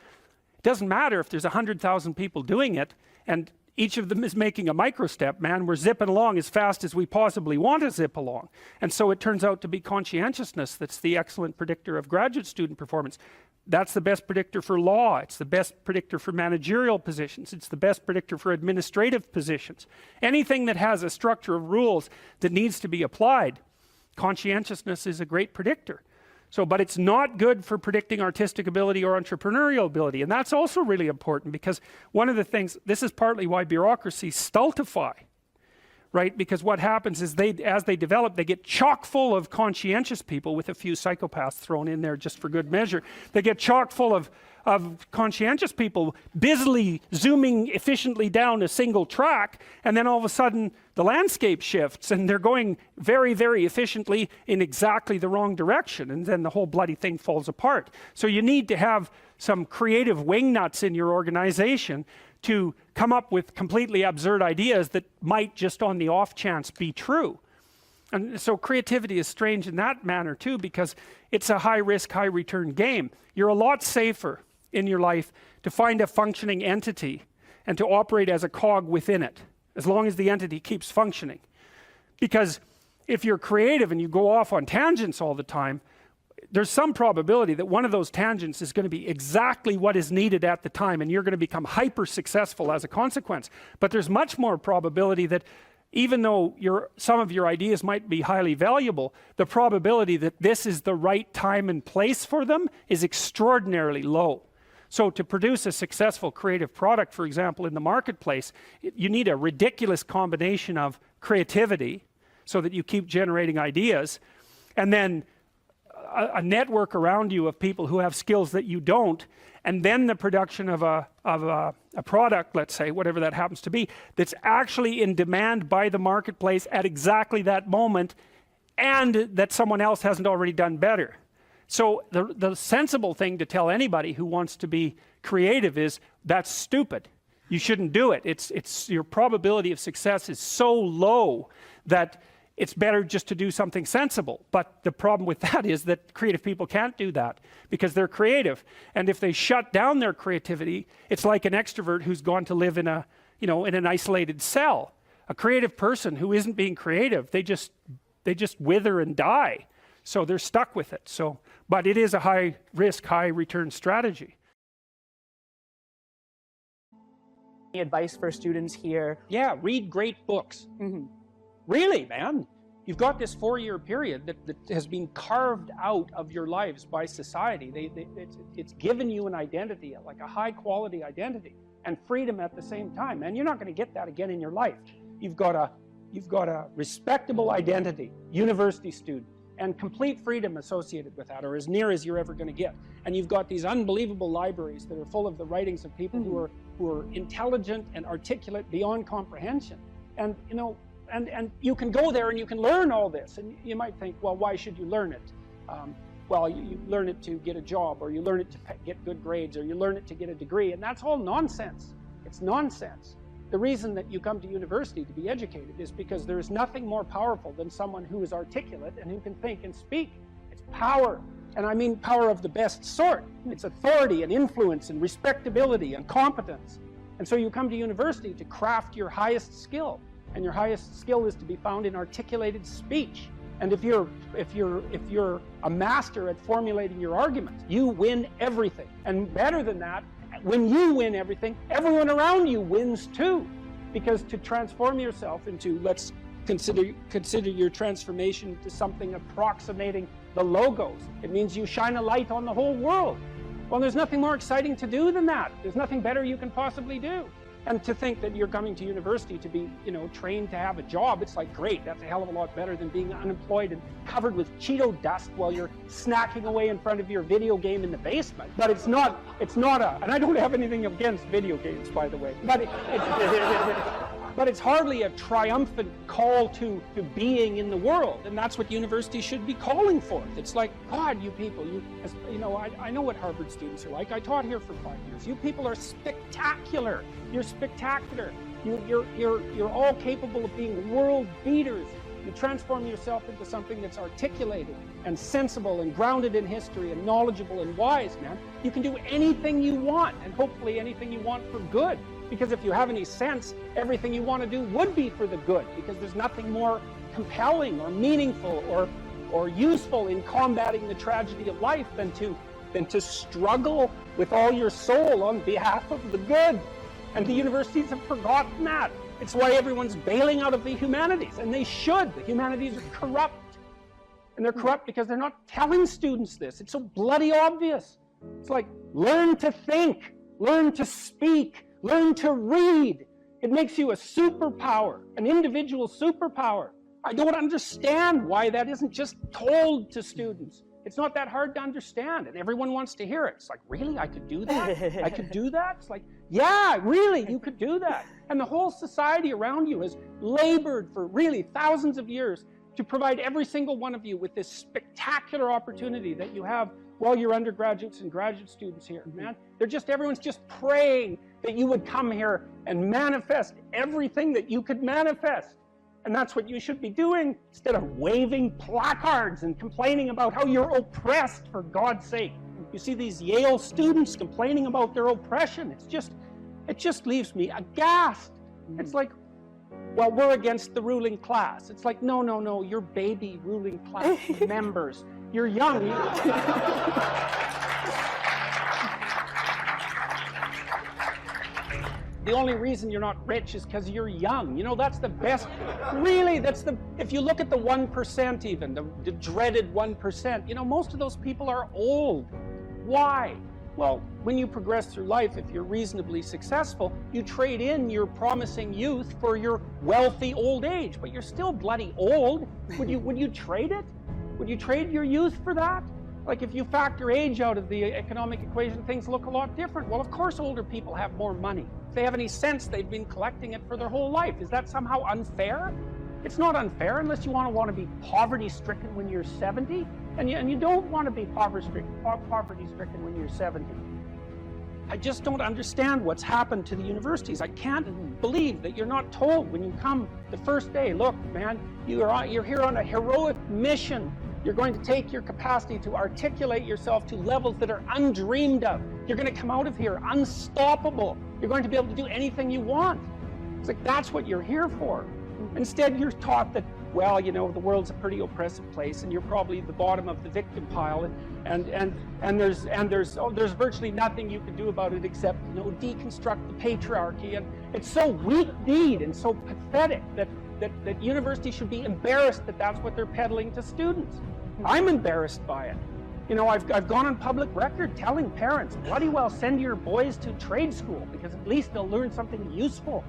It doesn't matter if there's 100,000 people doing it and each of them is making a micro step, man. We're zipping along as fast as we possibly want to zip along. And so it turns out to be conscientiousness that's the excellent predictor of graduate student performance. That's the best predictor for law. It's the best predictor for managerial positions. It's the best predictor for administrative positions. Anything that has a structure of rules that needs to be applied, conscientiousness is a great predictor. So, but it's not good for predicting artistic ability or entrepreneurial ability. And that's also really important, because one of the things, this is partly why bureaucracies stultify, right? Because what happens is as they develop, they get chock full of conscientious people, with a few psychopaths thrown in there just for good measure. They get chock full of conscientious people busily zooming efficiently down a single track, and then all of a sudden the landscape shifts and they're going very, very efficiently in exactly the wrong direction, and then the whole bloody thing falls apart. So you need to have some creative wingnuts in your organization to come up with completely absurd ideas that might just on the off chance be true. And so creativity is strange in that manner too, because it's a high risk, high return game. You're a lot safer in your life to find a functioning entity and to operate as a cog within it, as long as the entity keeps functioning. Because if you're creative and you go off on tangents all the time, there's some probability that one of those tangents is going to be exactly what is needed at the time, and you're going to become hyper successful as a consequence. But there's much more probability that even though some of your ideas might be highly valuable, the probability that this is the right time and place for them is extraordinarily low. So to produce a successful creative product, for example, in the marketplace, you need a ridiculous combination of creativity so that you keep generating ideas, and then a network around you of people who have skills that you don't, and then the production of a product, let's say, whatever that happens to be, that's actually in demand by the marketplace at exactly that moment, and that someone else hasn't already done better. So the sensible thing to tell anybody who wants to be creative is, that's stupid. You shouldn't do it. It's your probability of success is so low that it's better just to do something sensible. But the problem with that is that creative people can't do that because they're creative. And if they shut down their creativity, it's like an extrovert who's gone to live in in an isolated cell. A creative person who isn't being creative, they just wither and die. So they're stuck with it. But it is a high risk, high return strategy. Any advice for students here? Yeah, read great books. Really, man. You've got this 4-year period that has been carved out of your lives by society. It's given you an identity, like a high quality identity, and freedom at the same time. And you're not going to get that again in your life. You've got a respectable identity, university student, and complete freedom associated with that, or as near as you're ever going to get. And you've got these unbelievable libraries that are full of the writings of people who are intelligent and articulate beyond comprehension. And and you can go there and you can learn all this. And you might think, well, why should you learn it? Well, you learn it to get a job, or you learn it to get good grades, or you learn it to get a degree, and that's all nonsense. It's nonsense. The reason that you come to university to be educated is because there is nothing more powerful than someone who is articulate and who can think and speak. It's power, and I mean power of the best sort. It's authority and influence and respectability and competence. And so you come to university to craft your highest skill, and your highest skill is to be found in articulated speech. And if you're a master at formulating your arguments, you win everything. And better than that, when you win everything, everyone around you wins too. Because to transform yourself into, let's consider your transformation to something approximating the logos. It means you shine a light on the whole world. Well, there's nothing more exciting to do than that. There's nothing better you can possibly do. And to think that you're coming to university to be, trained to have a job, it's like, great, that's a hell of a lot better than being unemployed and covered with Cheeto dust while you're snacking away in front of your video game in the basement. But it's not and I don't have anything against video games, by the way, but it's hardly a triumphant call to being in the world, and that's what university should be calling for. It's like, God, you people, I know what Harvard students are like. I taught here for 5 years. You people are spectacular. You're spectacular. You're all capable of being world beaters. You transform yourself into something that's articulated and sensible and grounded in history and knowledgeable and wise, man. You can do anything you want, and hopefully anything you want for good. Because if you have any sense, everything you want to do would be for the good, because there's nothing more compelling or meaningful or useful in combating the tragedy of life than to struggle with all your soul on behalf of the good. And the universities have forgotten that. It's why everyone's bailing out of the humanities, and they should. The humanities are corrupt. And they're corrupt because they're not telling students this. It's so bloody obvious. It's like, learn to think, learn to speak, learn to read. It makes you a superpower, an individual superpower. I don't understand why that isn't just told to students. It's not that hard to understand, and everyone wants to hear it. It's like, really? I could do that? I could do that? It's like, yeah, really, you could do that. And the whole society around you has labored for really thousands of years to provide every single one of you with this spectacular opportunity that you have while you're undergraduates and graduate students here, man. Everyone's just praying that you would come here and manifest everything that you could manifest. And that's what you should be doing instead of waving placards and complaining about how you're oppressed, for God's sake. You see these Yale students complaining about their oppression. It just leaves me aghast. It's like, well, we're against the ruling class. It's like, no, you're baby ruling class members. You're young. The only reason you're not rich is because you're young. You know, that's the best. Really, if you look at the 1% even, the dreaded 1%, you know, most of those people are old. Why? Well, when you progress through life, if you're reasonably successful, you trade in your promising youth for your wealthy old age, but you're still bloody old. Would you trade it? Would you trade your youth for that? Like, if you factor age out of the economic equation, things look a lot different. Well, of course older people have more money. If they have any sense, they've been collecting it for their whole life. Is that somehow unfair? It's not unfair unless you want to be poverty-stricken when you're 70, and you don't want to be poverty-stricken when you're 70. I just don't understand what's happened to the universities. I can't believe that you're not told when you come the first day, look, man, you're here on a heroic mission. You're going to take your capacity to articulate yourself to levels that are undreamed of. You're going to come out of here unstoppable. You're going to be able to do anything you want. It's like, that's what you're here for. Instead, you're taught that, well, you know, the world's a pretty oppressive place, and you're probably the bottom of the victim pile, and there's virtually nothing you can do about it except, you know, deconstruct the patriarchy. And it's so weak-kneed and so pathetic that universities should be embarrassed that that's what they're peddling to students. I'm embarrassed by it. You know, I've gone on public record telling parents, bloody well send your boys to trade school, because at least they'll learn something useful.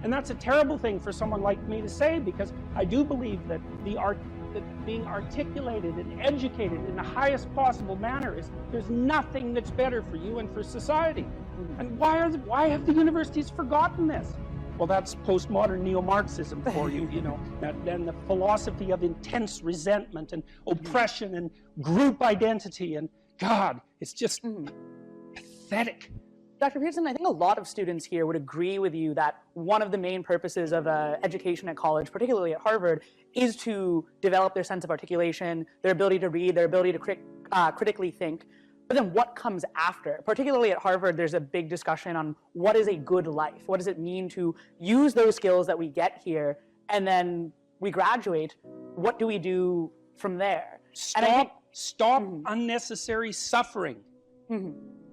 And that's a terrible thing for someone like me to say, because I do believe that being articulated and educated in the highest possible manner there's nothing that's better for you and for society. And why have the universities forgotten this? Well, that's postmodern neo-Marxism for you, you know, then the philosophy of intense resentment and oppression and group identity, and God, it's just pathetic. Dr. Peterson, I think a lot of students here would agree with you that one of the main purposes of education at college, particularly at Harvard, is to develop their sense of articulation, their ability to read, their ability to critically think. But then what comes after? Particularly at Harvard, there's a big discussion on what is a good life? What does it mean to use those skills that we get here, and then we graduate? What do we do from there? Stop unnecessary suffering.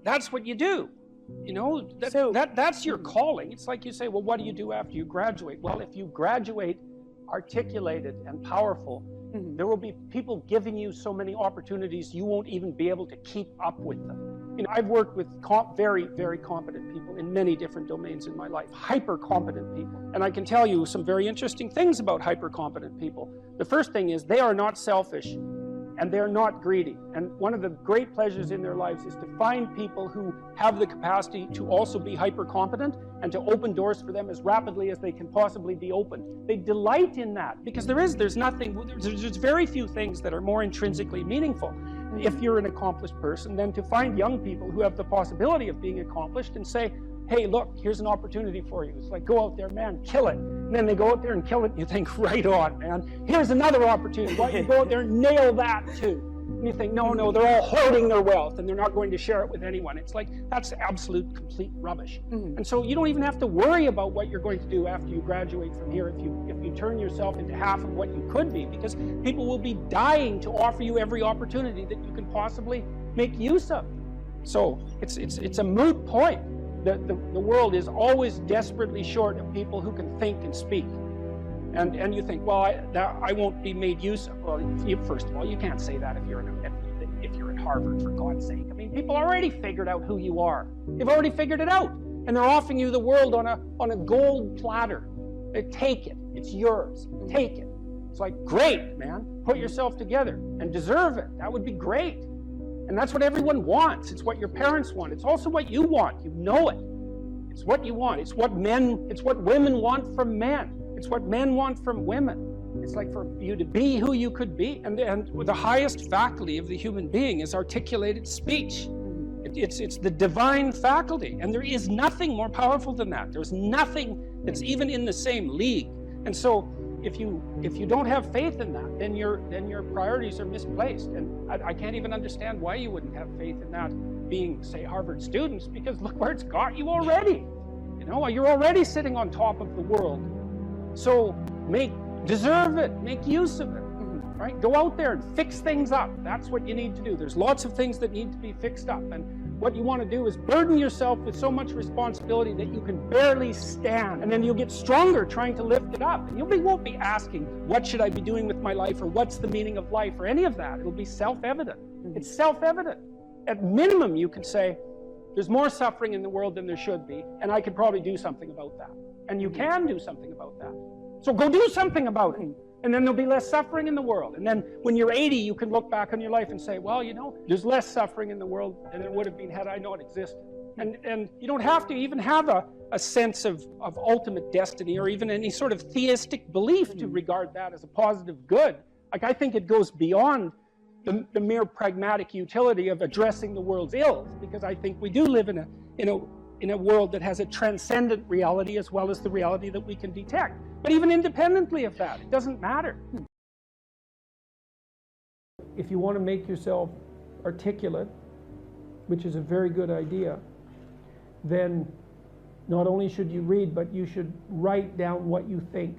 That's what you do. You know, that's your calling. It's like you say, well, what do you do after you graduate? Well, if you graduate articulated and powerful, there will be people giving you so many opportunities you won't even be able to keep up with them. You know, I've worked with very, very competent people in many different domains in my life, hyper competent people. And I can tell you some very interesting things about hyper competent people. The first thing is they are not selfish, and they're not greedy. And one of the great pleasures in their lives is to find people who have the capacity to also be hyper competent and to open doors for them as rapidly as they can possibly be opened. They delight in that, because there's very few things that are more intrinsically meaningful if you're an accomplished person than to find young people who have the possibility of being accomplished and say, hey, look, here's an opportunity for you. It's like, go out there, man, kill it. And then they go out there and kill it, and you think, right on, man. Here's another opportunity. Why don't you go out there and nail that too? And you think, no, they're all hoarding their wealth, and they're not going to share it with anyone. It's like, that's absolute, complete rubbish. And so you don't even have to worry about what you're going to do after you graduate from here if you turn yourself into half of what you could be, because people will be dying to offer you every opportunity that you can possibly make use of. So it's a moot point. The world is always desperately short of people who can think and speak. And you think, well, I won't be made use of. Well, first of all, you can't say that if you're at Harvard, for God's sake. I mean, people already figured out who you are. They've already figured it out. And they're offering you the world on a gold platter. They take it. It's yours. Take it. It's like, great, man. Put yourself together and deserve it. That would be great. And that's what everyone wants. It's what your parents want. It's also what you want. You know it. It's what you want. It's what women want from men. It's what men want from women. It's like for you to be who you could be. And the highest faculty of the human being is articulated speech. It's the divine faculty. And there is nothing more powerful than that. There's nothing that's even in the same league. And so if you don't have faith in that, then your priorities are misplaced. And I can't even understand why you wouldn't have faith in that being, say, Harvard students, because look where it's got you already. You know, you're already sitting on top of the world. So deserve it, make use of it, right? Go out there and fix things up. That's what you need to do. There's lots of things that need to be fixed up. And what you want to do is burden yourself with so much responsibility that you can barely stand. And then you'll get stronger trying to lift it up. And you won't be asking, what should I be doing with my life, or what's the meaning of life, or any of that. It'll be self-evident. It's self-evident. At minimum, you could say, there's more suffering in the world than there should be, and I could probably do something about that. And you can do something about that. So go do something about it. And then there'll be less suffering in the world. And then when you're 80, you can look back on your life and say, well, you know, there's less suffering in the world than there would have been had I known it existed. And you don't have to even have a sense of ultimate destiny, or even any sort of theistic belief to regard that as a positive good. Like, I think it goes beyond the mere pragmatic utility of addressing the world's ills, because I think we do live in a world that has a transcendent reality as well as the reality that we can detect. But even independently of that, it doesn't matter. If you want to make yourself articulate, which is a very good idea, then not only should you read, but you should write down what you think.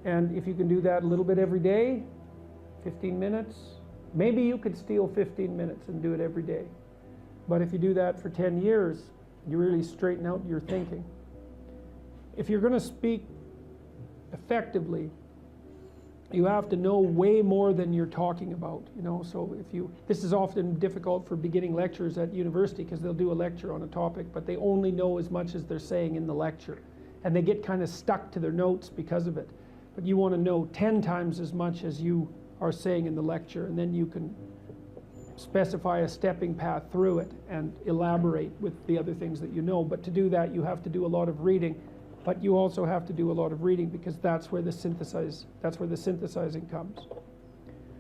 And if you can do that a little bit every day, 15 minutes, maybe you could steal 15 minutes and do it every day. But if you do that for 10 years, you really straighten out your thinking. If you're going to speak effectively, you have to know way more than you're talking about, you know. So this is often difficult for beginning lecturers at university, because they'll do a lecture on a topic, but they only know as much as they're saying in the lecture, and they get kind of stuck to their notes because of it. But you want to know 10 times as much as you are saying in the lecture, and then you can specify a stepping path through it and elaborate with the other things that you know. But to do that, you have to do a lot of reading. But you also have to do a lot of reading, because that's where the synthesizing comes.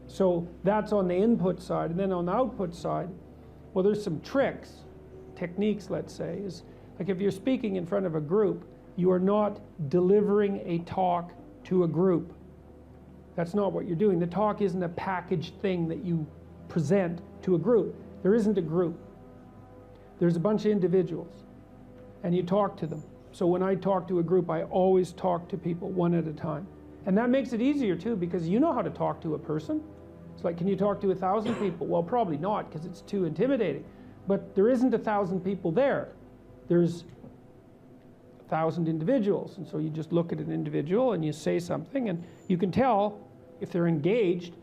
So that's on the input side. And then on the output side, well, there's some techniques, let's say, is like if you're speaking in front of a group, you are not delivering a talk to a group. That's not what you're doing. The talk isn't a packaged thing that you present to a group. There isn't a group. There's a bunch of individuals, and you talk to them. So when I talk to a group, I always talk to people one at a time. And that makes it easier too, because you know how to talk to a person. It's like, can you talk to 1,000 people? Well, probably not, because it's too intimidating. But there isn't 1,000 people there. There's 1,000 individuals. And so you just look at an individual and you say something, and you can tell if they're engaged.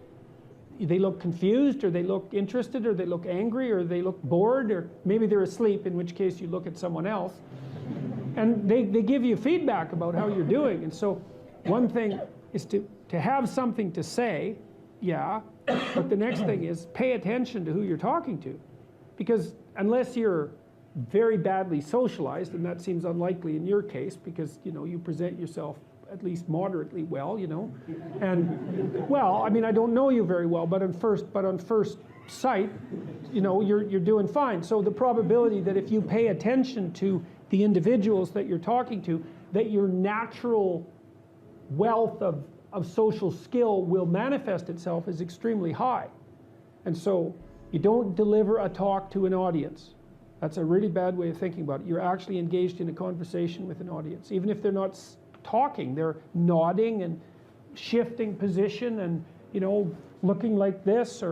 They look confused, or they look interested, or they look angry, or they look bored, or maybe they're asleep, in which case you look at someone else. And they give you feedback about how you're doing. And so one thing is to have something to say, yeah, but the next thing is pay attention to who you're talking to. Because unless you're very badly socialized, and that seems unlikely in your case, because you present yourself at least moderately well, and well, I mean, I don't know you very well, but on first sight, you're doing fine. So the probability that if you pay attention to the individuals that you're talking to, that your natural wealth of social skill will manifest itself is extremely high. And so you don't deliver a talk to an audience. That's a really bad way of thinking about it. You're actually engaged in a conversation with an audience. Even if they're not talking, they're nodding and shifting position and looking like this,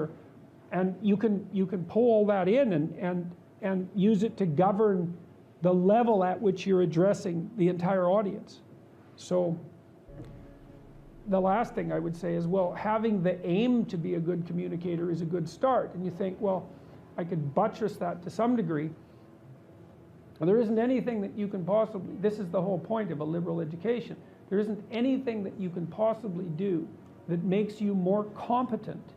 and you can pull all that in and use it to govern the level at which you're addressing the entire audience. So the last thing I would say is, well, having the aim to be a good communicator is a good start. And you think, well, I could buttress that to some degree. Well, there isn't anything that you can possibly, this is the whole point of a liberal education, there isn't anything that you can possibly do that makes you more competent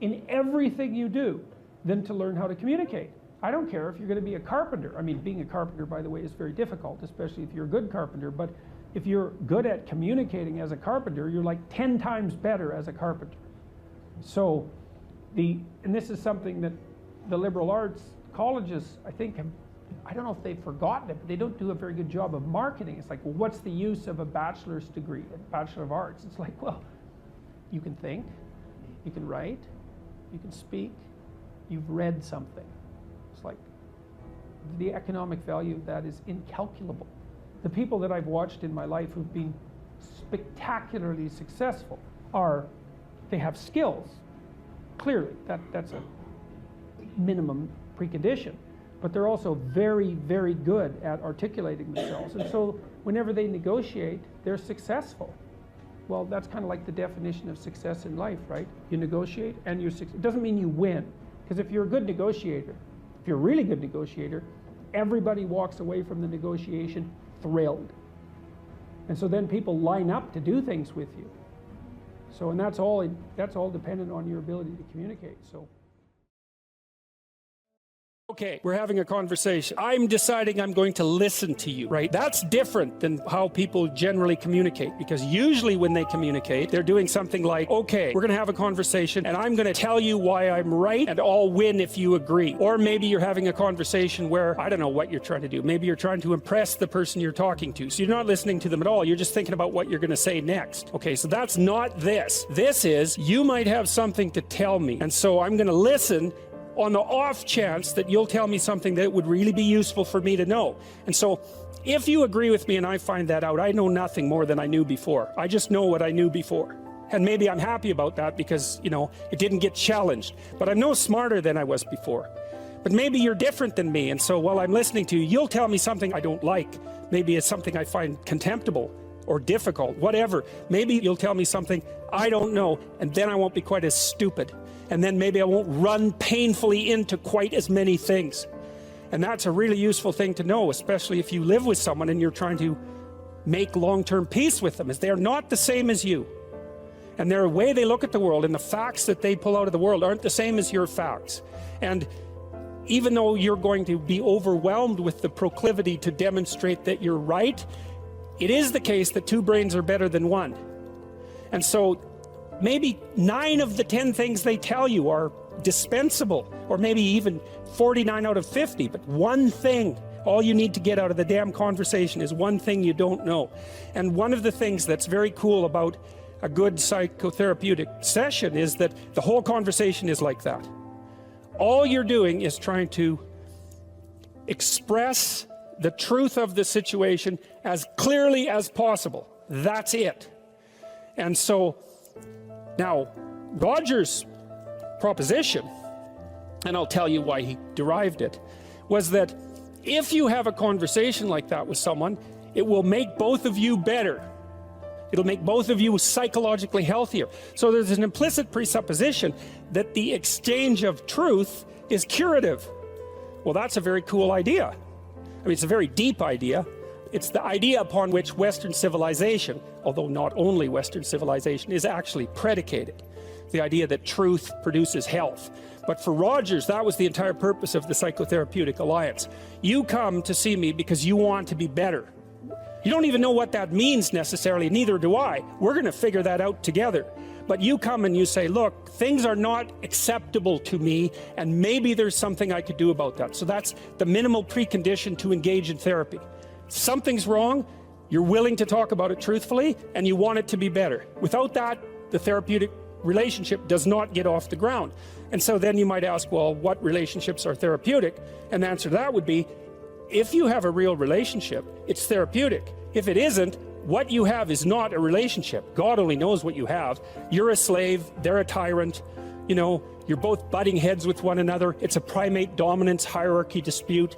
in everything you do than to learn how to communicate. I don't care if you're going to be a carpenter. I mean, being a carpenter, by the way, is very difficult, especially if you're a good carpenter. But if you're good at communicating as a carpenter, you're like 10 times better as a carpenter. So, and this is something that the liberal arts colleges, I think, have I don't know if they've forgotten it, but they don't do a very good job of marketing. It's like, well, what's the use of a bachelor's degree, a Bachelor of Arts? It's like, well, you can think, you can write, you can speak, you've read something. It's like, the economic value of that is incalculable. The people that I've watched in my life who've been spectacularly successful they have skills. Clearly, that's a minimum precondition. But they're also very, very good at articulating themselves. And so whenever they negotiate, they're successful. Well, that's kind of like the definition of success in life, right? You negotiate and you're successful. It doesn't mean you win. Because if you're a good negotiator, if you're a really good negotiator, everybody walks away from the negotiation thrilled. And so then people line up to do things with you. So, and that's all dependent on your ability to communicate. So. Okay, we're having a conversation. I'm deciding I'm going to listen to you, right? That's different than how people generally communicate, because usually when they communicate, they're doing something like, okay, we're going to have a conversation and I'm going to tell you why I'm right and I'll win if you agree. Or maybe you're having a conversation where, I don't know what you're trying to do. Maybe you're trying to impress the person you're talking to. So you're not listening to them at all. You're just thinking about what you're going to say next. Okay, so that's not this. This is, you might have something to tell me. And so I'm going to listen on the off chance that you'll tell me something that would really be useful for me to know. And so if you agree with me and I find that out, I know nothing more than I knew before. I just know what I knew before. And maybe I'm happy about that because, you know, it didn't get challenged. But I'm no smarter than I was before. But maybe you're different than me, and so while I'm listening to you, you'll tell me something I don't like. Maybe it's something I find contemptible or difficult, whatever. Maybe you'll tell me something I don't know, and then I won't be quite as stupid. And then maybe I won't run painfully into quite as many things. And that's a really useful thing to know, especially if you live with someone and you're trying to make long-term peace with them, is they're not the same as you. And their way they look at the world and the facts that they pull out of the world aren't the same as your facts. And even though you're going to be overwhelmed with the proclivity to demonstrate that you're right, it is the case that two brains are better than one. And so maybe 9 of the 10 things they tell you are dispensable, or maybe even 49 out of 50, but one thing, all you need to get out of the damn conversation is one thing you don't know. And one of the things that's very cool about a good psychotherapeutic session is that the whole conversation is like that. All you're doing is trying to express the truth of the situation as clearly as possible. That's it. And so now, Roger's proposition, and I'll tell you why he derived it, was that if you have a conversation like that with someone, it will make both of you better. It'll make both of you psychologically healthier. So there's an implicit presupposition that the exchange of truth is curative. Well, that's a very cool idea. I mean, it's a very deep idea. It's the idea upon which Western civilization, although not only Western civilization, is actually predicated. The idea that truth produces health. But for Rogers, that was the entire purpose of the Psychotherapeutic Alliance. You come to see me because you want to be better. You don't even know what that means necessarily, neither do I. We're going to figure that out together. But you come and you say, look, things are not acceptable to me, and maybe there's something I could do about that. So that's the minimal precondition to engage in therapy. Something's wrong, you're willing to talk about it truthfully, and you want it to be better. Without that, the therapeutic relationship does not get off the ground. And so then you might ask, well, what relationships are therapeutic? And the answer to that would be, if you have a real relationship, it's therapeutic. If it isn't, what you have is not a relationship. God only knows what you have. You're a slave, they're a tyrant, you know, you're both butting heads with one another. It's a primate dominance hierarchy dispute.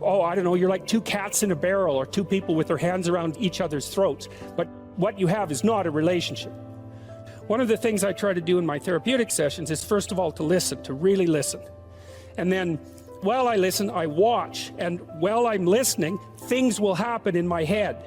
Oh, I don't know, you're like 2 cats in a barrel, or 2 people with their hands around each other's throats. But what you have is not a relationship. One of the things I try to do in my therapeutic sessions is, first of all, to listen, to really listen. And then, while I listen, I watch. And while I'm listening, things will happen in my head.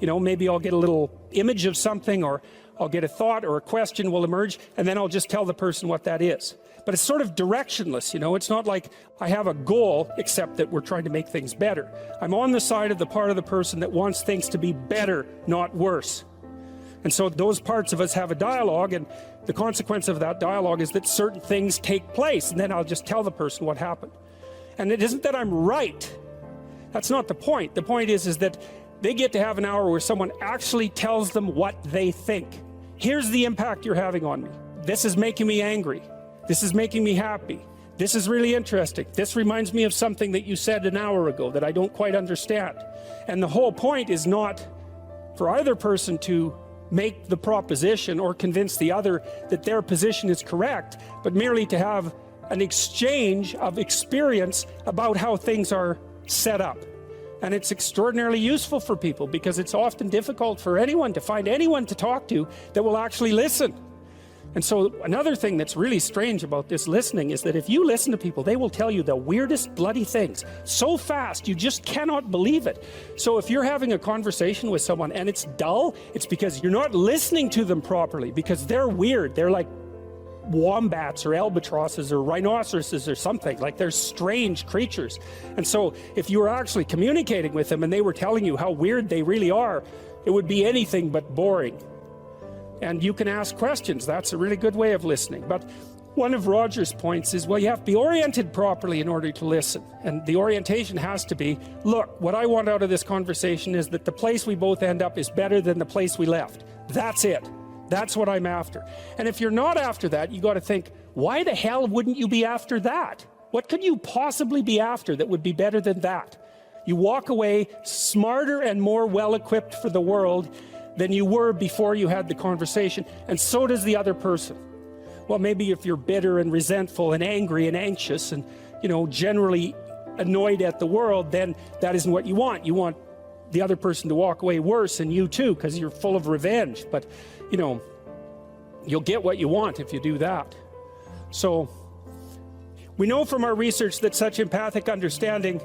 You know, maybe I'll get a little image of something, or I'll get a thought or a question will emerge, and then I'll just tell the person what that is. But it's sort of directionless, you know, it's not like I have a goal, except that we're trying to make things better. I'm on the side of the part of the person that wants things to be better, not worse. And so those parts of us have a dialogue, and the consequence of that dialogue is that certain things take place, and then I'll just tell the person what happened. And it isn't that I'm right, That's not the point. The point is that they get to have an hour where someone actually tells them what they think. Here's the impact you're having on me. This is making me angry. This is making me happy. This is really interesting. This reminds me of something that you said an hour ago that I don't quite understand. And the whole point is not for either person to make the proposition or convince the other that their position is correct, but merely to have an exchange of experience about how things are set up. And it's extraordinarily useful for people because it's often difficult for anyone to find anyone to talk to that will actually listen. And so another thing that's really strange about this listening is that if you listen to people, they will tell you the weirdest bloody things so fast you just cannot believe it. So if you're having a conversation with someone and it's dull, it's because you're not listening to them properly, because they're weird. They're like wombats or albatrosses or rhinoceroses or something. Like, they're strange creatures. And so if you were actually communicating with them and they were telling you how weird they really are, it would be anything but boring. And you can ask questions. That's a really good way of listening. But one of Roger's points is, well, you have to be oriented properly in order to listen. And the orientation has to be, look, what I want out of this conversation is that the place we both end up is better than the place we left. That's it. That's what I'm after. And if you're not after that, you got to think, why the hell wouldn't you be after that? What could you possibly be after that would be better than that? You walk away smarter and more well-equipped for the world than you were before you had the conversation, and so does the other person. Well, maybe if you're bitter and resentful and angry and anxious and, you know, generally annoyed at the world, then that isn't what you want. You want the other person to walk away worse, and you too, because you're full of revenge. But, you know, you'll get what you want if you do that. So we know from our research that such empathic understanding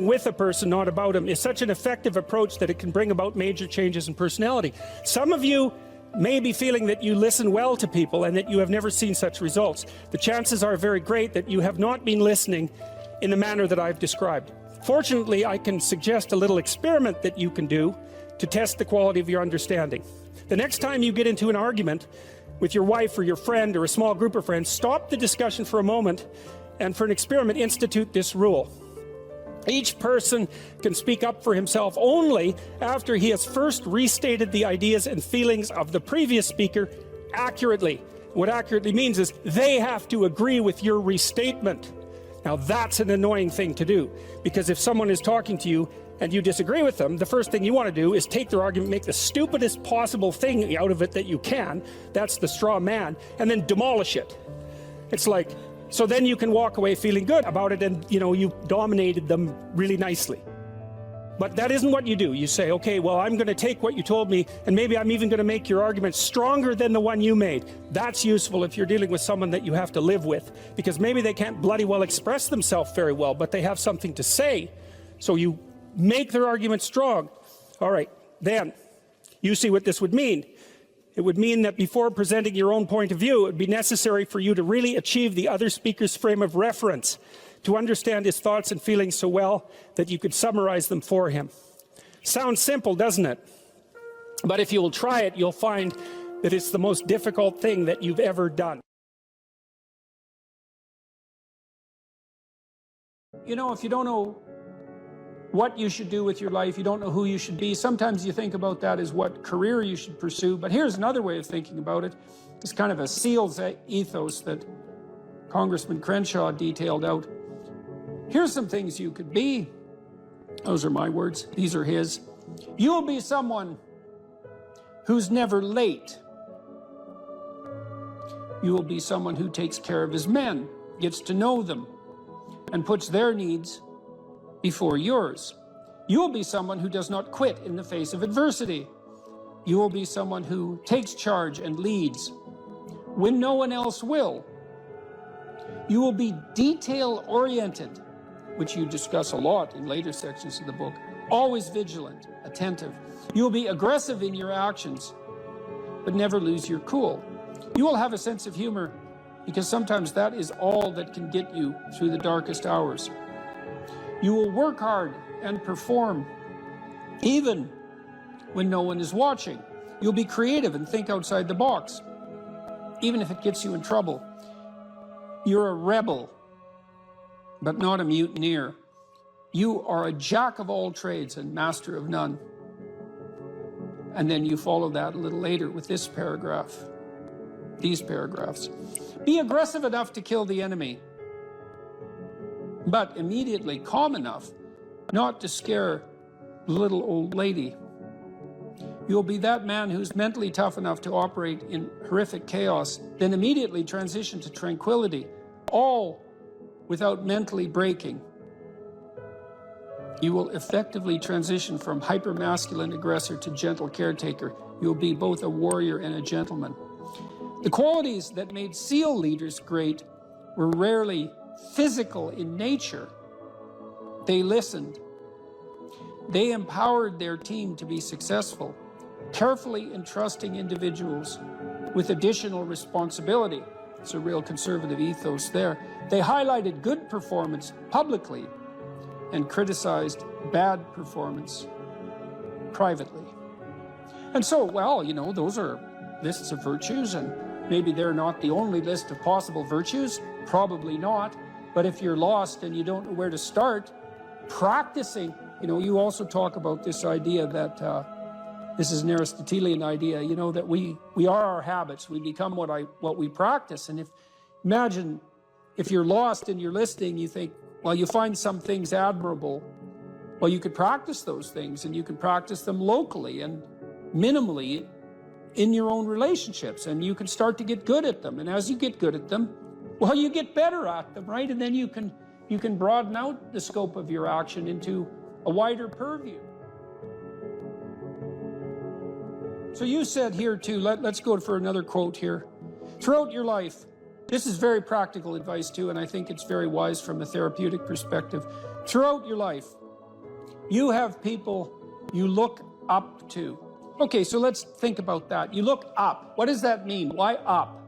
with a person, not about him, is such an effective approach that it can bring about major changes in personality. Some of you may be feeling that you listen well to people and that you have never seen such results. The chances are very great that you have not been listening in the manner that I've described. Fortunately, I can suggest a little experiment that you can do to test the quality of your understanding. The next time you get into an argument with your wife or your friend or a small group of friends, stop the discussion for a moment and, for an experiment, institute this rule. Each person can speak up for himself only after he has first restated the ideas and feelings of the previous speaker accurately. What accurately means is they have to agree with your restatement. Now that's an annoying thing to do, because if someone is talking to you and you disagree with them, the first thing you want to do is take their argument, make the stupidest possible thing out of it that you can, that's the straw man, and then demolish it. It's like, so then you can walk away feeling good about it and, you know, you dominated them really nicely. But that isn't what you do. You say, okay, well, I'm going to take what you told me, and maybe I'm even going to make your argument stronger than the one you made. That's useful if you're dealing with someone that you have to live with, because maybe they can't bloody well express themselves very well, but they have something to say. So you make their argument strong. All right, then you see what this would mean. It would mean that before presenting your own point of view, it would be necessary for you to really achieve the other speaker's frame of reference, to understand his thoughts and feelings so well that you could summarize them for him. Sounds simple, doesn't it? But if you will try it, you'll find that it's the most difficult thing that you've ever done. You know, if you don't know what you should do with your life, you don't know who you should be, sometimes you think about that as what career you should pursue. But here's another way of thinking about it. It's kind of a SEAL's ethos that Congressman Crenshaw detailed out. Here's some things you could be. Those are my words. These are his. You'll be someone who's never late. You will be someone who takes care of his men, gets to know them, and puts their needs before yours. You will be someone who does not quit in the face of adversity. You will be someone who takes charge and leads when no one else will. You will be detail-oriented, which you discuss a lot in later sections of the book, always vigilant, attentive. You will be aggressive in your actions, but never lose your cool. You will have a sense of humor, because sometimes that is all that can get you through the darkest hours. You will work hard and perform, even when no one is watching. You'll be creative and think outside the box, even if it gets you in trouble. You're a rebel, but not a mutineer. You are a jack of all trades and master of none. And then you follow that a little later with this paragraph, these paragraphs. Be aggressive enough to kill the enemy, but immediately calm enough not to scare the little old lady. You'll be that man who's mentally tough enough to operate in horrific chaos, then immediately transition to tranquility, all without mentally breaking. You will effectively transition from hypermasculine aggressor to gentle caretaker. You'll be both a warrior and a gentleman. The qualities that made SEAL leaders great were rarely physical in nature. They listened. They empowered their team to be successful, carefully entrusting individuals with additional responsibility. It's a real conservative ethos there. They highlighted good performance publicly and criticized bad performance privately. And so, well, you know, those are lists of virtues, and maybe they're not the only list of possible virtues, probably not, but if you're lost and you don't know where to start, practicing, you know, you also talk about this idea that, this is an Aristotelian idea, you know, that we are our habits, we become what we practice. And imagine if you're lost and you're listening, you think, well, you find some things admirable, well, you could practice those things, and you can practice them locally and minimally in your own relationships, and you can start to get good at them. And as you get good at them, well, you get better at them, right? And then you can broaden out the scope of your action into a wider purview. So you said here too, let's go for another quote here. Throughout your life, this is very practical advice too, and I think it's very wise from a therapeutic perspective. Throughout your life, you have people you look up to. Okay, so let's think about that. You look up. What does that mean? Why up?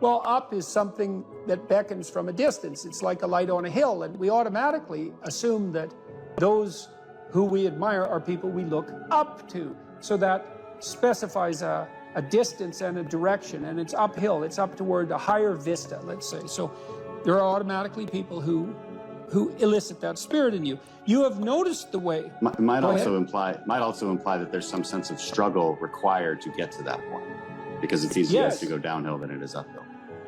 Well, up is something that beckons from a distance. It's like a light on a hill, and we automatically assume that those who we admire are people we look up to. So that specifies a distance and a direction, and it's uphill. It's up toward a higher vista, let's say. So there are automatically people who elicit that spirit in you. You have noticed the way. Might also imply that there's some sense of struggle required to get to that point, because it's easier to go downhill than it is uphill.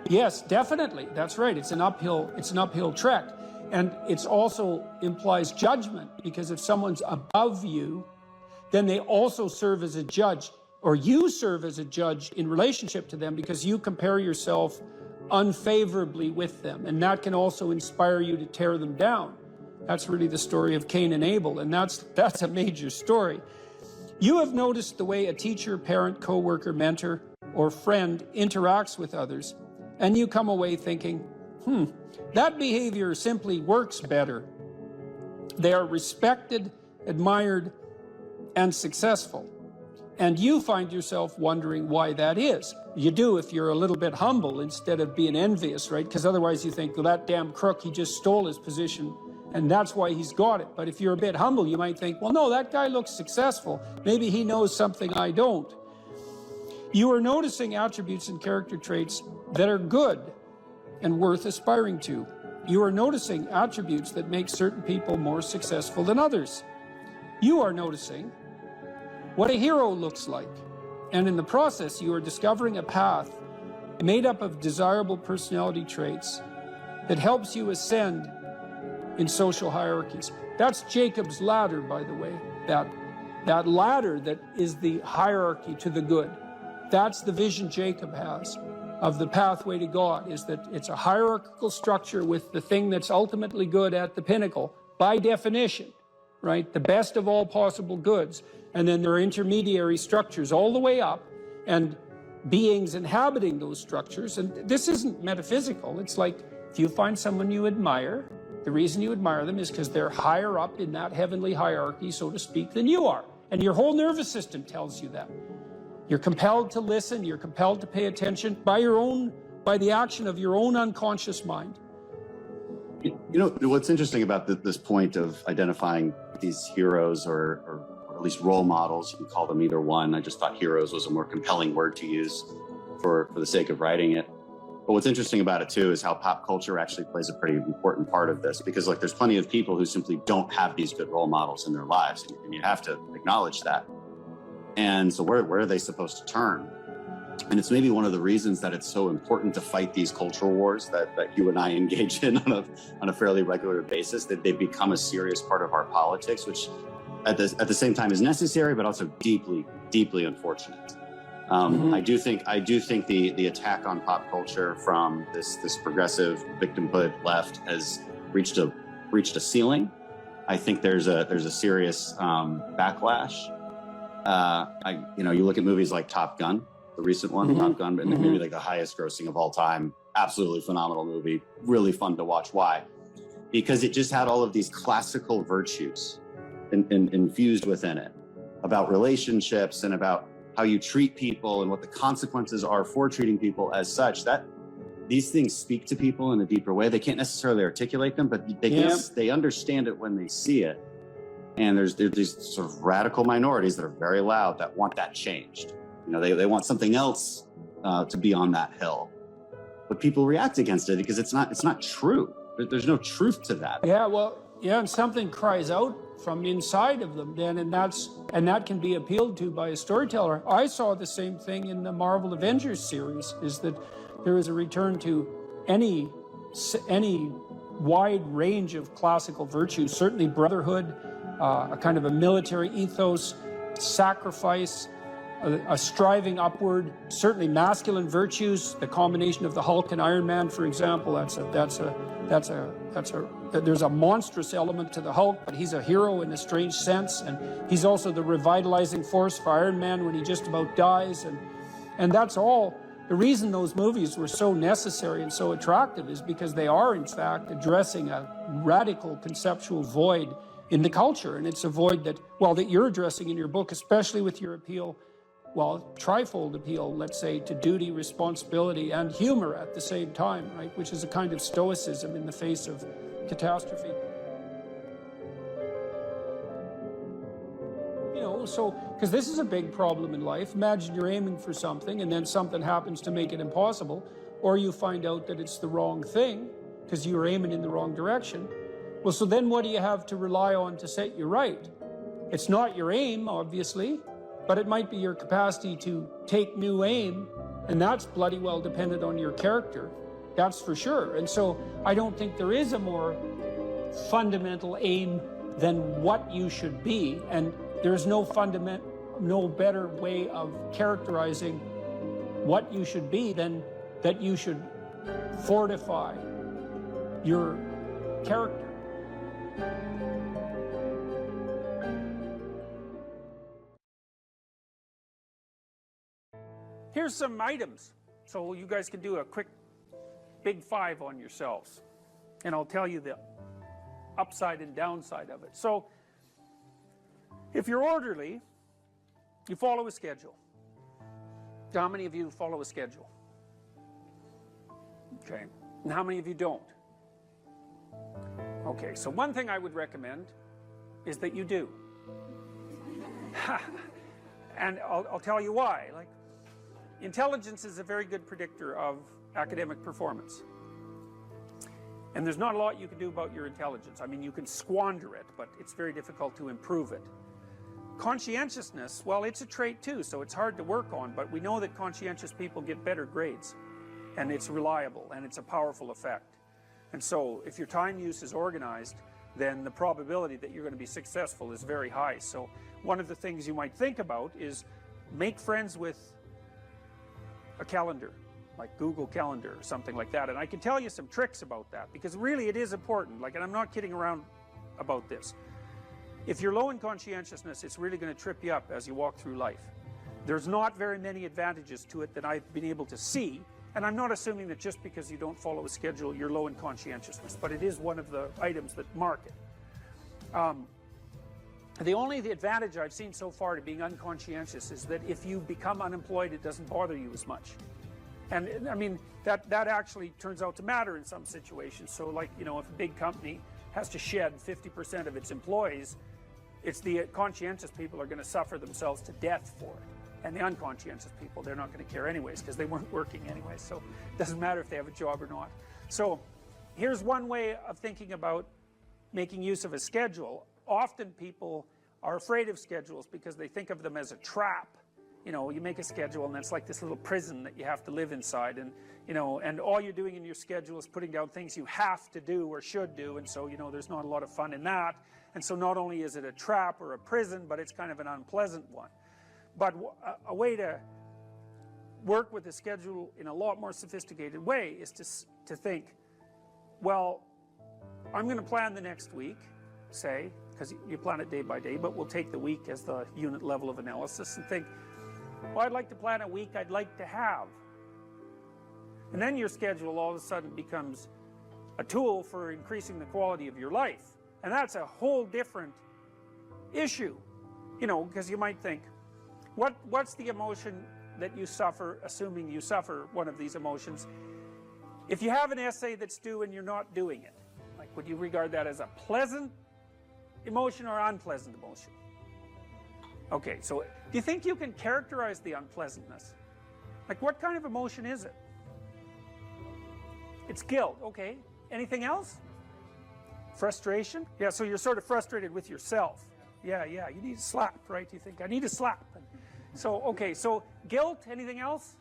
Yes, definitely. That's right. It's an uphill trek. And it also implies judgment, because if someone's above you, then they also serve as a judge, or you serve as a judge in relationship to them, because you compare yourself unfavorably with them. And that can also inspire you to tear them down. That's really the story of Cain and Abel, and that's a major story. You have noticed the way a teacher, parent, coworker, mentor, or friend interacts with others, and you come away thinking, that behavior simply works better. They are respected, admired, and successful. And you find yourself wondering why that is. You do if you're a little bit humble instead of being envious, right? Because otherwise you think, well, that damn crook, he just stole his position, and that's why he's got it. But if you're a bit humble, you might think, well, no, that guy looks successful. Maybe he knows something I don't. You are noticing attributes and character traits that are good and worth aspiring to. You are noticing attributes that make certain people more successful than others. You are noticing what a hero looks like. And in the process, you are discovering a path made up of desirable personality traits that helps you ascend in social hierarchies. That's Jacob's ladder, by the way. That ladder that is the hierarchy to the good. That's the vision Jacob has of the pathway to God, is that it's a hierarchical structure with the thing that's ultimately good at the pinnacle, by definition, right? The best of all possible goods. And then there are intermediary structures all the way up, and beings inhabiting those structures. And this isn't metaphysical. It's like if you find someone you admire, the reason you admire them is because they're higher up in that heavenly hierarchy, so to speak, than you are. And your whole nervous system tells you that. You're compelled to listen, you're compelled to pay attention by the action of your own unconscious mind. You know, what's interesting about this point of identifying these heroes or at least role models, you can call them either one. I just thought heroes was a more compelling word to use for the sake of writing it. But what's interesting about it too is how pop culture actually plays a pretty important part of this, because like there's plenty of people who simply don't have these good role models in their lives, and you have to acknowledge that. And so where are they supposed to turn? And it's maybe one of the reasons that it's so important to fight these cultural wars that you and I engage in on a fairly regular basis, that they become a serious part of our politics, which at the same time is necessary, but also deeply, deeply unfortunate. I do think the attack on pop culture from this progressive victimhood left has reached a ceiling. I think there's a serious backlash. You look at movies like Top Gun, the recent one, Top Gun, and maybe like the highest grossing of all time. Absolutely phenomenal movie, really fun to watch. Why? Because it just had all of these classical virtues infused within it, about relationships and about how you treat people and what the consequences are for treating people as such. That these things speak to people in a deeper way. They can't necessarily articulate them, but they understand it when they see it. And there's these sort of radical minorities that are very loud that want that changed. They want something else to be on that hill, but people react against it because it's not true. There's no truth to that. And something cries out from inside of them then, and that can be appealed to by a storyteller. I saw the same thing in the Marvel Avengers series, is that there is a return to any wide range of classical virtues, certainly brotherhood, a kind of a military ethos, sacrifice, a striving upward, certainly masculine virtues, the combination of the Hulk and Iron Man, for example. There's a monstrous element to the Hulk, but he's a hero in a strange sense, and he's also the revitalizing force for Iron Man when he just about dies, and that's all. The reason those movies were so necessary and so attractive is because they are, in fact, addressing a radical conceptual void in the culture, and it's a void that you're addressing in your book, especially with your appeal, trifold appeal, let's say, to duty, responsibility, and humor at the same time, right? Which is a kind of stoicism in the face of catastrophe. Because this is a big problem in life. Imagine you're aiming for something and then something happens to make it impossible, or you find out that it's the wrong thing because you were aiming in the wrong direction. Well, so then what do you have to rely on to set you right? It's not your aim, obviously, but it might be your capacity to take new aim, and that's bloody well dependent on your character. That's for sure. And so I don't think there is a more fundamental aim than what you should be, and there's no better way of characterizing what you should be than that you should fortify your character. Here's some items, so you guys can do a quick big five on yourselves, and I'll tell you the upside and downside of it. So if you're orderly, you follow a schedule. How many of you follow a schedule? Okay, and how many of you don't? Okay, so one thing I would recommend is that you do. And I'll tell you why. Like, intelligence is a very good predictor of academic performance. And there's not a lot you can do about your intelligence. I mean, you can squander it, but it's very difficult to improve it. Conscientiousness, well, it's a trait too, so it's hard to work on, but we know that conscientious people get better grades, and it's reliable, and it's a powerful effect. And so if your time use is organized, then the probability that you're going to be successful is very high. So one of the things you might think about is make friends with a calendar, like Google Calendar or something like that. And I can tell you some tricks about that, because really it is important. Like, and I'm not kidding around about this. If you're low in conscientiousness, it's really going to trip you up as you walk through life. There's not very many advantages to it that I've been able to see, and I'm not assuming that just because you don't follow a schedule, you're low in conscientiousness, but it is one of the items that mark it. The advantage I've seen so far to being unconscientious is that if you become unemployed, it doesn't bother you as much. And I mean, that actually turns out to matter in some situations. So like, if a big company has to shed 50% of its employees, it's the conscientious people are going to suffer themselves to death for it. And the unconscientious people, they're not going to care anyways because they weren't working anyways, so it doesn't matter if they have a job or not. So here's one way of thinking about making use of a schedule. Often people are afraid of schedules because they think of them as a trap. You know, you make a schedule and it's like this little prison that you have to live inside, and you know, and all you're doing in your schedule is putting down things you have to do or should do, and so, you know, there's not a lot of fun in that. And so not only is it a trap or a prison, but it's kind of an unpleasant one. But a way to work with a schedule in a lot more sophisticated way is to think, well, I'm going to plan the next week, say, because you plan it day by day, but we'll take the week as the unit level of analysis and think, well, I'd like to plan a week I'd like to have. And then your schedule all of a sudden becomes a tool for increasing the quality of your life. And that's a whole different issue, you know, because you might think, what's the emotion that you suffer, assuming you suffer one of these emotions, if you have an essay that's due and you're not doing it? Like, would you regard that as a pleasant emotion or unpleasant emotion? Okay, so do you think you can characterize the unpleasantness? Like, what kind of emotion is it? It's guilt, okay. Anything else? Frustration? Yeah, so you're sort of frustrated with yourself. Yeah, you need a slap, right? You think, I need a slap. So, okay, so guilt, anything else?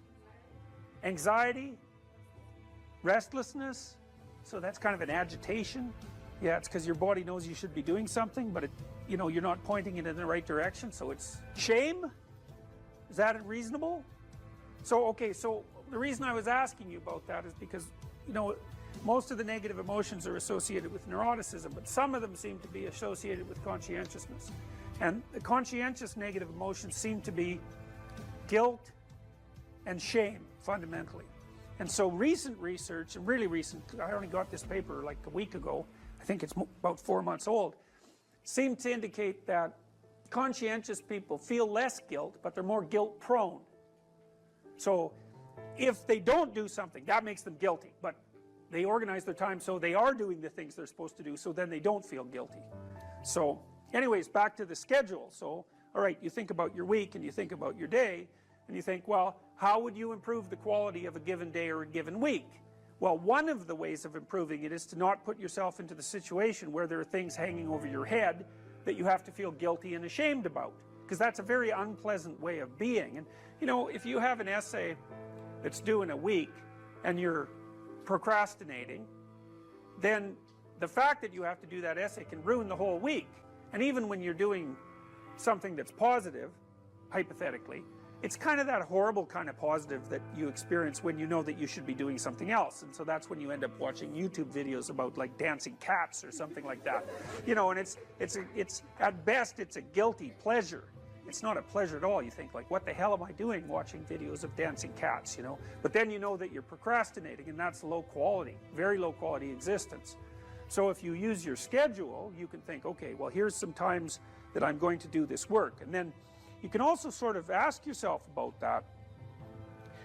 Anxiety? Restlessness? So that's kind of an agitation. Yeah, it's because your body knows you should be doing something, but you know, you're not pointing it in the right direction, so it's shame? Is that reasonable? So, okay, so the reason I was asking you about that is because, you know, most of the negative emotions are associated with neuroticism, but some of them seem to be associated with conscientiousness. And the conscientious negative emotions seem to be guilt and shame, fundamentally. And so recent research, and really recent, I only got this paper like a week ago, I think it's about 4 months old, seem to indicate that conscientious people feel less guilt, but they're more guilt prone. So if they don't do something, that makes them guilty, but they organize their time so they are doing the things they're supposed to do, so then they don't feel guilty. So anyways, back to the schedule. So, all right, you think about your week and you think about your day, and you think, well, how would you improve the quality of a given day or a given week? Well, one of the ways of improving it is to not put yourself into the situation where there are things hanging over your head that you have to feel guilty and ashamed about, because that's a very unpleasant way of being. And you know, if you have an essay that's due in a week and you're procrastinating, then the fact that you have to do that essay can ruin the whole week. And even when you're doing something that's positive, hypothetically, it's kind of that horrible kind of positive that you experience when you know that you should be doing something else. And so that's when you end up watching YouTube videos about like dancing cats or something like that. You know, and it's at best it's a guilty pleasure. It's not a pleasure at all. You think like, what the hell am I doing watching videos of dancing cats, you know? But then you know that you're procrastinating, and that's low quality, very low quality existence. So if you use your schedule, you can think, okay, well, here's some times that I'm going to do this work. And then you can also sort of ask yourself about that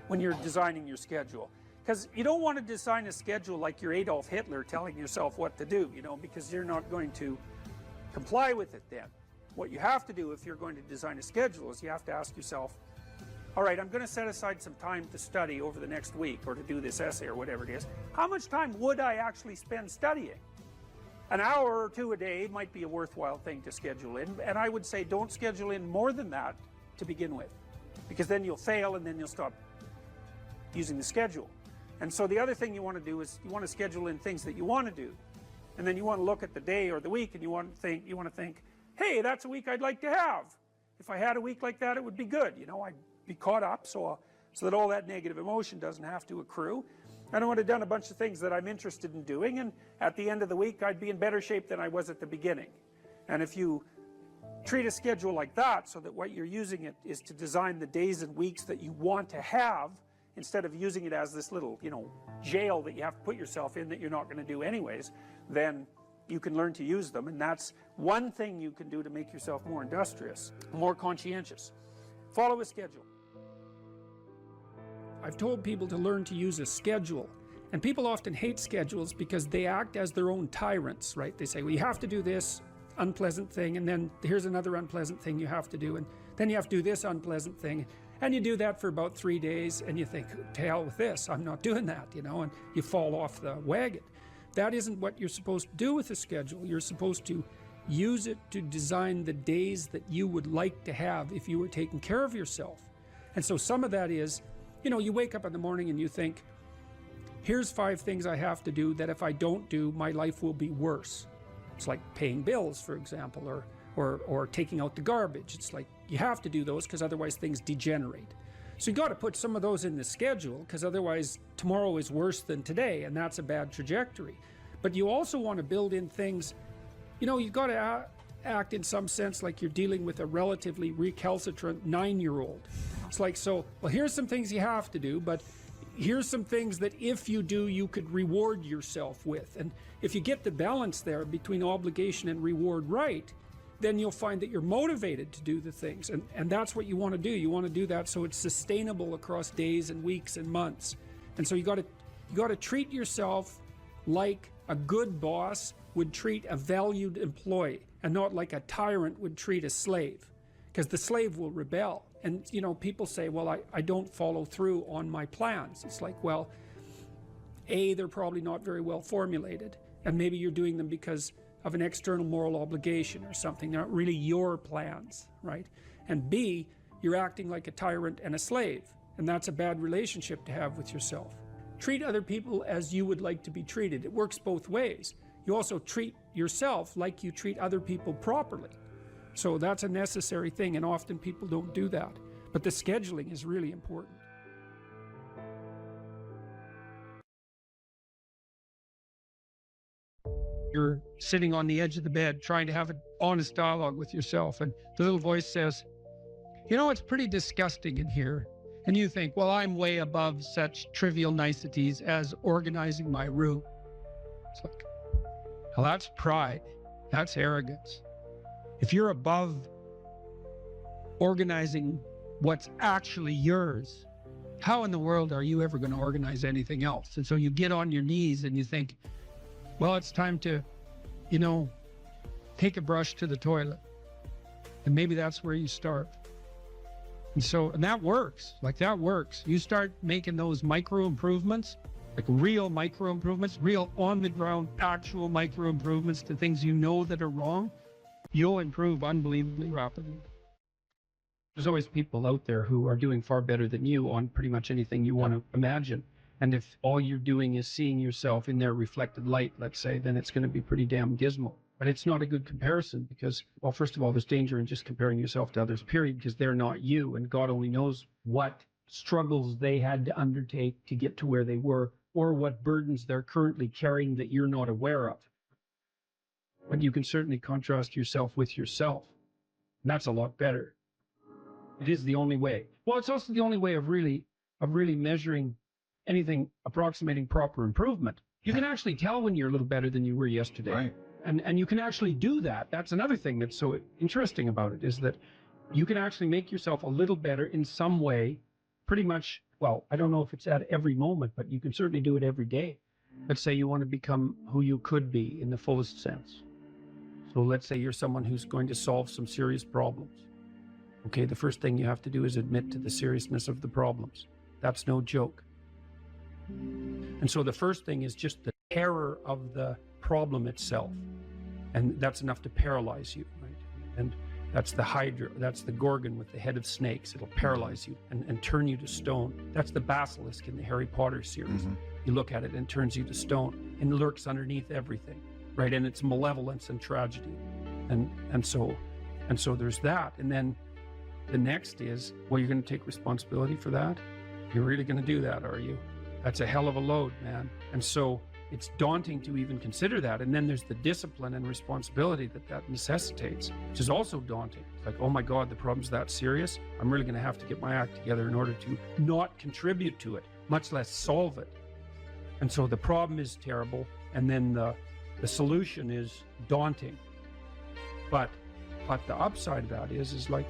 when you're designing your schedule. Because you don't want to design a schedule like you're Adolf Hitler telling yourself what to do, you know, because you're not going to comply with it then. What you have to do if you're going to design a schedule is you have to ask yourself, all right, I'm going to set aside some time to study over the next week or to do this essay or whatever it is. How much time would I actually spend studying? An hour or two a day might be a worthwhile thing to schedule in, and I would say don't schedule in more than that to begin with, because then you'll fail and then you'll stop using the schedule. And so the other thing you want to do is you want to schedule in things that you want to do, and then you want to look at the day or the week and you want to think, hey, that's a week I'd like to have. If I had a week like that, it would be good, you know, I'd be caught up so that all that negative emotion doesn't have to accrue. And I would have done a bunch of things that I'm interested in doing, and at the end of the week I'd be in better shape than I was at the beginning. And if you treat a schedule like that, so that what you're using it is to design the days and weeks that you want to have, instead of using it as this little, you know, jail that you have to put yourself in that you're not going to do anyways, then you can learn to use them. And that's one thing you can do to make yourself more industrious, more conscientious. Follow a schedule. I've told people to learn to use a schedule, and people often hate schedules because they act as their own tyrants, right? They say, well, you have to do this unpleasant thing, and then here's another unpleasant thing you have to do, and then you have to do this unpleasant thing. And you do that for about 3 days and you think, to hell with this, I'm not doing that, you know, and you fall off the wagon. That isn't what you're supposed to do with a schedule. You're supposed to use it to design the days that you would like to have if you were taking care of yourself. And so some of that is, you know, you wake up in the morning and you think, here's 5 things I have to do that if I don't do, my life will be worse. It's like paying bills, for example, or taking out the garbage. It's like you have to do those because otherwise things degenerate. So you got to put some of those in the schedule because otherwise tomorrow is worse than today, and that's a bad trajectory. But you also want to build in things, you know, you got to act in some sense like you're dealing with a relatively recalcitrant 9-year-old. It's like, so, well, here's some things you have to do, but here's some things that if you do, you could reward yourself with. And if you get the balance there between obligation and reward right, then you'll find that you're motivated to do the things. And that's what you want to do. You want to do that so it's sustainable across days and weeks and months. And so you got to treat yourself like a good boss would treat a valued employee, and not like a tyrant would treat a slave, because the slave will rebel. And, you know, people say, well, I don't follow through on my plans. It's like, well, A, they're probably not very well formulated, and maybe you're doing them because of an external moral obligation or something. They're not really your plans, right? And B, you're acting like a tyrant and a slave, and that's a bad relationship to have with yourself. Treat other people as you would like to be treated. It works both ways. You also treat yourself like you treat other people properly. So that's a necessary thing, and often people don't do that. But the scheduling is really important. You're sitting on the edge of the bed trying to have an honest dialogue with yourself, and the little voice says, you know, it's pretty disgusting in here. And you think, well, I'm way above such trivial niceties as organizing my room. It's like, well, that's pride. That's arrogance. If you're above organizing what's actually yours, how in the world are you ever going to organize anything else? And so you get on your knees and you think, well, it's time to, you know, take a brush to the toilet. And maybe that's where you start. And that works. Like, that works. You start making those micro improvements, like real micro improvements, real on the ground, actual micro improvements to things you know that are wrong, you'll improve unbelievably rapidly. There's always people out there who are doing far better than you on pretty much anything you want to imagine. And if all you're doing is seeing yourself in their reflected light, let's say, then it's going to be pretty damn dismal. But it's not a good comparison because, well, first of all, there's danger in just comparing yourself to others, period, because they're not you. And God only knows what struggles they had to undertake to get to where they were, or what burdens they're currently carrying that you're not aware of. But you can certainly contrast yourself with yourself. And that's a lot better. It is the only way. Well, it's also the only way of really measuring anything approximating proper improvement. You can actually tell when you're a little better than you were yesterday. Right. And you can actually do that. That's another thing that's so interesting about it, is that you can actually make yourself a little better in some way, pretty much. Well, I don't know if it's at every moment, but you can certainly do it every day. Let's say you want to become who you could be in the fullest sense. So let's say you're someone who's going to solve some serious problems. Okay, the first thing you have to do is admit to the seriousness of the problems. That's no joke. And so the first thing is just the terror of the problem itself. And that's enough to paralyze you, right? And that's the Hydra, that's the Gorgon with the head of snakes. It'll paralyze you and turn you to stone. That's the basilisk in the Harry Potter series. Mm-hmm. You look at it and it turns you to stone and lurks underneath everything, right? And it's malevolence and tragedy. And so there's that. And then the next is, well, you're going to take responsibility for that? You're really going to do that, are you? That's a hell of a load, man. And so it's daunting to even consider that. And then there's the discipline and responsibility that necessitates, which is also daunting. It's like, oh my God, the problem's that serious. I'm really going to have to get my act together in order to not contribute to it, much less solve it. And so the problem is terrible. And then the solution is daunting. But the upside of that is like,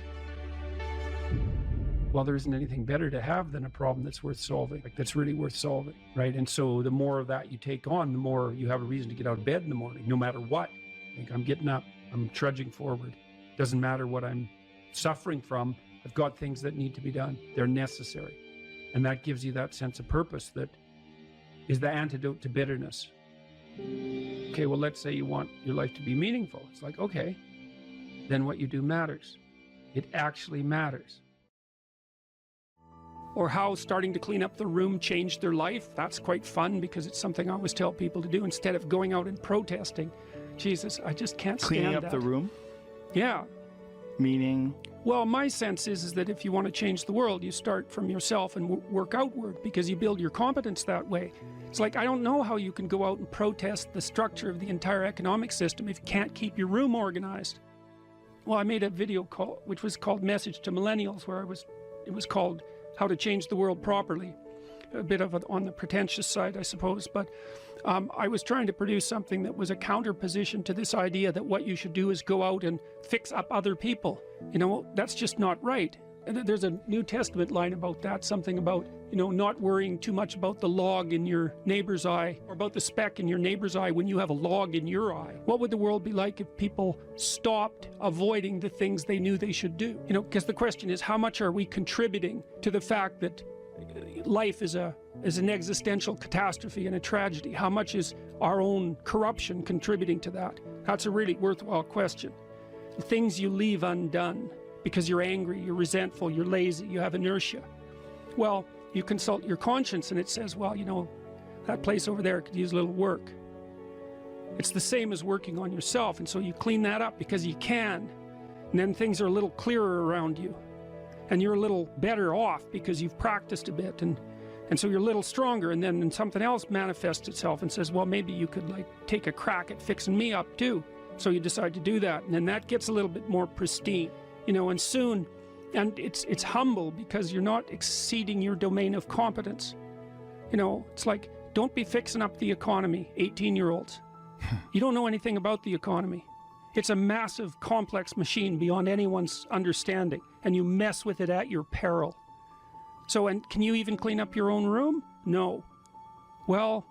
well, there isn't anything better to have than a problem that's worth solving, like that's really worth solving, right? And so the more of that you take on, the more you have a reason to get out of bed in the morning, no matter what. Like, I'm getting up, I'm trudging forward. Doesn't matter what I'm suffering from, I've got things that need to be done. They're necessary. And that gives you that sense of purpose that is the antidote to bitterness. Okay, well, let's say you want your life to be meaningful. It's like, okay, then what you do matters. It actually matters. Or how starting to clean up the room changed their life. That's quite fun because it's something I always tell people to do instead of going out and protesting. Jesus, I just can't stand Cleaning up that. the room? Yeah. Meaning? Well, my sense is that if you want to change the world, you start from yourself and work outward because you build your competence that way. It's like, I don't know how you can go out and protest the structure of the entire economic system if you can't keep your room organized. Well, I made a video call, which was called Message to Millennials, where it was called How to Change the World Properly. A bit of it on the pretentious side, I suppose, but I was trying to produce something that was a counterposition to this idea that what you should do is go out and fix up other people. You know, that's just not right. And there's a New Testament line about that, something about, you know, not worrying too much about the log in your neighbor's eye or about the speck in your neighbor's eye when you have a log in your eye. What would the world be like if people stopped avoiding the things they knew they should do? You know, because the question is, how much are we contributing to the fact that life is an existential catastrophe and a tragedy? How much is our own corruption contributing to that? That's a really worthwhile question. The things you leave undone because you're angry, you're resentful, you're lazy, you have inertia. Well, you consult your conscience and it says, well, you know, that place over there could use a little work. It's the same as working on yourself, and so you clean that up because you can, and then things are a little clearer around you. And you're a little better off because you've practiced a bit, and so you're a little stronger, and then something else manifests itself and says, well, maybe you could like take a crack at fixing me up too. So you decide to do that, and then that gets a little bit more pristine, you know, and soon, and it's humble because you're not exceeding your domain of competence. You know, it's like, don't be fixing up the economy, 18-year-olds. You don't know anything about the economy. It's a massive, complex machine beyond anyone's understanding, and you mess with it at your peril. So, and can you even clean up your own room? No. Well,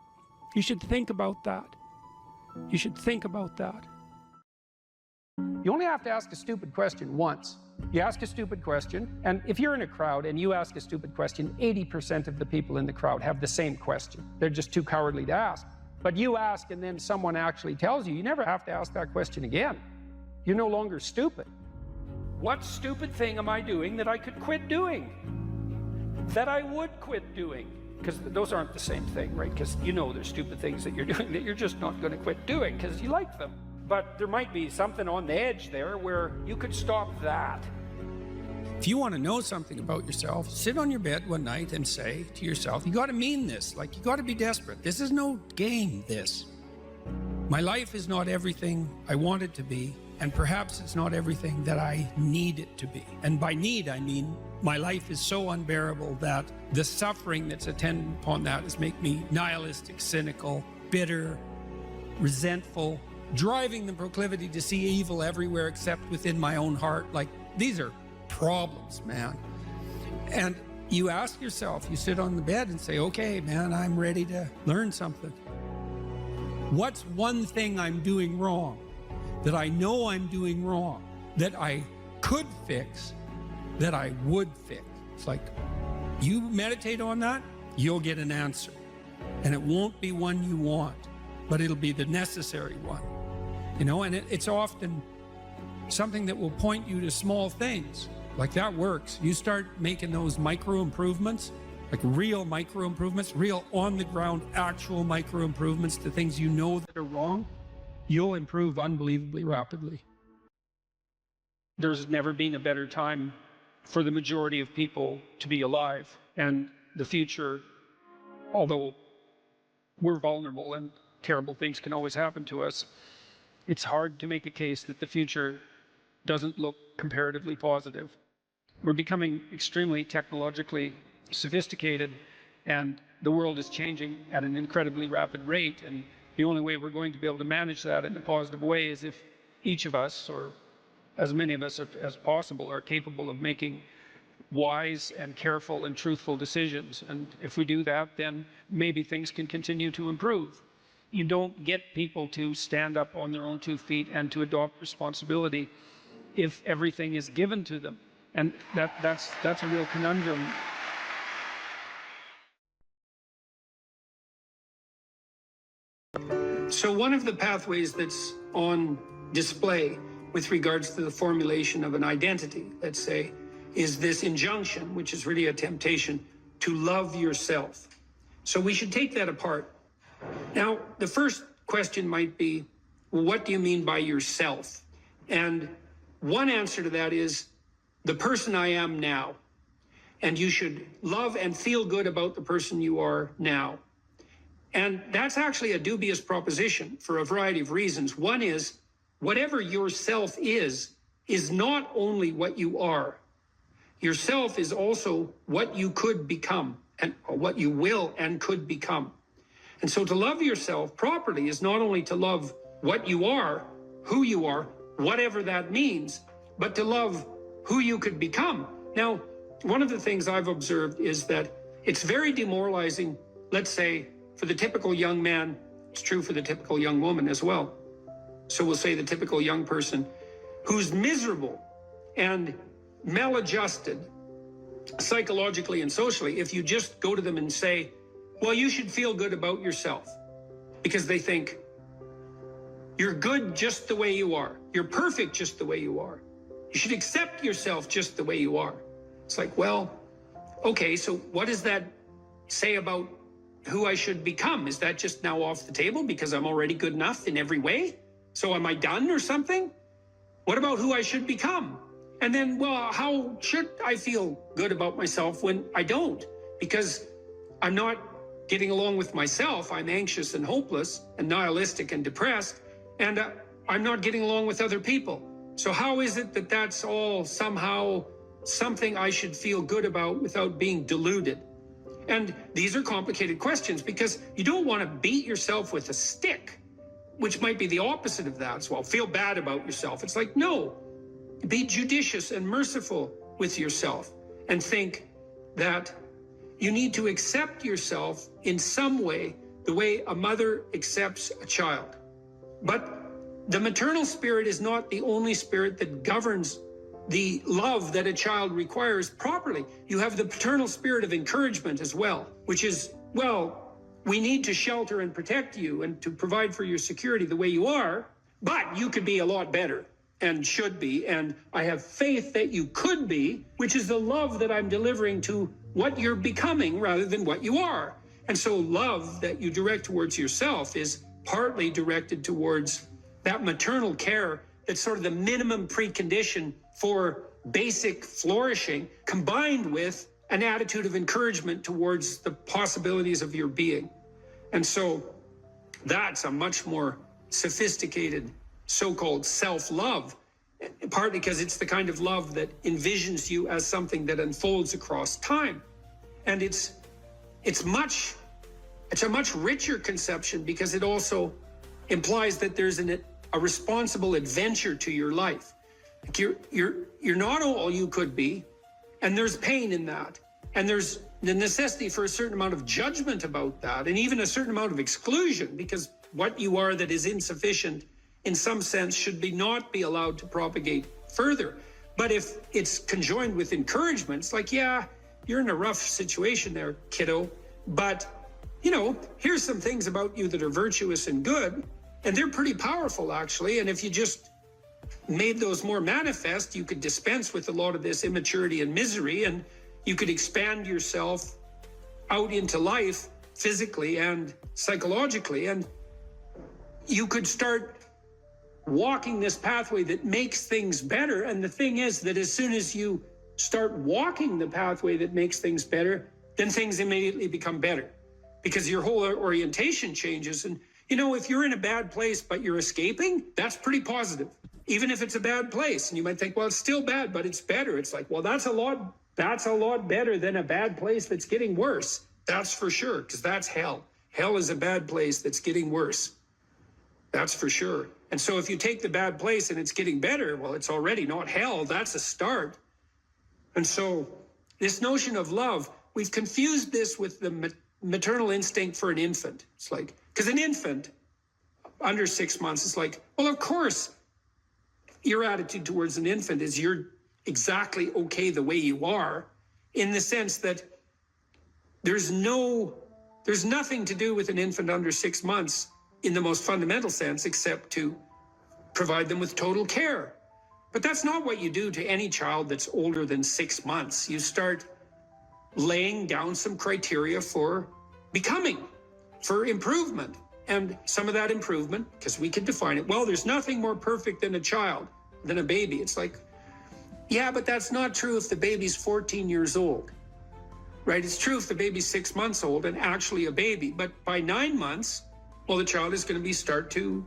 you should think about that. You should think about that. You only have to ask a stupid question once. You ask a stupid question, and if you're in a crowd and you ask a stupid question, 80% of the people in the crowd have the same question. They're just too cowardly to ask. But you ask and then someone actually tells you, you never have to ask that question again. You're no longer stupid. What stupid thing am I doing that I could quit doing? That I would quit doing? Because those aren't the same thing, right? Because you know there's stupid things that you're doing that you're just not going to quit doing because you like them. But there might be something on the edge there where you could stop that. If you want to know something about yourself, sit on your bed one night and say to yourself, you got to mean this, like you got to be desperate. This is no game, this. My life is not everything I want it to be, and perhaps it's not everything that I need it to be. And by need, I mean my life is so unbearable that the suffering that's attendant upon that is make me nihilistic, cynical, bitter, resentful, driving the proclivity to see evil everywhere except within my own heart. Like, these are problems, man. And you ask yourself, you sit on the bed and say, okay, man, I'm ready to learn something. What's one thing I'm doing wrong that I know I'm doing wrong, that I could fix, that I would fix? It's like, you meditate on that, you'll get an answer. And it won't be one you want, but it'll be the necessary one. You know, and it's often something that will point you to small things. Like, that works. You start making those micro improvements, like real micro improvements, real on the ground, actual micro improvements to things you know that are wrong, you'll improve unbelievably rapidly. There's never been a better time for the majority of people to be alive. And the future, although we're vulnerable and terrible things can always happen to us, it's hard to make a case that the future doesn't look comparatively positive. We're becoming extremely technologically sophisticated, and the world is changing at an incredibly rapid rate, and the only way we're going to be able to manage that in a positive way is if each of us, or as many of us as possible, are capable of making wise and careful and truthful decisions. And if we do that, then maybe things can continue to improve. You don't get people to stand up on their own 2 feet and to adopt responsibility if everything is given to them. And that's a real conundrum. So one of the pathways that's on display with regards to the formulation of an identity, let's say, is this injunction, which is really a temptation, to love yourself. So we should take that apart. Now, the first question might be, well, what do you mean by yourself? And one answer to that is the person I am now. And you should love and feel good about the person you are now. And that's actually a dubious proposition for a variety of reasons. One is, whatever yourself is not only what you are. Yourself is also what you could become, and what you will and could become. And so to love yourself properly is not only to love what you are, who you are, whatever that means, but to love who you could become. Now, one of the things I've observed is that it's very demoralizing, let's say, for the typical young man. It's true for the typical young woman as well. So we'll say the typical young person who's miserable and maladjusted psychologically and socially, if you just go to them and say, well, you should feel good about yourself, because they think you're good just the way you are. You're perfect just the way you are. You should accept yourself just the way you are. It's like, well, okay, so what does that say about who I should become? Is that just now off the table because I'm already good enough in every way? So am I done or something? What about who I should become? And then, well, how should I feel good about myself when I don't? Because I'm not getting along with myself. I'm anxious and hopeless and nihilistic and depressed, and I'm not getting along with other people. So how is it that that's all somehow something I should feel good about without being deluded? And these are complicated questions, because you don't want to beat yourself with a stick, which might be the opposite of that. So, well, feel bad about yourself. It's like, no, be judicious and merciful with yourself, and think that you need to accept yourself in some way, the way a mother accepts a child. But the maternal spirit is not the only spirit that governs the love that a child requires properly. You have the paternal spirit of encouragement as well, which is, well, we need to shelter and protect you and to provide for your security the way you are, but you could be a lot better and should be, and I have faith that you could be, which is the love that I'm delivering to what you're becoming rather than what you are. And so love that you direct towards yourself is partly directed towards that maternal care that's sort of the minimum precondition for basic flourishing, combined with an attitude of encouragement towards the possibilities of your being. And so that's a much more sophisticated so-called self-love, partly because it's the kind of love that envisions you as something that unfolds across time. And it's a much richer conception, because it also implies that there's a responsible adventure to your life. Like you're not all you could be, and there's pain in that, and there's the necessity for a certain amount of judgment about that, and even a certain amount of exclusion, because what you are that is insufficient in some sense should not be allowed to propagate further. But if it's conjoined with encouragement, it's like, yeah, you're in a rough situation there, kiddo, but you know, here's some things about you that are virtuous and good, and they're pretty powerful actually, and if you just made those more manifest, you could dispense with a lot of this immaturity and misery, and you could expand yourself out into life physically and psychologically, and you could start walking this pathway that makes things better. And the thing is that as soon as you start walking the pathway that makes things better, then things immediately become better, because your whole orientation changes. And you know, if you're in a bad place but you're escaping, that's pretty positive, even if it's a bad place. And you might think, well, it's still bad, but it's better. It's like, well, that's a lot better than a bad place that's getting worse. That's for sure, because that's hell. Hell is a bad place that's getting worse. That's for sure. And so if you take the bad place and it's getting better, well, it's already not hell. That's a start. And so this notion of love, we've confused this with the maternal instinct for an infant. It's like, because an infant under 6 months is like, well, of course, your attitude towards an infant is you're exactly okay the way you are, in the sense that there's nothing to do with an infant under 6 months in the most fundamental sense, except to provide them with total care. But that's not what you do to any child that's older than 6 months. You start laying down some criteria for becoming, for improvement. And some of that improvement, because we can define it, well, there's nothing more perfect than a child, than a baby. It's like, yeah, but that's not true if the baby's 14 years old, right? It's true if the baby's 6 months old and actually a baby. But by 9 months, well, the child is going to start to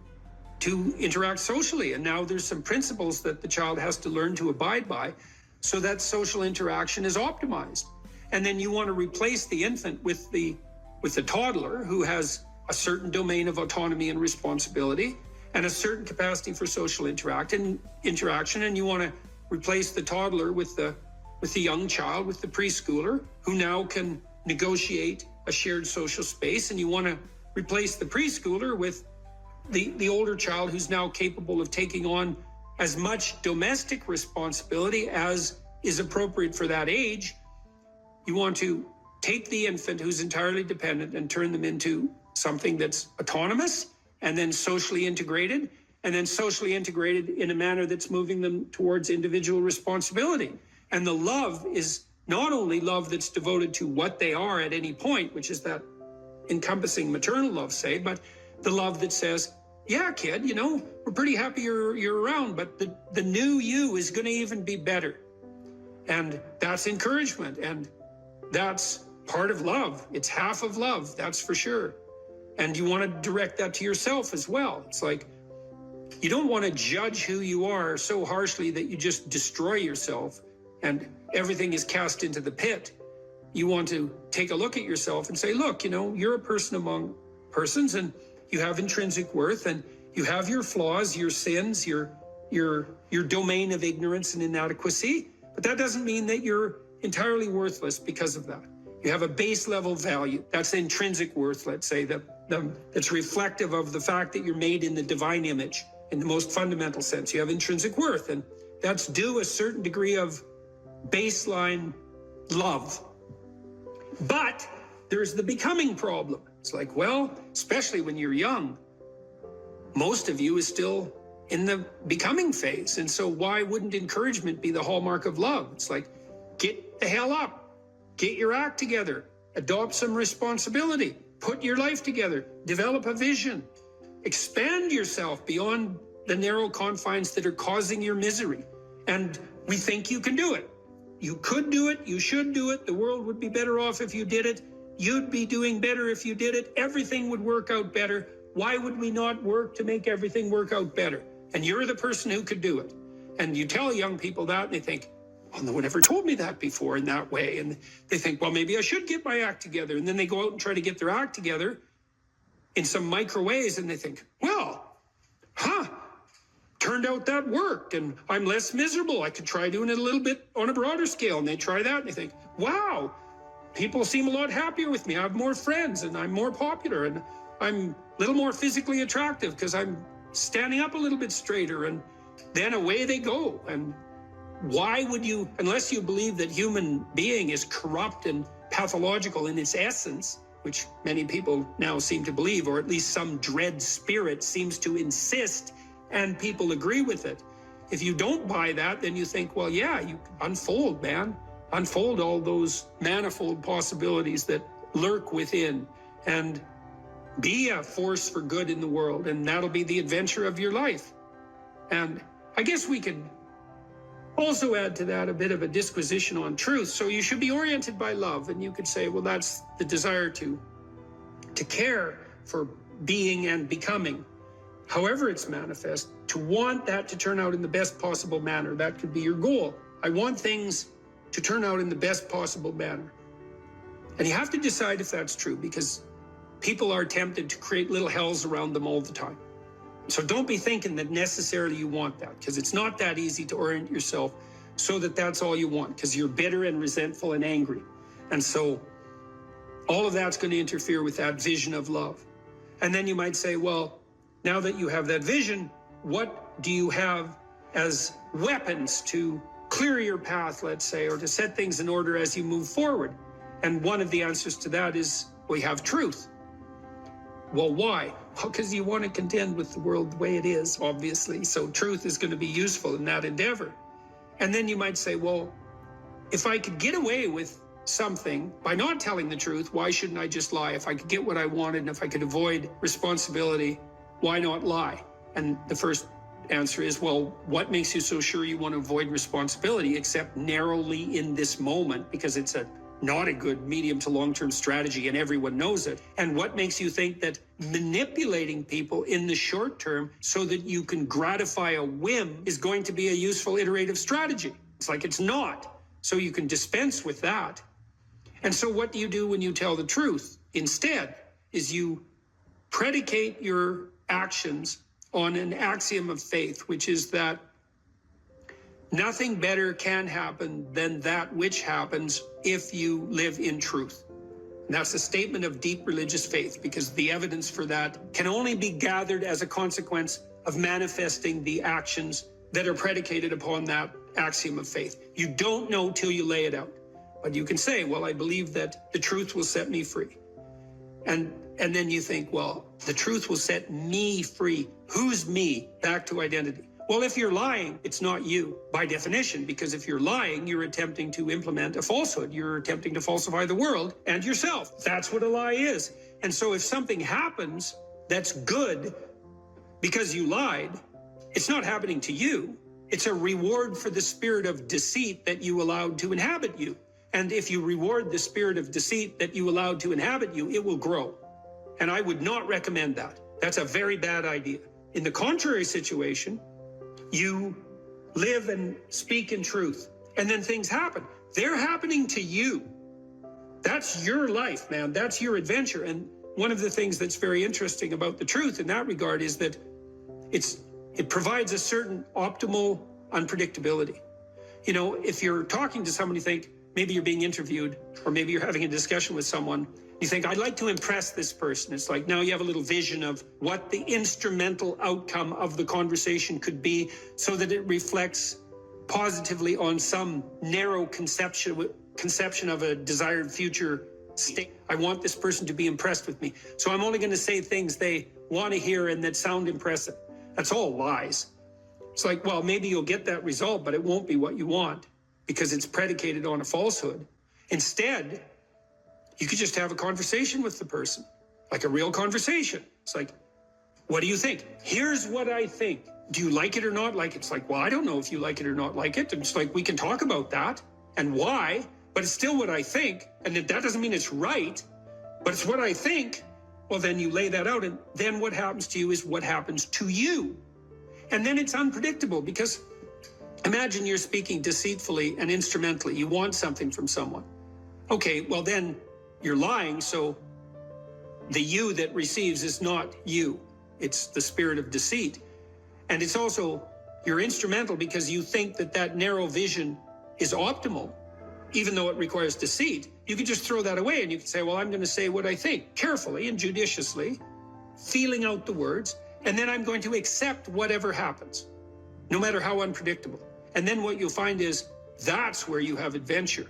interact socially. And now there's some principles that the child has to learn to abide by so that social interaction is optimized. And then you want to replace the infant with the toddler who has a certain domain of autonomy and responsibility and a certain capacity for social interaction. And you want to replace the toddler with the young child, with the preschooler, who now can negotiate a shared social space. And you want to replace the preschooler with the older child who's now capable of taking on as much domestic responsibility as is appropriate for that age. You want to take the infant who's entirely dependent and turn them into something that's autonomous and then socially integrated in a manner that's moving them towards individual responsibility. And the love is not only love that's devoted to what they are at any point, which is that encompassing maternal love, say, but the love that says, yeah, kid, you know, we're pretty happy you're around, but the new you is going to even be better. And that's encouragement. And that's part of love. It's half of love, that's for sure. And you want to direct that to yourself as well. It's like, you don't want to judge who you are so harshly that you just destroy yourself and everything is cast into the pit. You want to take a look at yourself and say, look, you know, you're a person among persons and you have intrinsic worth and you have your flaws, your sins, your domain of ignorance and inadequacy. But that doesn't mean that you're entirely worthless because of that. You have a base level value. That's intrinsic worth, let's say, that's reflective of the fact that you're made in the divine image in the most fundamental sense. You have intrinsic worth, and that's due a certain degree of baseline love. But there's the becoming problem. It's like, well, especially when you're young, most of you is still in the becoming phase. And so why wouldn't encouragement be the hallmark of love? It's like, get the hell up, get your act together, adopt some responsibility, put your life together, develop a vision, expand yourself beyond the narrow confines that are causing your misery. And we think you can do it. You could do it, you should do it, the world would be better off if you did it, you'd be doing better if you did it, everything would work out better. Why would we not work to make everything work out better? And you're the person who could do it. And you tell young people that and they think, well, no one ever told me that before in that way. And they think, well, maybe I should get my act together. And then they go out and try to get their act together in some micro ways. And they think, well, turned out that worked. And I'm less miserable. I could try doing it a little bit on a broader scale. And they try that and they think, wow, people seem a lot happier with me. I have more friends and I'm more popular and I'm a little more physically attractive because I'm standing up a little bit straighter. And then away they go. And why would you, unless you believe that human being is corrupt and pathological in its essence, which many people now seem to believe, or at least some dread spirit seems to insist, and people agree with it. If you don't buy that, then you think, well, yeah, you unfold, man. Unfold all those manifold possibilities that lurk within and be a force for good in the world. And that'll be the adventure of your life. And I guess we could also add to that a bit of a disquisition on truth. So you should be oriented by love. And you could say, well, that's the desire to care for being and becoming, however it's manifest, to want that to turn out in the best possible manner. That could be your goal. I want things to turn out in the best possible manner. And you have to decide if that's true, because people are tempted to create little hells around them all the time. So don't be thinking that necessarily you want that, because it's not that easy to orient yourself so that that's all you want, because you're bitter and resentful and angry. And so all of that's going to interfere with that vision of love. And then you might say, well, now that you have that vision, what do you have as weapons to clear your path, let's say, or to set things in order as you move forward. And one of the answers to that is we have truth. Well, why? Well, because you want to contend with the world the way it is, obviously. So truth is going to be useful in that endeavor. And then you might say, well, if I could get away with something by not telling the truth, why shouldn't I just lie? If I could get what I wanted and if I could avoid responsibility, why not lie? And the first answer is, well, what makes you so sure you want to avoid responsibility except narrowly in this moment, because it's not a good medium to long-term strategy and everyone knows it. And what makes you think that manipulating people in the short term so that you can gratify a whim is going to be a useful iterative strategy? It's like it's not. So you can dispense with that. And so what do you do when you tell the truth? Instead, is you predicate your actions on an axiom of faith, which is that nothing better can happen than that which happens if you live in truth. And that's a statement of deep religious faith, because the evidence for that can only be gathered as a consequence of manifesting the actions that are predicated upon that axiom of faith. You don't know till you lay it out. But you can say, well, I believe that the truth will set me free. And then you think, well, the truth will set me free. Who's me? Back to identity. Well, if you're lying, it's not you by definition, because if you're lying, you're attempting to implement a falsehood. You're attempting to falsify the world and yourself. That's what a lie is. And so if something happens that's good because you lied, it's not happening to you. It's a reward for the spirit of deceit that you allowed to inhabit you. And if you reward the spirit of deceit that you allowed to inhabit you, it will grow. And I would not recommend that. That's a very bad idea. In the contrary situation, you live and speak in truth, and then things happen. They're happening to you. That's your life, man. That's your adventure. And one of the things that's very interesting about the truth in that regard is that it provides a certain optimal unpredictability. You know, if you're talking to someone, you think maybe you're being interviewed, or maybe you're having a discussion with someone, you think, I'd like to impress this person. It's like now you have a little vision of what the instrumental outcome of the conversation could be so that it reflects positively on some narrow conception of a desired future state. I want this person to be impressed with me. So I'm only going to say things they want to hear and that sound impressive. That's all lies. It's like, well, maybe you'll get that result, but it won't be what you want because it's predicated on a falsehood. Instead, you could just have a conversation with the person, like a real conversation. It's like, what do you think? Here's what I think. Do you like it or not like it? It's like, well, I don't know if you like it or not like it. It's like, we can talk about that and why, but it's still what I think. And that doesn't mean it's right, but it's what I think. Well, then you lay that out, and then what happens to you is what happens to you. And then it's unpredictable, because imagine you're speaking deceitfully and instrumentally. You want something from someone. Okay, well then you're lying, so the you that receives is not you. It's the spirit of deceit. And it's also, you're instrumental because you think that that narrow vision is optimal, even though it requires deceit. You can just throw that away and you can say, well, I'm going to say what I think, carefully and judiciously, feeling out the words, and then I'm going to accept whatever happens, no matter how unpredictable. And then what you'll find is that's where you have adventure.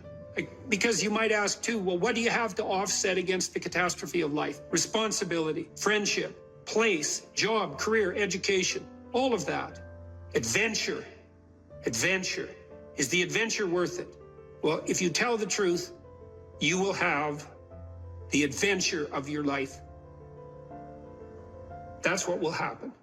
Because you might ask too, well, what do you have to offset against the catastrophe of life? Responsibility, friendship, place, job, career, education, all of that. Adventure. Adventure. Is the adventure worth it? Well, if you tell the truth, you will have the adventure of your life. That's what will happen.